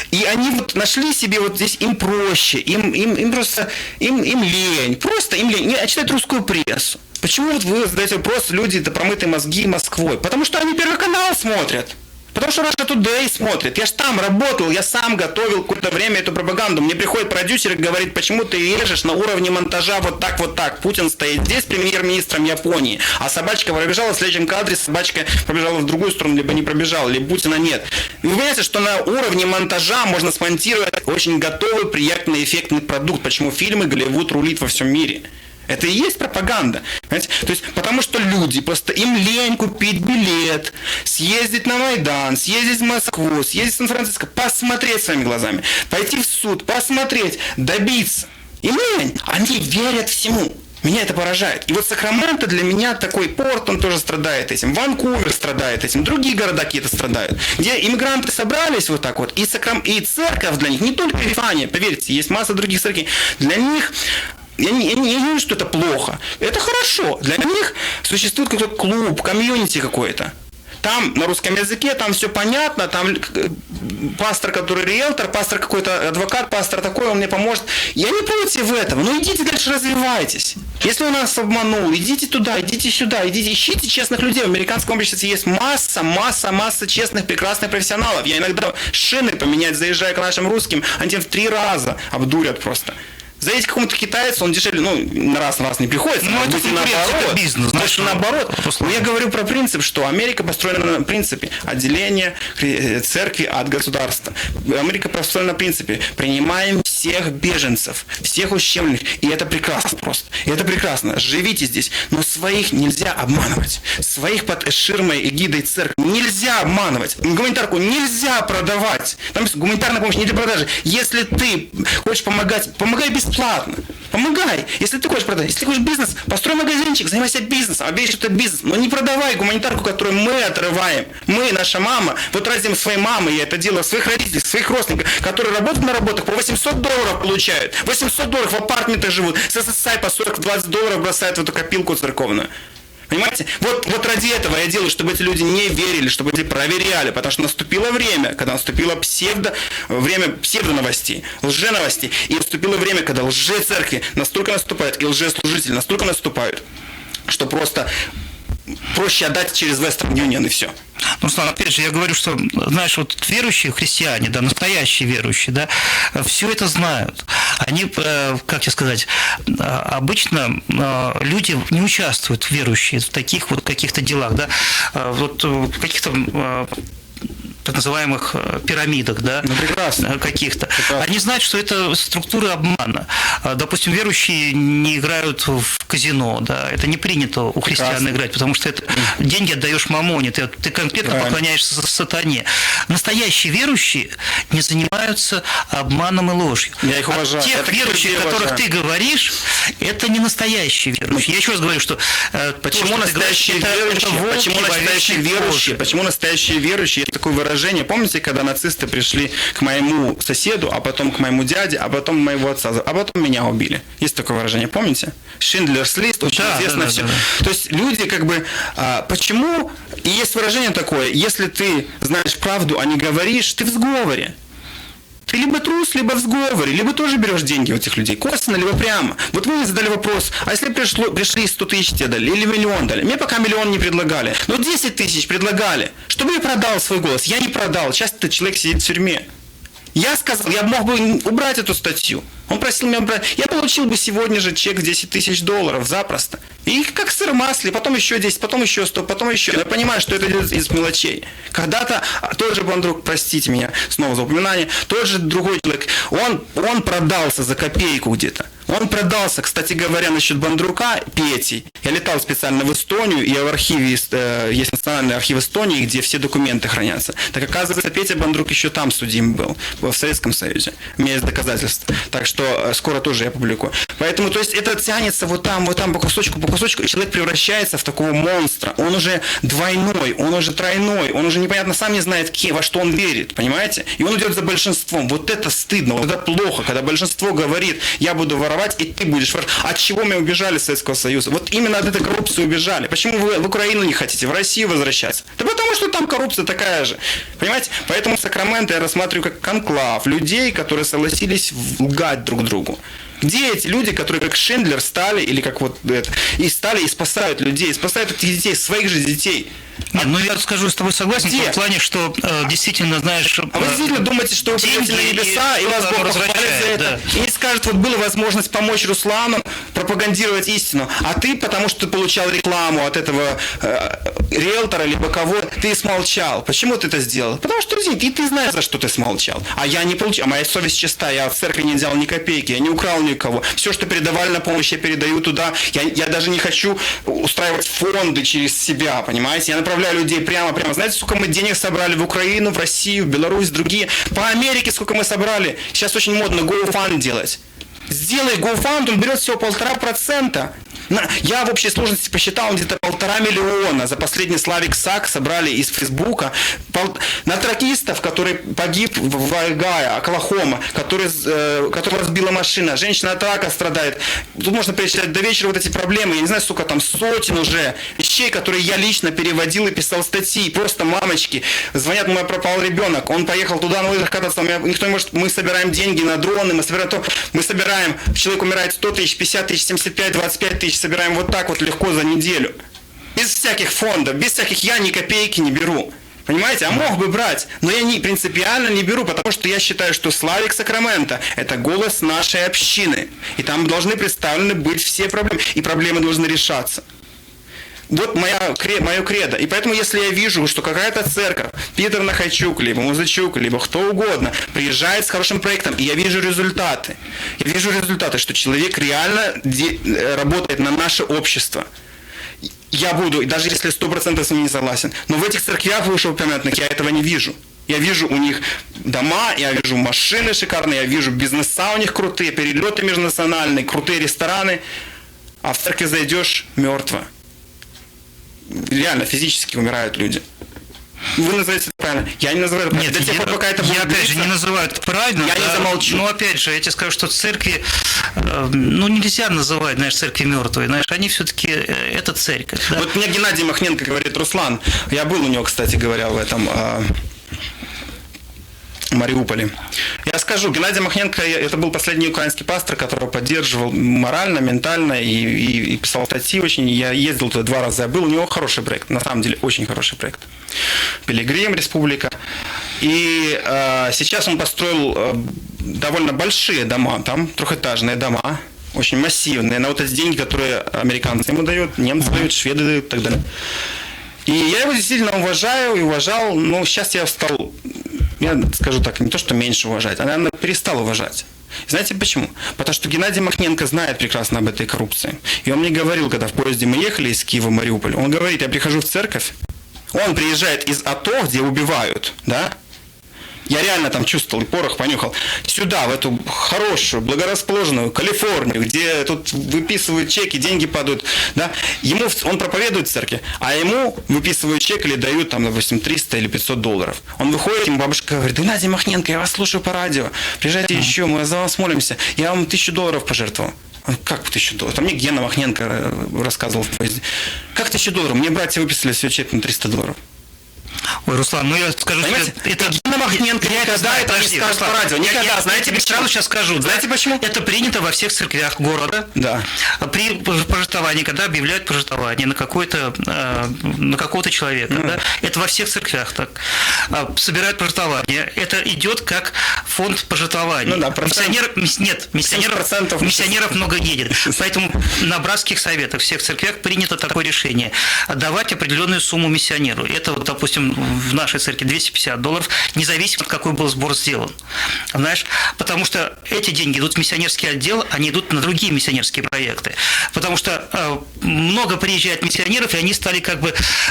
и они вот нашли себе вот здесь, им проще, им просто, им лень, не читать русскую прессу. Почему вот вы задаете вопрос, люди, это промытые мозги Москвой? Потому что они Первый канал смотрят. Потому что Russia Today смотрит. Я ж там работал, я сам готовил какое-то время эту пропаганду. Мне приходит продюсер и говорит, почему ты режешь на уровне монтажа вот так, вот так. Путин стоит здесь премьер-министром Японии, а собачка пробежала в следующем кадре, собачка пробежала в другую сторону, либо не пробежала, либо Путина нет. И вы понимаете, что на уровне монтажа можно смонтировать очень готовый, приятный, эффектный продукт. Почему фильмы Голливуд рулит во всем мире. Это и есть пропаганда. Понимаете? То есть, потому что люди, просто им лень купить билет, съездить на Майдан, съездить в Москву, съездить в Сан-Франциско, посмотреть своими глазами, пойти в суд, посмотреть, добиться. Им лень. Они верят всему. Меня это поражает. И вот Сакраменто для меня такой порт, он тоже страдает этим. Ванкувер страдает этим. Другие города какие-то страдают. Где иммигранты собрались вот так вот. И церковь для них, не только Вифания, поверьте, есть масса других церквей. Для них... Я не говорю, что это плохо. Это хорошо. Для них существует какой-то клуб, комьюнити какой-то. Там на русском языке, там все понятно, там пастор, который риэлтор, пастор какой-то адвокат, пастор такой, он мне поможет. Я не против этого, но идите дальше, развивайтесь. Если он нас обманул, идите туда, идите сюда, идите, ищите честных людей. В американском обществе есть масса честных, прекрасных профессионалов. Я иногда шины поменять, заезжая к нашим русским, они тебя в 3 раза обдурят просто. Заедете к какому-то китайцу, он дешевле, на раз не приходится. Ну, это наоборот. Бизнес. Значит, наоборот. Но я говорю про принцип, что Америка построена на принципе отделения церкви от государства. Америка построена на принципе принимаем всех беженцев, всех ущемленных. И это прекрасно просто. И это прекрасно. Живите здесь. Но своих нельзя обманывать. Своих под ширмой, эгидой церкви нельзя обманывать. Гуманитарку нельзя продавать. Там гуманитарная помощь не для продажи. Если ты хочешь помогать, помогай бесплатно. Помогай. Если ты хочешь продать, если ты хочешь бизнес, построй магазинчик, занимайся бизнесом, обещай, что это бизнес. Но не продавай гуманитарку, которую мы отрываем. Мы, наша мама, вот ради своей мамы, я это делаю, своих родителей, своих родственников, которые работают на работах, по $800 получают. $800 в апартаментах живут. СССР по $40-20 бросают в эту копилку церковную. Понимаете? Вот ради этого я делаю, чтобы эти люди не верили, чтобы эти проверяли, потому что наступило время, когда наступило время псевдоновостей, лженовостей, и наступило время, когда лжецеркви настолько наступают, и лжеслужители настолько наступают, что просто проще отдать через Western Union и все. Ну, Руслан, опять же, я говорю, что, знаешь, вот верующие христиане, да, настоящие верующие, да, все это знают. Они, как тебе сказать, обычно люди не участвуют, верующие, в таких вот каких-то делах, да, вот в каких-то так называемых пирамидах, да, каких-то. Прекрасно. Они знают, что это структуры обмана. Допустим, верующие не играют в казино, да, это не принято у христиан играть, потому что это деньги отдаешь мамоне, ты конкретно поклоняешься сатане. Настоящие верующие не занимаются обманом и ложью. Я их уважаю. Тех верующих, о которых ты говоришь, это не настоящие верующие. Я еще раз говорю, что почему настоящие верующие? Почему настоящие верующие? Есть такое выражение. Помните, когда нацисты пришли к моему соседу, а потом к моему дяде, а потом моего отца, а потом меня убили? Есть такое выражение, помните? Шиндлерс лист, очень известно все. То есть люди как бы... почему? И есть выражение такое, если ты знаешь правду, а не говоришь, ты в сговоре. Ты либо трус, либо в сговоре, либо тоже берешь деньги у этих людей, косвенно, либо прямо. Вот вы мне задали вопрос, а если пришли 100 тысяч тебе дали, или миллион дали? Мне пока миллион не предлагали, но 10 тысяч предлагали, чтобы я продал свой голос. Я не продал, сейчас этот человек сидит в тюрьме. Я сказал, я мог бы убрать эту статью. Он просил меня убрать. Я получил бы сегодня же чек в $10 тысяч запросто. И их как сыр в масле, потом еще 10, потом еще 100, потом еще. Я понимаю, что это идет из мелочей. Когда-то тот же Бондрук, простите меня снова за упоминание, тот же другой человек, он продался за копейку где-то. Он продался, кстати говоря, насчет Бондрука, Пети. Я летал специально в Эстонию, и в архиве есть национальный архив Эстонии, где все документы хранятся. Так оказывается, Петя Бондрук еще там судим был, в Советском Союзе. У меня есть доказательства. Так что скоро тоже я публикую. Поэтому, то есть, это тянется вот там, по кусочку, и человек превращается в такого монстра. Он уже двойной, он уже тройной, он уже непонятно сам не знает, во что он верит, понимаете? И он идет за большинством. Вот это стыдно, вот это плохо, когда большинство говорит, я буду воровать, и ты будешь воровать. От чего мы убежали из Советского Союза? Вот именно от этой коррупции убежали. Почему вы в Украину не хотите, в Россию возвращаться? Да потому что там коррупция такая же. Понимаете? Поэтому Сакраменто я рассматриваю как конклав людей, которые согласились лгать друг другу. Где эти люди, которые как Шиндлер стали, или как вот это, и стали и спасают людей, спасают этих детей, своих же детей? Нет, ну я скажу, с тобой согласен в том плане, что действительно, знаешь... А вы действительно думаете, что вы придете на небеса, и вас Бог похвалит за это, и не скажет, вот была возможность помочь Руслану пропагандировать истину, а ты, потому что ты получал рекламу от этого риэлтора, либо кого, ты смолчал. Почему ты это сделал? Потому что, и ты знаешь, за что ты смолчал. А я не получил, а моя совесть чиста, я в церкви не взял ни копейки, я не украл никого. Все, что передавали на помощь, я передаю туда. Я даже не хочу устраивать фонды через себя, понимаете? Я направляю людей прямо. Знаете, сколько мы денег собрали в Украину, в Россию, в Беларусь, другие? По Америке сколько мы собрали? Сейчас очень модно GoFund делать. Сделай GoFund, он берет всего 1,5%. Я в общей сложности посчитал, где-то 1,5 миллиона за последний Славик Сак собрали из Фейсбука. На тракистов, который погиб в Огайо, Оклахома, который разбила машина. Женщина от рака страдает. Тут можно перечислять до вечера вот эти проблемы. Я не знаю, сколько там, сотен уже вещей, которые я лично переводил и писал статьи. Просто мамочки. Звонят, у меня пропал ребенок. Он поехал туда на лыжах кататься. Никто не может. Мы собираем деньги на дроны. Мы собираем. Человек умирает 100 тысяч, 50 тысяч, 75, 25 тысяч. Собираем вот так вот легко за неделю. Без всяких фондов, без всяких, я ни копейки не беру. Понимаете? А мог бы брать, но я принципиально не беру, потому что я считаю, что Славик Сакраменто – это голос нашей общины. И там должны представлены быть все проблемы. И проблемы должны решаться. Вот мое кредо. И поэтому, если я вижу, что какая-то церковь, Питер Нахайчук, либо Музычук, либо кто угодно, приезжает с хорошим проектом, и я вижу результаты. Что человек реально работает на наше общество. Я буду, даже если 100% с ним не согласен. Но в этих церквях вышеупомянутых я этого не вижу. Я вижу у них дома, я вижу машины шикарные, я вижу бизнеса у них крутые, перелеты межнациональные, крутые рестораны. А в церковь зайдешь – мертво. Реально, физически умирают люди. Вы называете это правильно. Я не называю это правильно. Нет, я опять же не называю это правильно. Я не замолчу. Но опять же, я тебе скажу, что церкви, нельзя называть, знаешь, церкви мертвые. Знаешь, они все-таки, это церковь. Да? Вот мне Геннадий Махненко говорит, Руслан, я был у него, кстати говоря, в этом Мариуполе. Я скажу, Геннадий Махненко, это был последний украинский пастор, которого поддерживал морально, ментально и писал статьи очень. Я ездил туда 2 раза, я был, у него хороший проект, на самом деле очень хороший проект. Пилигрим, Республика. И сейчас он построил довольно большие дома, там трехэтажные дома, очень массивные, на вот эти деньги, которые американцы ему дают, немцы дают, шведы дают и так далее. И я его действительно уважаю и уважал, но сейчас я стал, я скажу так, не то что меньше уважать, а, наверное, перестал уважать. Знаете почему? Потому что Геннадий Махненко знает прекрасно об этой коррупции. И он мне говорил, когда в поезде мы ехали из Киева в Мариуполь, он говорит, я прихожу в церковь, он приезжает из АТО, где убивают, да? Я реально там чувствовал и порох понюхал. Сюда, в эту хорошую, благорасположенную Калифорнию, где тут выписывают чеки, деньги падают. Да? Он проповедует в церкви, а ему выписывают чек или дают, там, допустим, 300 или 500 долларов. Он выходит, ему бабушка говорит, Геннадий Махненко, я вас слушаю по радио. Приезжайте еще, мы за вас молимся. Я вам $1000 пожертвовал. Он, как $1000? Там мне Гена Махненко рассказывал в поезде. Как $1000? Мне братья выписали все чек на $300. Ой, Руслан, я скажу, это Гена Махненко никогда это не скажет по радио. Никогда. Знаете, я сразу сейчас скажу. Знаете почему? Это принято во всех церквях города. Да. При пожертвовании, когда объявляют пожертвование на какого-то человека. Да? Это во всех церквях так. Собирают пожертвование. Это идет как фонд пожертвований. Миссионеров много едет. Поэтому на братских советах всех церквях принято такое решение. Давать определенную сумму миссионеру. Это, вот, допустим, в нашей церкви $250, независимо от какой был сбор сделан. Знаешь, потому что эти деньги идут в миссионерский отдел, они идут на другие миссионерские проекты. Потому что много приезжает миссионеров, и они стали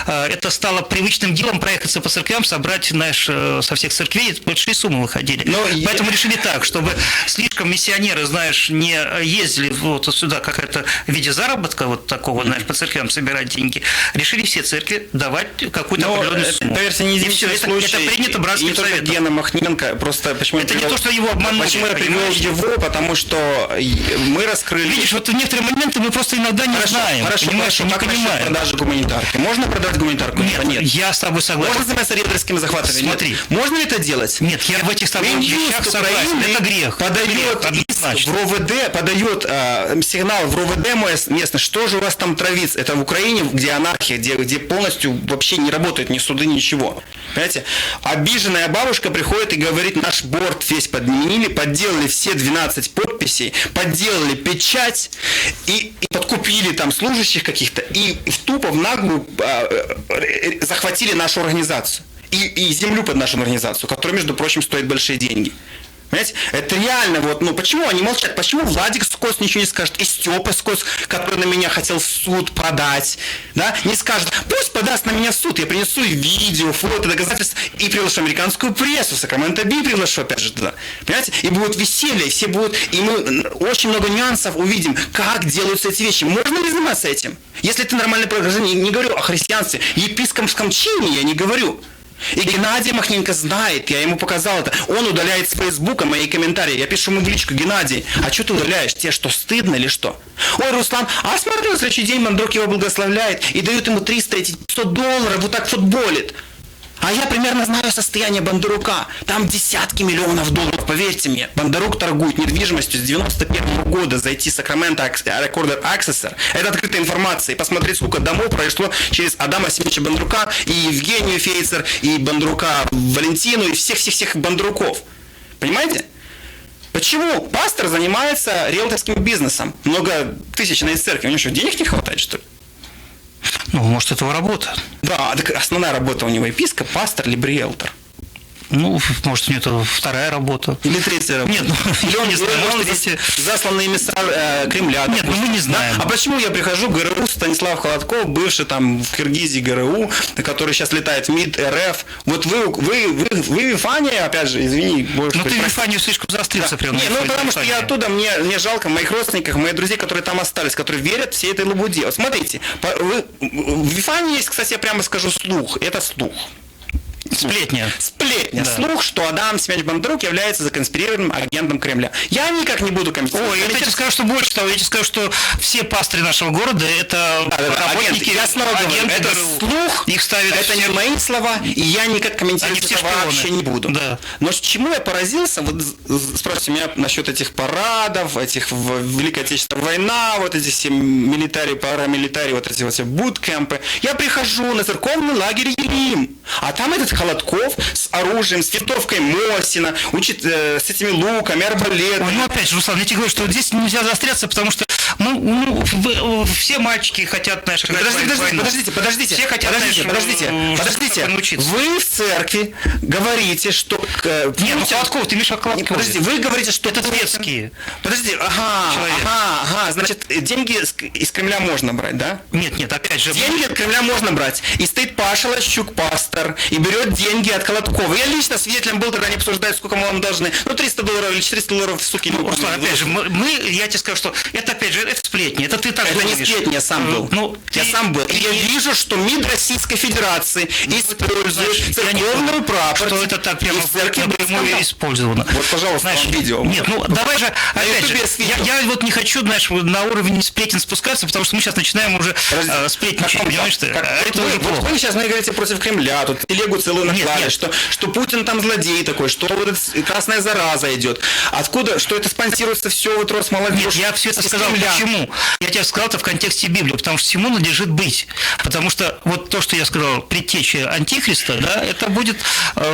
это стало привычным делом проехаться по церквям, собрать, знаешь, со всех церквей большие суммы выходили. Поэтому решили так, чтобы слишком миссионеры, знаешь, не ездили вот сюда как это в виде заработка вот такого, знаешь, по церквям собирать деньги. Решили все церкви давать какую-то определенную сумму. Поверьте, не единичный случай. Это принято братским советом. советов. Гена Махненко, просто почему Это не то, что его обманули. Почему я привел понимаешь? его? Потому что мы раскрыли... Видишь, вот в некоторые моменты мы просто иногда не знаем. Понимаешь, не как насчет понимаем. продажи гуманитарки? Можно продать гуманитарку? Нет, я с тобой согласен. Можно заниматься рейдерскими захватами? Смотри. Нет. Можно ли это делать? Нет, я в этих с тобой вещах согласен. Это грех. Подает однозначно. в РОВД, подает сигнал в РОВД местно, что же у вас там травится? Это в Украине, где анархия, где полностью вообще не работают ни суды, ничего. Понимаете? Обиженная бабушка приходит и говорит, наш борт весь подменили, подделали все 12 подписей, подделали печать и подкупили там служащих каких-то и тупо в наглую захватили нашу организацию. И землю под нашу организацию, которая, между прочим, стоит большие деньги. Понимаете? Это реально вот, почему они молчат? Почему Владик Скос ничего не скажет? И Степа Скос, который на меня хотел в суд подать, да, не скажет, пусть подаст на меня в суд, я принесу и видео, фото, доказательства, и приглашу американскую прессу, Сакраменто Би приглашу, опять же, туда. Понимаете? И будет веселье, все будут, и мы очень много нюансов увидим, как делаются эти вещи. Можно ли заниматься этим? Если ты нормальный гражданин, не говорю о христианстве, епископском чине я не говорю. И Геннадий Махненко знает, я ему показал это. Он удаляет с Фейсбука мои комментарии. Я пишу ему в личку: Геннадий, а что ты удаляешь? Тебе что, стыдно или что? Ой, Руслан, а смотри, на следующий день Мандрук его благословляет и дают ему 300 эти $500, вот так футболит. А я примерно знаю состояние Бондарука. Там десятки миллионов долларов, поверьте мне. Бондарук торгует недвижимостью с 91 года. Зайти в Сакраменто Recorder Accessor. Это открытая информация. И посмотреть, сколько домов прошло через Адама Семеновича Бондарука и Евгению Фейцер, и Бондарука Валентину, и всех Бондаруков. Понимаете? Почему пастор занимается риэлторским бизнесом? Многотысячной церкви. У него что, денег не хватает, что ли? Ну, может, это его работа. Да, так основная работа у него епископ, пастор, либо риэлтор. Ну, может, у него это вторая работа. Или третья работа. Нет, или он не знаю, может быть, засланный эмиссар Кремля. Нет, мы не знаем. Да? А почему я прихожу в ГРУ, Станислав Холодков, бывший там в Киргизии ГРУ, который сейчас летает в МИД РФ. Вот вы в Вифане, опять же, извини, больше. Ну, ты в Вифанию слишком заострился прям. Нет, потому что я оттуда, мне жалко моих родственников, моих друзей, которые там остались, которые верят всей этой лабуде. Вот смотрите, в Вифане есть, кстати, я прямо скажу, слух. Это слух. Сплетня. Да. Слух, что Адам Семенович Бондарук является законспирированным агентом Кремля. Я никак не буду комментировать. Ой, я тебе скажу, что больше того. Я тебе скажу, что все пастыри нашего города это работники, я снова говорю, это слух, их ставят. Это не мои слова, и я никак комментировать это вообще не буду. Да. Но чему я поразился, вот спросите меня насчет этих парадов, этих Великая Отечественная война, вот эти все милитари, парамилитари, вот эти вот все буткемпы. Я прихожу на церковный лагерь Елим, а там этот Холодков с оружием, с винтовкой Мосина, учит с этими луками, арбалетами. Ну, опять же, Руслан, я тебе говорю, что вот здесь нельзя заостряться, потому что все мальчики хотят, знаешь, Подождите. Все хотят, Подождите. Вы в церкви говорите, что... Нет, ну Холодков, ты имеешь Холодков. Подождите, вы говорите, что... Это светские. Подожди, значит, деньги из Кремля можно брать, да? Нет, опять же... Деньги от Кремля можно брать. И стоит Паша Лощук, пастор, и берет деньги от Холодкова. Я лично свидетелем был, когда они обсуждают, сколько мы вам должны. Ну, $300 или $400, суки. Руслан, опять же, я тебе скажу, что это, опять же, это сплетни. Это ты так это думаешь. Не сплетни, я сам был. Я сам был. И я вижу, что МИД Российской Федерации использует церковную прапор. Что это так прямо напрямую использовано. Вот, пожалуйста, знаешь, видео. Нет, давай же, опять же, я вот не хочу, знаешь, на уровень сплетен спускаться, потому что мы сейчас начинаем уже сплетничать, понимаешь, что это уже плохо. Вы сейчас говорите против Кремля, тут телегу целую наклали, что Путин там злодей такой, что вот эта красная зараза идет. Откуда, что это спонсируется все, вот Росмолодежь. Нет, я все это сказал, почему? Я тебе сказал это в контексте Библии, потому что всему надлежит быть. Потому что вот то, что я сказал, предтеча Антихриста, да, это будет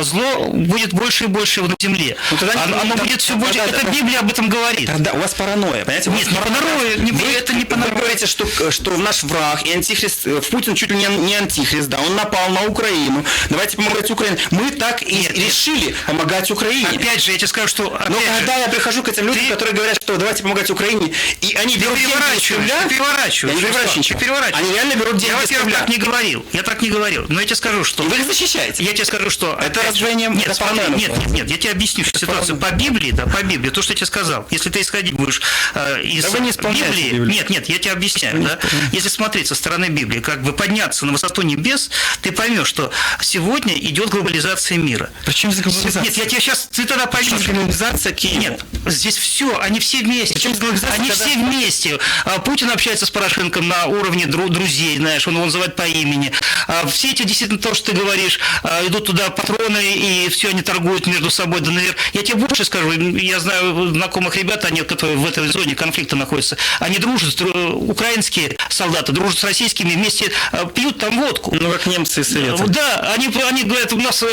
зло, будет больше и больше на земле. Оно будет все больше. Это Библия об этом говорит. Да, у вас паранойя, понимаете? Нет, не паранойя, это не паранойя. Вы говорите, что наш враг и антихрист, Путин чуть ли не антихрист, да, он напал на Украину. Давайте помогать Украине. Мы так и решили помогать Украине. Опять же, я тебе скажу, что... Но когда я прихожу к этим людям, которые говорят, что давайте помогать Украине, и они берут деньги из Кремля... Ты переворачиваешь. Они реально берут деньги из Кремля. Я так не говорил. Но я тебе скажу, что... И вы их защищаете. я тебе скажу, что... Это раздвоение... Нет, смотри, нет, я тебе объясню ситуацию. По Библии, по Библии, то, что я тебе сказал, если ты исходить будешь из Библии... Нет, я тебе объясняю, да? Если смотреть со стороны Библии, как бы подняться на высоту небес, ты поймешь, что сегодня идет глобализация мира. Причем здесь глобализация? Нет, я тебе сейчас... Ты тогда поймешь. Глобализация Киева? Нет, здесь все, они все вместе. Причем глобализация? Они все вместе. Путин общается с Порошенко на уровне друзей, знаешь, он его называет по имени. Все эти, действительно, то, что ты говоришь, идут туда патроны, и все, они торгуют между собой. Да, наверное, я тебе больше скажу, я знаю знакомых ребят, они, которые в этой зоне конфликта находятся, они дружат, украинские солдаты дружат с российскими, вместе пьют там водку. Ну, как немцы и советы. Да, они говорят, у нас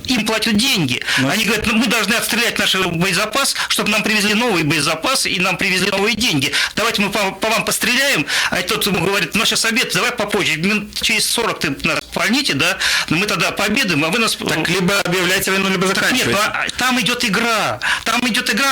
им платят деньги. Они говорят, мы должны отстрелять наш боезапас, чтобы нам привезли новый боезапас, и нам привезли новые деньги. Давайте мы по вам постреляем, а тот ему говорит, у нас сейчас обед, давай попозже, минут через 40 ты нас пальните, да, мы тогда пообедаем, а вы нас... Так либо объявляйте войну, либо заканчивайте. Нет, там идет игра,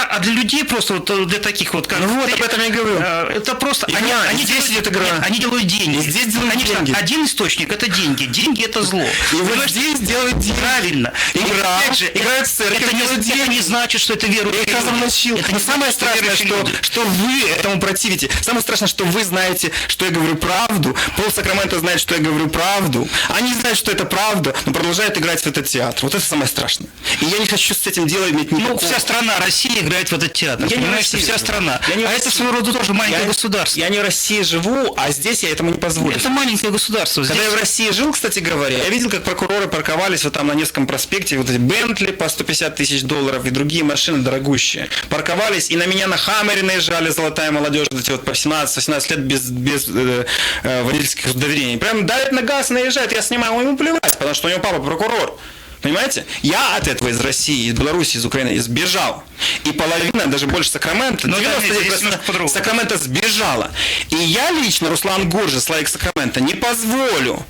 а для людей просто, вот, для таких вот, как... Ну вот, об этом я и говорю. Это просто... Они здесь идет игра. Они делают деньги. И здесь делают деньги. Один источник – это деньги. Деньги – это зло. И вот здесь делают деньги. Правильно. Игра. Опять же, играют в церковь, это не значит, что это верующие люди. Я их разоблачил. Но самое страшное, что вы этому противите. Самое страшное, что вы знаете, что я говорю правду. Пол Сакрамента знает, что я говорю правду. Они знают, что это правда, но продолжают играть в этот театр. Вот это самое страшное. И я не хочу с этим делом иметь никакого... Ну, вся страна Россия играет в этот театр. Я понимаешь, не вся страна. Это своего рода тоже маленькое государство. Я не в России живу, а здесь я этому не позволю. Это маленькое государство. Когда я в России жил, кстати говоря, я видел, как прокуроры парковались вот там на Невском проспекте, вот эти Бентли по 150 тысяч долларов и другие машины дорогущие. Парковались, и на меня на Хаммере наезжали, золотая молодежь, вот эти вот по 17-18 лет без водительских удостоверений. Прям давит на газ, наезжает, я снимаю, ему плевать, потому что у него папа прокурор. Понимаете? Я от этого из России, из Беларуси, из Украины сбежал. И половина, даже больше Сакрамента, 99% Сакрамента сбежала. И я лично, Руслан Гуржи, Славик Сакрамента, не позволю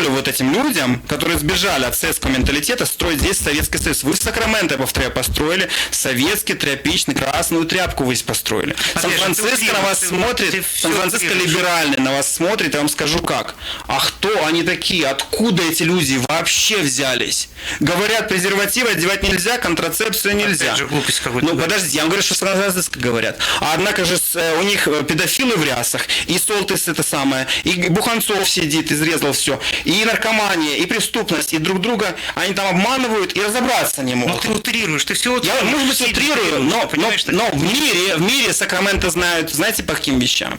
вот этим людям, которые сбежали от советского менталитета, строить здесь Советский Союз. Вы в Сакраменто, я повторяю, построили советский тряпичный, красную тряпку вы здесь построили. Сан-Франциско на вас смотрит, Сан-Франциско либеральный на вас смотрит, я вам скажу как. А кто они такие? Откуда эти люди вообще взялись? Говорят, презервативы одевать нельзя, контрацепцию нельзя. Опять же, глупость какой-то. Ну, подождите, я вам говорю, что Сан-Франциско говорят. А однако же у них педофилы в рясах, и Солтис это самое, и Буханцов сидит, изрезал все, и наркомания, и преступность, и друг друга они там обманывают и разобраться не могут. Ну, ты утрируешь, ты все... Я, может быть, утрирую, но в мире Сакраменто знают, знаете, по каким вещам?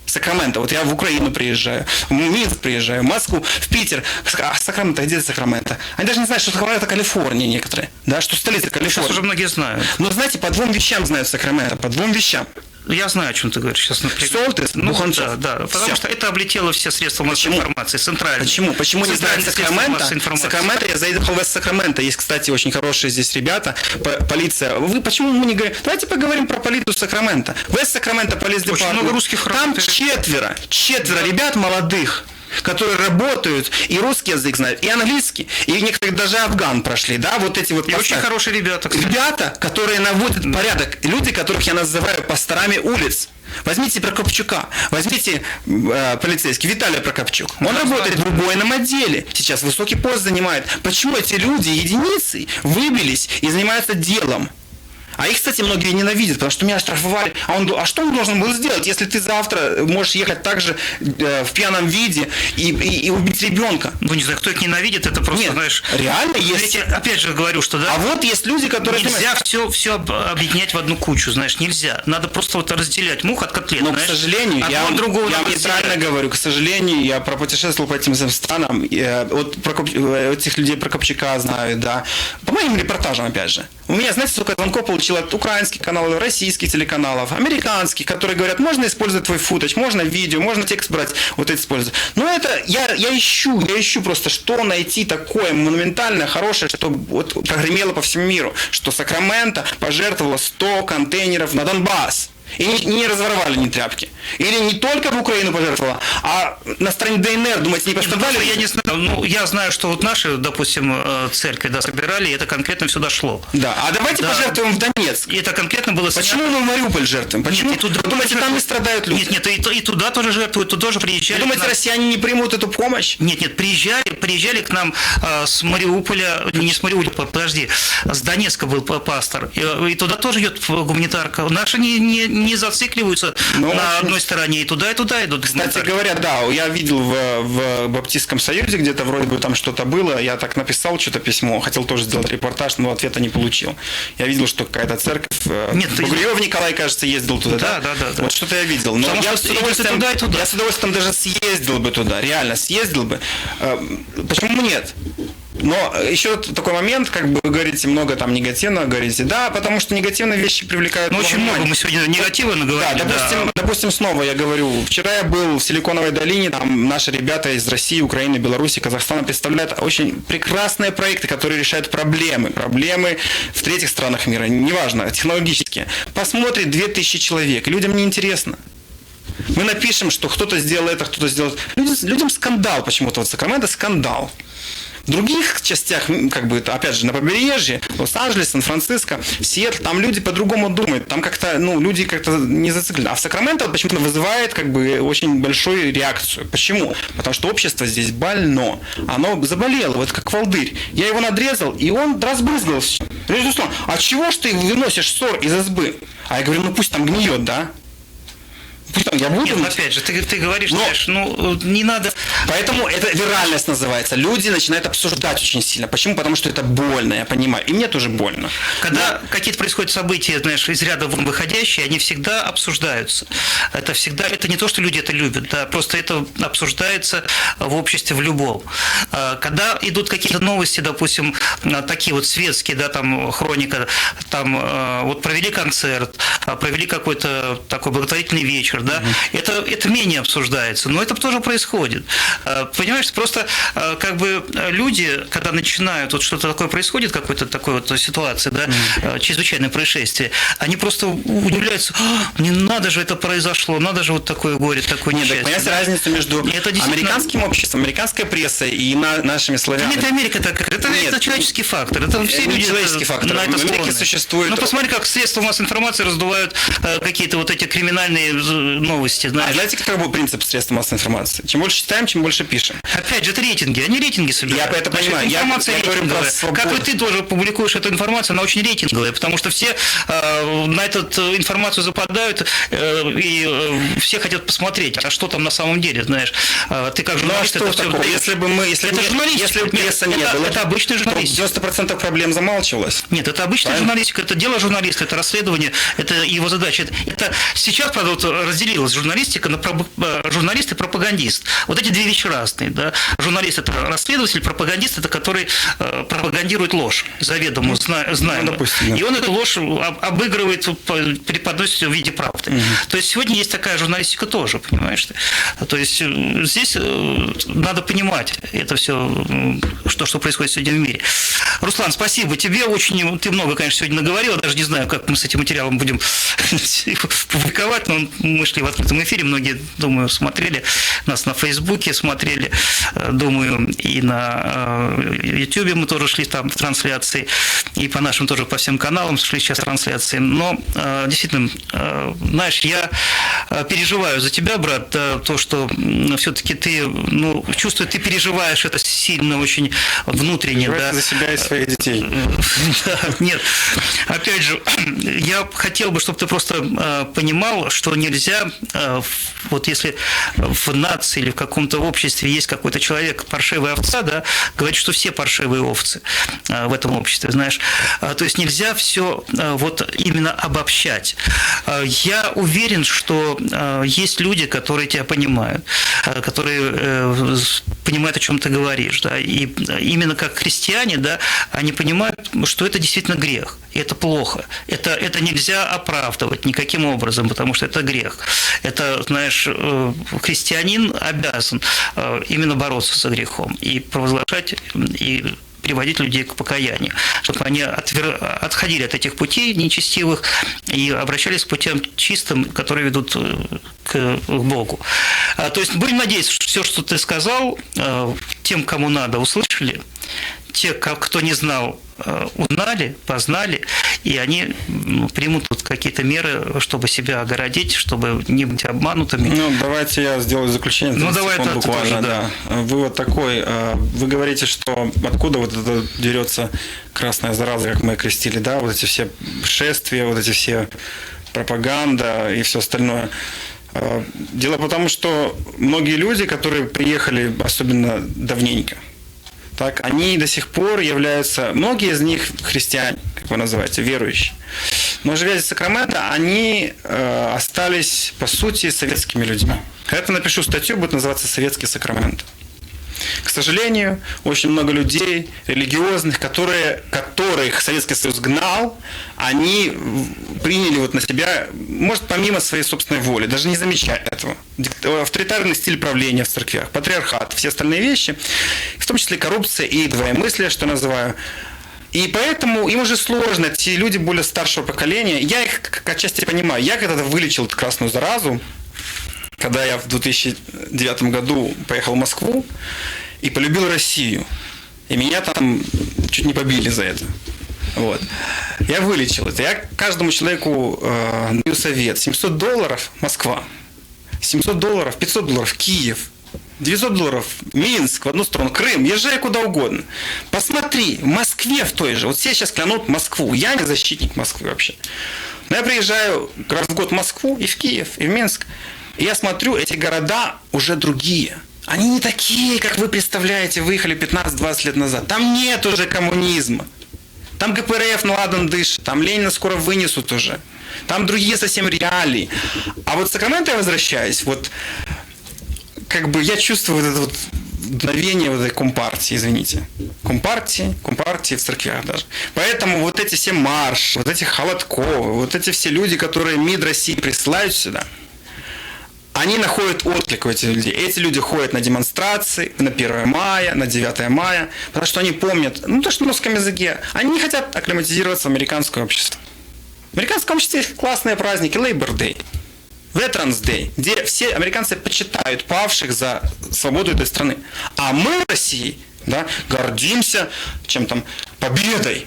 Сакраменто. Вот я в Украину приезжаю, в Минск приезжаю, в Москву, в Питер. Сакраменто, где Сакраменто? Они даже не знают, что Сакраменто Калифорния некоторые, да, что столица Калифорнии. Сейчас уже многие знают. Но знаете, по двум вещам знают Сакраменто, по двум вещам. Я знаю, о чем ты говоришь сейчас, например. Солтис, Буханцов. Да, потому что это облетело все средства массовой информации, центральные. Почему? Почему не знают Сакраменто? Сакраменто, я заехал в Сакраменто. Есть, кстати, очень хорошие здесь ребята. Полиция. Вы почему мы не говорим? Давайте поговорим про полицию Сакраменто. В Сакраменто полиция. Очень много русских. Там четверо ребят молодых, которые работают, и русский язык знают, и английский, и некоторые даже афган прошли, да, вот эти вот... И очень хорошие ребята, кстати. Ребята, которые наводят порядок, люди, которых я называю пасторами улиц. Возьмите Прокопчука, возьмите полицейский Виталий Прокопчук. Он работает в убойном отделе, сейчас высокий пост занимает. Почему эти люди, единицы, выбились и занимаются делом? А их, кстати, многие ненавидят, потому что меня штрафовали. А что он должен был сделать, если ты завтра можешь ехать также в пьяном виде и убить ребенка? Ну, не знаю, кто их ненавидит, это просто, нет, знаешь... реально есть... Я опять же говорю, что да... А вот есть люди, которые... Нельзя все объединять в одну кучу, знаешь, нельзя. Надо просто вот разделять мух от котлет, но, знаешь, к сожалению, я нейтрально говорю, к сожалению, я пропутешествовал по этим странам, вот этих людей Прокопчука знаю, да, по моим репортажам, опять же. У меня, знаете, сколько звонков получил от украинских каналов, российских телеканалов, американских, которые говорят, можно использовать твой футаж, можно видео, можно текст брать, вот это использовать. Но это, я ищу просто, что найти такое монументальное, хорошее, что вот прогремело по всему миру, что Сакраменто пожертвовало 100 контейнеров на Донбасс. И не разворовали ни тряпки. Или не только в Украину пожертвовала, а на стороне ДНР, думаете, не пострадали? Я не знаю. Ну, я знаю, что вот наши, допустим, церкви, да, собирали, и это конкретно все дошло. Да, а давайте пожертвуем в Донецк. И это конкретно было снято. Почему мы в Мариуполь жертвуем? Почему? Нет, и туда вы думаете, там не страдают люди? Нет, и туда тоже жертвуют, туда тоже приезжали. Вы думаете, россияне не примут эту помощь? Нет, приезжали к нам с Мариуполя, не с Мариуполя, подожди, с Донецка был пастор, и туда тоже идет гуманитарка. Наши не зацикливаются на одной стороне, и туда идут. Кстати говоря, да, я видел в Баптистском союзе, где-то вроде бы там что-то было, я так написал что-то письмо, хотел тоже сделать репортаж, но ответа не получил. Я видел, что какая-то церковь, Бугурев Николай, кажется, ездил туда, да? Вот что-то я видел. Но я с удовольствием даже съездил бы туда, реально съездил бы. Почему нет? Но еще такой момент, как бы вы говорите, много там негативного, говорите, да, потому что негативные вещи привлекают. Ну, очень много мы сегодня негатива наговорили. Да, допустим, снова я говорю, вчера я был в Силиконовой долине, там наши ребята из России, Украины, Беларуси, Казахстана представляют очень прекрасные проекты, которые решают проблемы в третьих странах мира, неважно, технологические. Посмотрит 2000 человек, людям неинтересно. Мы напишем, что кто-то сделал это, кто-то сделал это. Людям скандал почему-то, вот Сакраменто скандал. В других частях, как бы, опять же, на побережье, Лос-Анджелес, Сан-Франциско, Сиэтл, там люди по-другому думают, там как-то, люди как-то не зациклены. А в Сакраменто почему-то вызывает, как бы, очень большую реакцию. Почему? Потому что общество здесь больно. Оно заболело, вот как волдырь. Я его надрезал, и он разбрызгал все. А чего ж ты выносишь ссор из избы? А я говорю, пусть там гниет, да? Я буду. Нет, опять же, ты говоришь, знаешь, не надо. Поэтому это виральность называется. Люди начинают обсуждать очень сильно. Почему? Потому что это больно, я понимаю. И мне тоже больно. Когда какие-то происходят события, знаешь, из ряда вон выходящие, они всегда обсуждаются. Это не то, что люди это любят, да, просто это обсуждается в обществе в любом. Когда идут какие-то новости, допустим, такие вот светские, да, там хроника, там вот провели концерт, провели какой-то такой благотворительный вечер, да, это менее обсуждается, но это тоже происходит. Понимаешь, просто как бы люди, когда начинают, вот что-то такое происходит, какой-то такой вот ситуация, да, чрезвычайное происшествие, они просто удивляются, не надо же это произошло, надо же вот такое горе, такое несчастье. Понимаете разницу между американским обществом, американской прессой и нашими славянами? Это Америка такая, это человеческий фактор, это все люди человеческий фактор. На это склонны. Существует. Ну посмотри, как средства массовой информации раздувают какие-то вот эти криминальные новости, знаешь. А знаете, какой был принцип средств массовой информации? Чем больше читаем, чем больше пишем. Опять же, это рейтинги, они рейтинги собирают. Я это понимаю. Информация рейтинговая. Как и ты тоже публикуешь эту информацию, она очень рейтинговая, потому что все на эту информацию западают, и все хотят посмотреть, а что там на самом деле, знаешь. Ты как журналист, это все... Если бы пресса не было, это обычная журналистика. 90% проблем замалчивалось. Нет, это обычная журналистика, это дело журналиста, это расследование, это его задача. Это сейчас, правда, вот разделилась журналистика на журналист и пропагандист. Вот эти две вещи разные. Да? Журналист – это расследователь, пропагандист – это который пропагандирует ложь, заведомо знаемо. Допустим, да. И он эту ложь обыгрывает, преподносит в виде правды. То есть сегодня есть такая журналистика тоже, понимаешь? То есть здесь надо понимать это все, что происходит сегодня в мире. Руслан, спасибо тебе. Ты много, конечно, сегодня наговорил. Даже не знаю, как мы с этим материалом будем публиковать, но мы шли в открытом эфире. Многие, думаю, смотрели нас на Фейсбуке, смотрели, думаю, и на Ютубе мы тоже шли там в трансляции, и по нашим тоже, по всем каналам шли сейчас трансляции. Но действительно, знаешь, я переживаю за тебя, брат, то, что все-таки ты, чувствую, ты переживаешь это сильно, очень внутренне. Да? За себя и своих детей. Нет, опять же, я хотел бы, чтобы ты просто понимал, что нельзя, вот если в нации или в каком-то обществе есть какой-то человек, паршивая овца, да, говорить, что все паршивые овцы в этом обществе, знаешь. То есть нельзя все вот именно обобщать. Я уверен, что есть люди, которые тебя понимают, которые понимают, о чем ты говоришь, да, и именно как христиане, да, они понимают, что это действительно грех, и это плохо, это нельзя оправдывать никаким образом, потому что это грех. Это, знаешь, христианин обязан именно бороться со грехом и провозглашать и приводить людей к покаянию, чтобы они отходили от этих путей нечестивых и обращались к путям чистым, которые ведут к Богу. То есть будем надеяться, что все, что ты сказал, тем, кому надо, услышали, те, кто не знал, узнали, познали, и они примут вот какие-то меры, чтобы себя огородить, чтобы не быть обманутыми. Ну, давайте я сделаю заключение. Давай это буквально, тоже, да. Вывод такой. Вы говорите, что откуда вот это дерется красная зараза, как мы окрестили, да, вот эти все шествия, вот эти все пропаганда и все остальное. Дело потому, что многие люди, которые приехали, особенно давненько, так, они до сих пор являются, многие из них христиане, как вы называете, верующие. Но живя в Сакраменто, они остались, по сути, советскими людьми. Когда я напишу статью, будет называться «Советский Сакраменто». К сожалению, очень много людей религиозных, которых Советский Союз гнал, они приняли вот на себя, может, помимо своей собственной воли, даже не замечая этого. Авторитарный стиль правления в церквях, патриархат, все остальные вещи, в том числе коррупция и двоемыслие, что называю. И поэтому им уже сложно, эти люди более старшего поколения. Я их отчасти понимаю. Я когда-то вылечил эту красную заразу, когда я в 2009 году поехал в Москву и полюбил Россию. И меня там чуть не побили за это. Вот. Я вылечил это. Я каждому человеку даю совет. $700 Москва, $700, $500 Киев, $900 Минск в одну сторону, Крым, езжай куда угодно. Посмотри, в Москве в той же. Вот все сейчас клянут Москву. Я не защитник Москвы вообще. Но я приезжаю раз в год в Москву и в Киев, и в Минск. И я смотрю, эти города уже другие. Они не такие, как вы представляете, выехали 15-20 лет назад. Там нет уже коммунизма. Там КПРФ на ладан дышит. Там Ленина скоро вынесут уже. Там другие совсем реалии. А вот в Сакраменто я возвращаюсь, вот как бы я чувствую вот это вот дуновение вот этой компартии, извините. Компартии в церквях даже. Поэтому вот эти все марши, вот эти Холодковы, вот эти все люди, которые МИД России присылают сюда, они находят отклик у этих людей. Эти люди ходят на демонстрации, на 1 мая, на 9 мая, потому что они помнят, то, что на русском языке. Они не хотят акклиматизироваться в американское общество. В американском обществе есть классные праздники, Labor Day, Veterans Day, где все американцы почитают павших за свободу этой страны. А мы в России, да, гордимся чем там победой.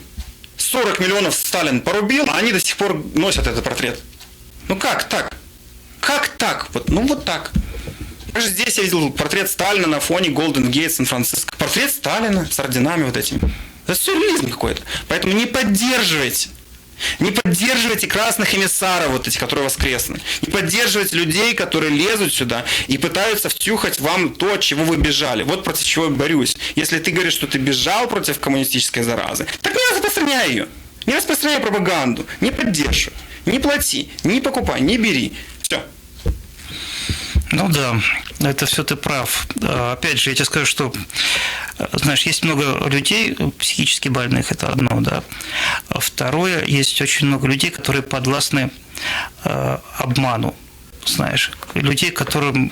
40 миллионов Сталин порубил, а они до сих пор носят этот портрет. Ну как так? Как так? Вот так. Даже здесь я видел портрет Сталина на фоне Голден Гейт Сан-Франциско. Портрет Сталина с орденами вот этими. Это сюрреализм какой-то. Поэтому не поддерживайте. Не поддерживайте красных эмиссаров, вот эти, которые воскресны. Не поддерживайте людей, которые лезут сюда и пытаются втюхать вам то, от чего вы бежали. Вот против чего я борюсь. Если ты говоришь, что ты бежал против коммунистической заразы, так не распространяй ее. Не распространяй пропаганду. Не поддерживай. Не плати. Не покупай. Не бери. Все. Ну да, это все ты прав. Опять же, я тебе скажу, что, знаешь, есть много людей психически больных, это одно, да. Второе, есть очень много людей, которые подвластны обману. Знаешь, людей, которым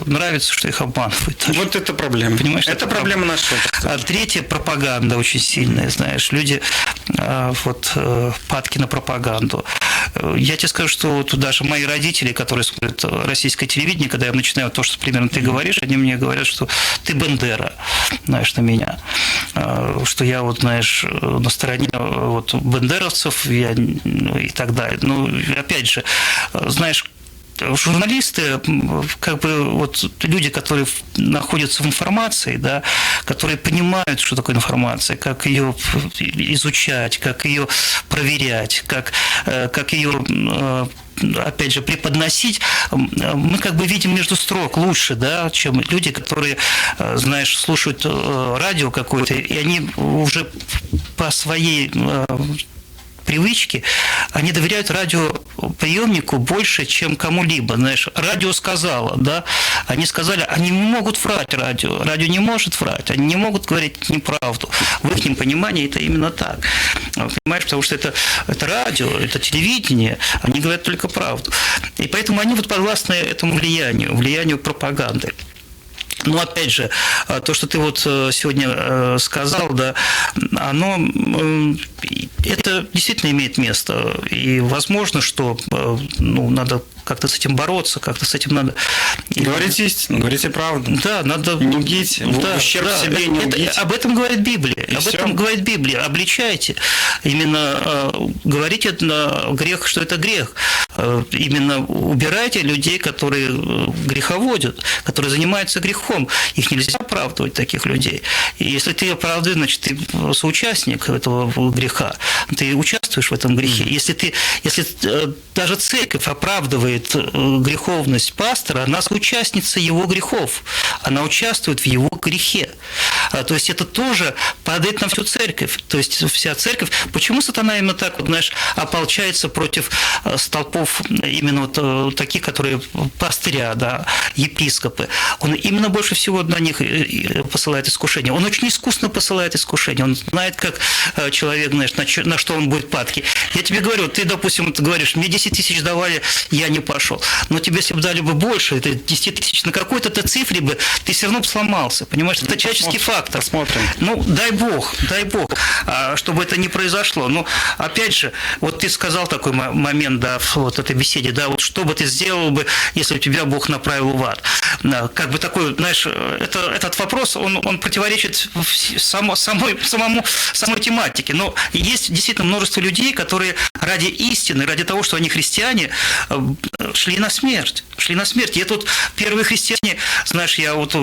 нравится, что их обманывают. Вот это проблема. Понимаешь, это проблема нашего общества. А третья пропаганда очень сильная, знаешь, люди падки на пропаганду. Я тебе скажу, что вот даже мои родители, которые смотрят российское телевидение, когда я начинаю то, что примерно ты говоришь, они мне говорят, что ты Бандера, знаешь, на меня, что я вот, знаешь, на стороне вот бандеровцев и так далее. Ну, опять же, знаешь, журналисты, как бы вот люди, которые находятся в информации, да, которые понимают, что такое информация, как ее изучать, как ее проверять, как ее, опять же, преподносить, мы как бы видим между строк лучше, да, чем люди, которые, знаешь, слушают радио какое-то, и они уже по своей привычки, они доверяют радиоприемнику больше, чем кому-либо. Знаешь, радио сказала, да, они сказали, они не могут врать радио не может врать, они не могут говорить неправду. В их понимании это именно так. Понимаешь, потому что это радио, это телевидение, они говорят только правду. И поэтому они вот подвластны этому влиянию пропаганды. Но опять же, то, что ты вот сегодня сказал, да, оно это действительно имеет место. И возможно, что надо как-то с этим бороться, как-то с этим надо... Говорить истину, говорите правду. Да, надо... Не лгите, в ущерб себе не лгите. Об этом говорит Библия. И об всё. этом говорит Библия. Обличайте. Именно говорите грех, что это грех. Именно убирайте людей, которые греховодят, которые занимаются грехом. Их нельзя оправдывать, таких людей. И если ты оправдываешь, значит, ты соучастник этого греха. Ты участвуешь в этом грехе. Если даже церковь оправдывает греховность пастора, она соучастница его грехов. Она участвует в его грехе. То есть это тоже падает на всю церковь. То есть вся церковь. Почему сатана именно так, ополчается против столпов именно таких, которые пастыря, да, епископы? Он именно больше всего на них посылает искушение. Он очень искусно посылает искушение. Он знает, как человек, знаешь, на что он будет падки. Я тебе говорю, ты, допустим, говоришь, мне 10 тысяч давали, я не пошел. Но тебе, если бы дали бы больше, это 10 тысяч на какой-то цифре бы, ты все равно бы сломался. Понимаешь, это человеческий фактор. Посмотрим. Дай бог, чтобы это не произошло. Но, опять же, вот ты сказал такой момент, да, в вот этой беседе, да, вот что бы ты сделал бы, если бы тебя Бог направил в ад? Как бы такой, знаешь, этот вопрос, он противоречит самой тематике. Но есть действительно множество людей, которые ради истины, ради того, что они христиане, шли на смерть. И это вот первые христиане, знаешь, я вот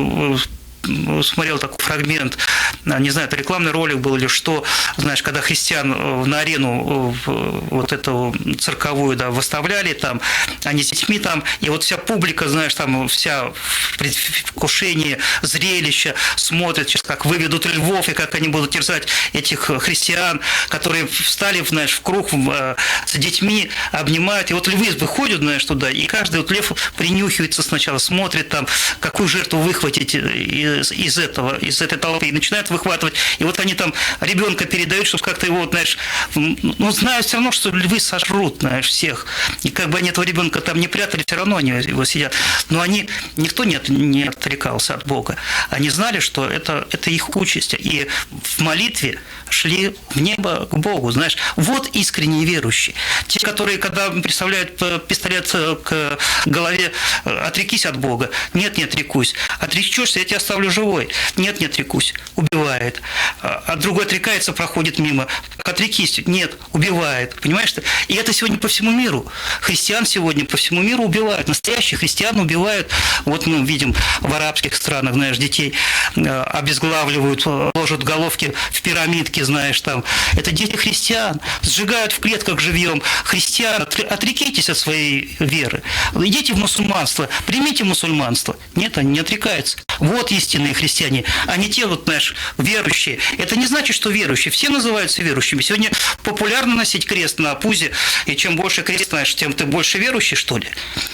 смотрел такой фрагмент, не знаю, это рекламный ролик был или что, знаешь, когда христиан на арену вот эту цирковую, да, выставляли там, они с детьми там, и вот вся публика, знаешь, там вся в предвкушении зрелища смотрит, сейчас как выведут львов, и как они будут терзать этих христиан, которые встали, знаешь, в круг с детьми, обнимают, и вот львы выходят, знаешь, туда, и каждый вот лев принюхивается сначала, смотрит там, какую жертву выхватить из этой толпы, и начинают выхватывать. И вот они там ребенка передают, чтобы как-то его, знаешь, знают все равно, что львы сожрут, знаешь, всех. И как бы они этого ребенка там не прятали, все равно они его сидят. Но никто не отрекался от Бога. Они знали, что это их участь. И в молитве шли в небо к Богу, знаешь. Вот искренние верующие. Те, которые, когда представляют пистолет к голове, отрекись от Бога. Нет, не отрекусь. Отречешься, я тебя оставлю живой. Нет, не отрекусь. Убивает. А другой отрекается, проходит мимо. Отрекись. Нет, убивает. Понимаешь? И это сегодня по всему миру. Христиан сегодня по всему миру убивают. Настоящих христиан убивают. Вот мы видим в арабских странах, знаешь, детей обезглавливают, ложат головки в пирамидки, знаешь, там. Это дети христиан. Сжигают в клетках живьем. Христиан, отрекитесь от своей веры. Идите в мусульманство. Примите мусульманство. Нет, они не отрекаются. Вот истинные христиане, а не те, вот, знаешь, верующие. Это не значит, что верующие. Все называются верующими. Сегодня популярно носить крест на пузе, и чем больше крест, знаешь, тем ты больше верующий, что ли?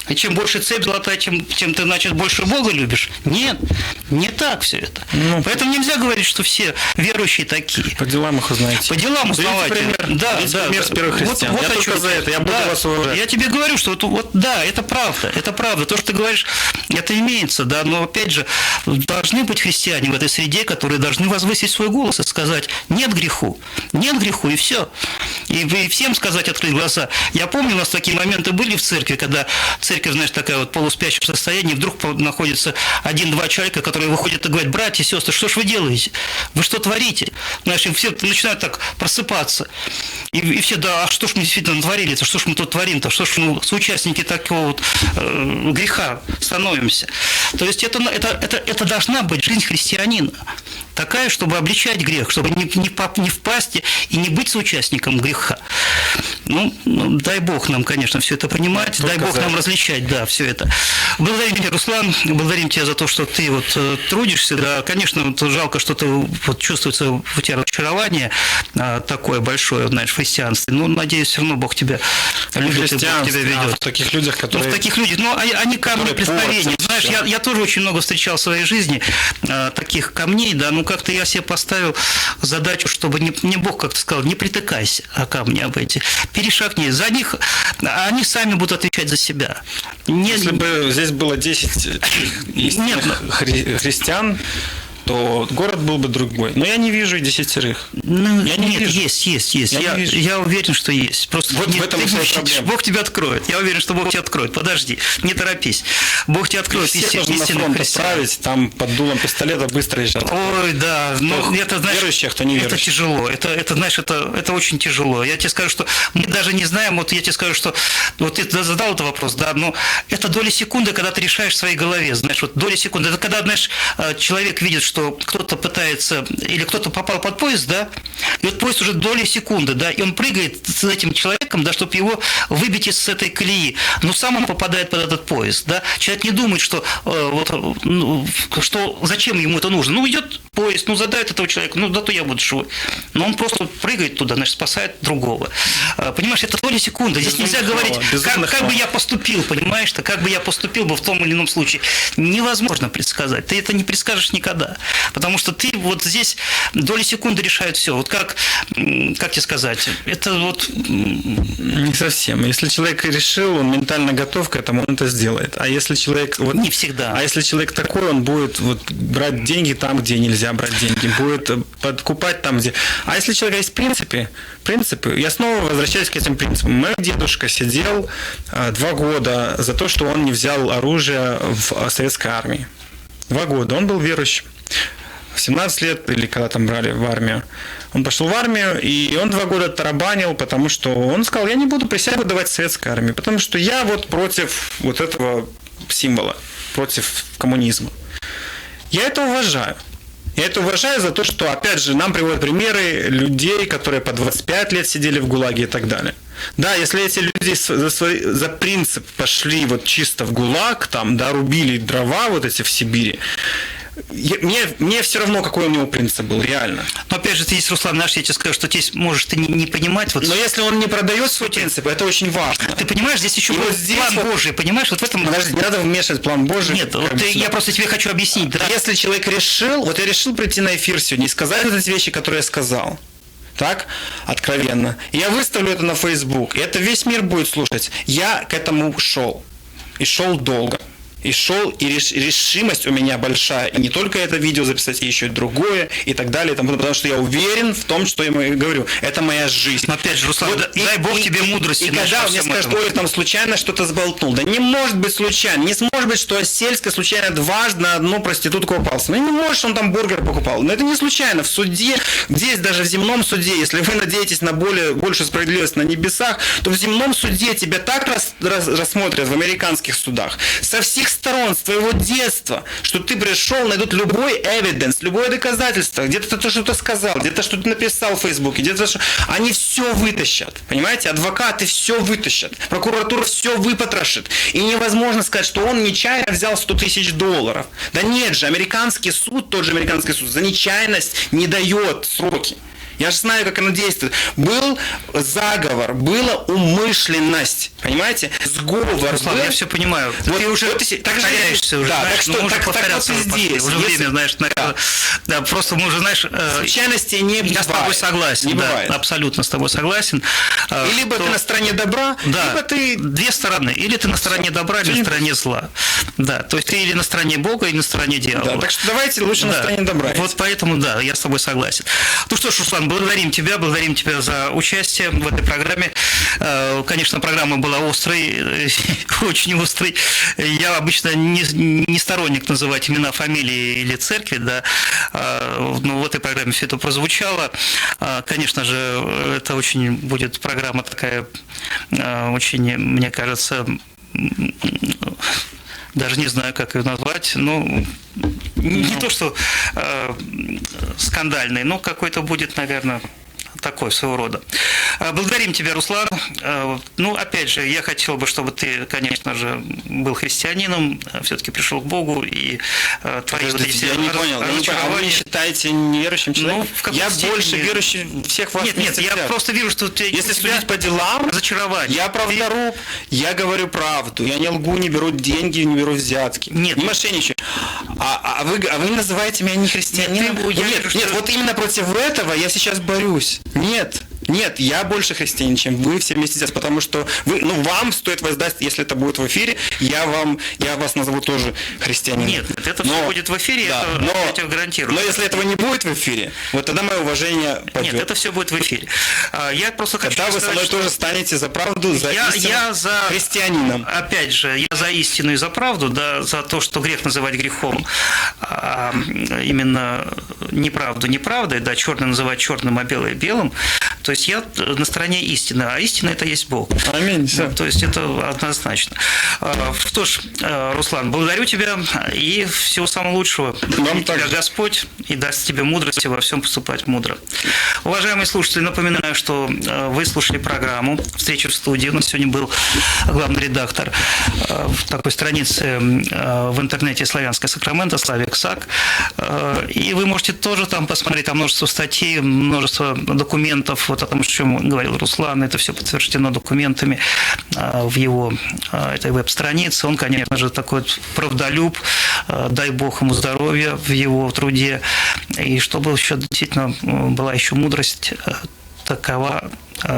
И чем больше цепь золотая, тем ты, значит, больше Бога любишь? Нет, не так все это. Поэтому нельзя говорить, что все верующие такие. По делам их узнаете. По делам узнавайте. Пример с первых христиан. Вот я только за это, я буду вас уважать. Я тебе говорю, что да, это правда. То, что ты говоришь, это имеется, да, но опять же, должны быть христиане в этой среде, которые должны возвысить свой голос и сказать: нет греху, и все. И всем сказать, открыть глаза. Я помню, у нас такие моменты были в церкви, когда церковь, знаешь, такая вот полуспящая состоянии, вдруг находится 1-2 человека, которые выходят и говорят: братья, сестры, что ж вы делаете? Вы что творите? Знаешь, и все начинают так просыпаться. И все: да, а что ж мы действительно натворили-то? Что ж мы тут творим-то? Что ж мы соучастники такого вот греха становимся? То есть это должна быть жизнь христианина. Такая, чтобы обличать грех, чтобы не впасть и не быть соучастником греха. Дай Бог нам, конечно, все это понимать, дай Бог нам различать, да, все это. Благодарим тебя, Руслан, благодарим тебя за то, что ты вот трудишься, да, конечно, вот жалко, что ты вот чувствуется у тебя разочарование такое большое, знаешь, в христианстве, но, надеюсь, все равно Бог тебя любит и Бог тебя ведет. В таких людях, которые... в таких людях, они камни преткновения. Знаешь, я тоже очень много встречал в своей жизни таких камней, да, ну как-то я себе поставил задачу, чтобы не Бог как-то сказал, не притыкайся ко мне об эти, перешагни, за них, они сами будут отвечать за себя. Если бы здесь было 10 христиан, то город был бы другой. Но я не вижу 10. Ну, я не вижу. Есть. Я Я уверен, что есть. Просто вот в этом и вся проблема. Бог тебя откроет. Я уверен, что Бог тебя откроет. Подожди, не торопись. Бог тебя откроет. Всех нужно на фронт отправить, там под дулом пистолета быстро езжать. Ой, да. Ну, это, знаешь, верующих, кто не верующих. Это тяжело. Это, знаешь, это очень тяжело. Я тебе скажу, что мы даже не знаем, вот я тебе скажу, что вот ты задал этот вопрос, да, но это доли секунды, когда ты решаешь в своей голове, знаешь, вот доли секунды. Это когда, знаешь, человек видит, что кто-то пытается, или кто-то попал под поезд, да, и вот поезд уже доли секунды, да, и он прыгает с этим человеком, да, чтобы его выбить из этой колеи, но сам он попадает под этот поезд, да. Человек не думает, что что зачем ему это нужно. Ну, идет поезд, ну, задает этого человека, ну, зато я буду живой. Но он просто прыгает туда, значит, спасает другого. Понимаешь, это доли секунды. Здесь нельзя говорить, как бы я поступил, понимаешь, как бы я поступил бы в том или ином случае. Невозможно предсказать. Ты это не предскажешь никогда. Потому что ты вот здесь доли секунды решают все. Вот как тебе сказать, это вот... Не совсем. Если человек решил, он ментально готов к этому, он это сделает. А если человек... Вот, не всегда. А если человек такой, он будет вот брать деньги там, где нельзя брать деньги, будет подкупать там, где... А если у человека есть принципы, я снова возвращаюсь к этим принципам. Мой дедушка сидел 2 года за то, что он не взял оружие в советской армии. 2 года. Он был верующим. В 17 лет, или когда там брали в армию, он пошел в армию, и он 2 года тарабанил, потому что он сказал, я не буду присягу давать советской армии, потому что я вот против вот этого символа, против коммунизма. Я это уважаю. Я это уважаю за то, что, опять же, нам приводят примеры людей, которые по 25 лет сидели в ГУЛАГе и так далее. Да, если эти люди за принцип пошли вот чисто в ГУЛАГ, там, да, рубили дрова вот эти в Сибири, мне все равно, какой у него принцип был, реально. Но опять же, ты здесь, Руслан, знаешь, я тебе скажу, что здесь можешь ты не понимать. Вот... Но если он не продает свой принцип, это очень важно. Ты понимаешь, здесь еще был план Божий, понимаешь? Вот в этом... Подожди, не надо вмешивать план Божий. Нет, вот я просто тебе хочу объяснить. Да? Если человек решил, вот я решил прийти на эфир сегодня и сказать вот эти вещи, которые я сказал, так, откровенно, и я выставлю это на Facebook, и это весь мир будет слушать. Я к этому шел, и шел долго. И шел, и решимость у меня большая. И не только это видео записать, и еще и другое, и так далее. Потому что я уверен в том, что я говорю. Это моя жизнь. Но опять же, Руслан, вот, дай Бог тебе мудрости. И когда мне скажут, ой, там случайно что-то сболтнул. Да не может быть случайно. Не сможет быть, что Сельская случайно дважды на одну проститутку попался. Ну не может, он там бургер покупал. Но это не случайно. В суде, здесь даже в земном суде, если вы надеетесь на большую справедливость на небесах, то в земном суде тебя так рассмотрят в американских судах. Со всех сторон, с твоего детства, что ты пришел, найдут любой evidence, любое доказательство, где-то ты что-то сказал, где-то что-то написал в Фейсбуке, где-то что... Они все вытащат, понимаете? Адвокаты все вытащат, прокуратура все выпотрошит. И невозможно сказать, что он нечаянно взял $100 000. Да нет же, американский суд, тот же американский суд, за нечаянность не дает сроки. Я же знаю, как оно действует. Был заговор, была умышленность. Понимаете? Сговор. Руслан, я все понимаю. Вот, ты уже повторяешься уже. Да, знаешь, так что повторяться здесь. Уже время, знаешь, да, просто мы уже, знаешь... Случайности не бывает. Я с тобой согласен. Не да, бывает. Абсолютно с тобой согласен. И либо ты на стороне добра, да, либо ты... Две стороны. Или ты на стороне добра, или на стороне зла. Да, то есть ты или на стороне Бога, или на стороне дьявола. Да, так что давайте лучше на стороне добра. Вот поэтому, да, я с тобой согласен. Ну что ж, Руслан, благодарим тебя за участие в этой программе. Конечно, программа была острой, очень острой. Я обычно не сторонник называть имена, фамилии или церкви, да, но в этой программе все это прозвучало. Конечно же, это очень будет программа такая, очень, мне кажется, даже не знаю, как ее назвать, но не то, что скандальный, но какой-то будет, наверное, такой своего рода. Благодарим тебя, Руслан. Ну, опять же, я хотел бы, чтобы ты, конечно же, был христианином, все-таки пришел к Богу, и твои вот эти... Я не понял. А вы не считаете неверующим человеком? Ну, я больше верующий всех вас. Нет, я просто вижу, что ты... Если судить по делам, разочарование. Я правдоруб, я говорю правду, я не лгу, не беру деньги, не беру взятки. Нет. Не мошенничаю. А вы называете меня не христианином? Нет, вот именно против этого я сейчас борюсь. Нет, я больше христианин, чем вы все вместе здесь, потому что вам стоит воздать, если это будет в эфире, я вас назову тоже христианином. Нет, это все будет в эфире, да, я тебе гарантирую. Но если этого не будет в эфире, вот тогда мое уважение пойдет. Нет, это все будет в эфире. Я просто хочу тогда сказать, вы со мной тоже станете за правду, за истину, я за христианином. Опять же, я за истину и за правду, да, за то, что грех называть грехом, а именно неправду неправдой, да, черное называть черным, а белое белым. То есть я на стороне истины, а истина – это есть Бог. Аминь. То есть это однозначно. Что ж, Руслан, благодарю тебя и всего самого лучшего. Вам тебя Господь и даст тебе мудрости во всем поступать мудро. Уважаемые слушатели, напоминаю, что вы слушали программу «Встреча в студии». У нас сегодня был главный редактор в такой странице в интернете «Славянское Сакраменто» Славик Сак. И вы можете тоже там посмотреть, там множество статей, множество документов, вот о том, о чем говорил Руслан, это все подтверждено документами в его этой веб-странице. Он, конечно же, такой правдолюб, дай Бог ему здоровья в его труде, и чтобы еще действительно была еще мудрость такова,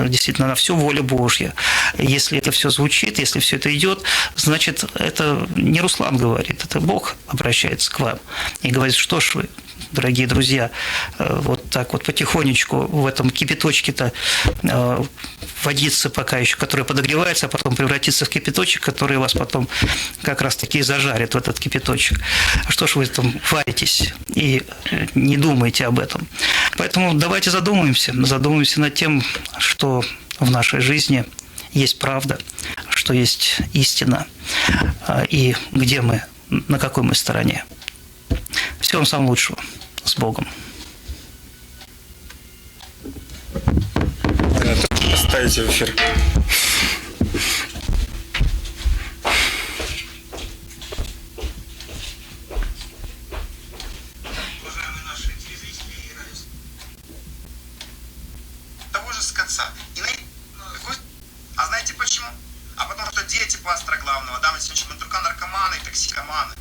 действительно на всю волю Божья. Если это все звучит, если все это идет, значит, это не Руслан говорит, это Бог обращается к вам и говорит, что ж вы, дорогие друзья, вот так вот потихонечку в этом кипяточке-то водиться пока еще, который подогревается, а потом превратится в кипяточек, который вас потом как раз-таки зажарит в этот кипяточек. Что ж вы там варитесь и не думаете об этом? Поэтому давайте задумаемся над тем, что в нашей жизни есть правда, что есть истина, и где мы, на какой мы стороне. Всего вам самого лучшего. С Богом. Поставите в эфир. Уважаемые наши телезрители и того же скотца. А знаете почему? А потому что дети пастора главного, да, мы сегодня наркоманы, токсикоманы.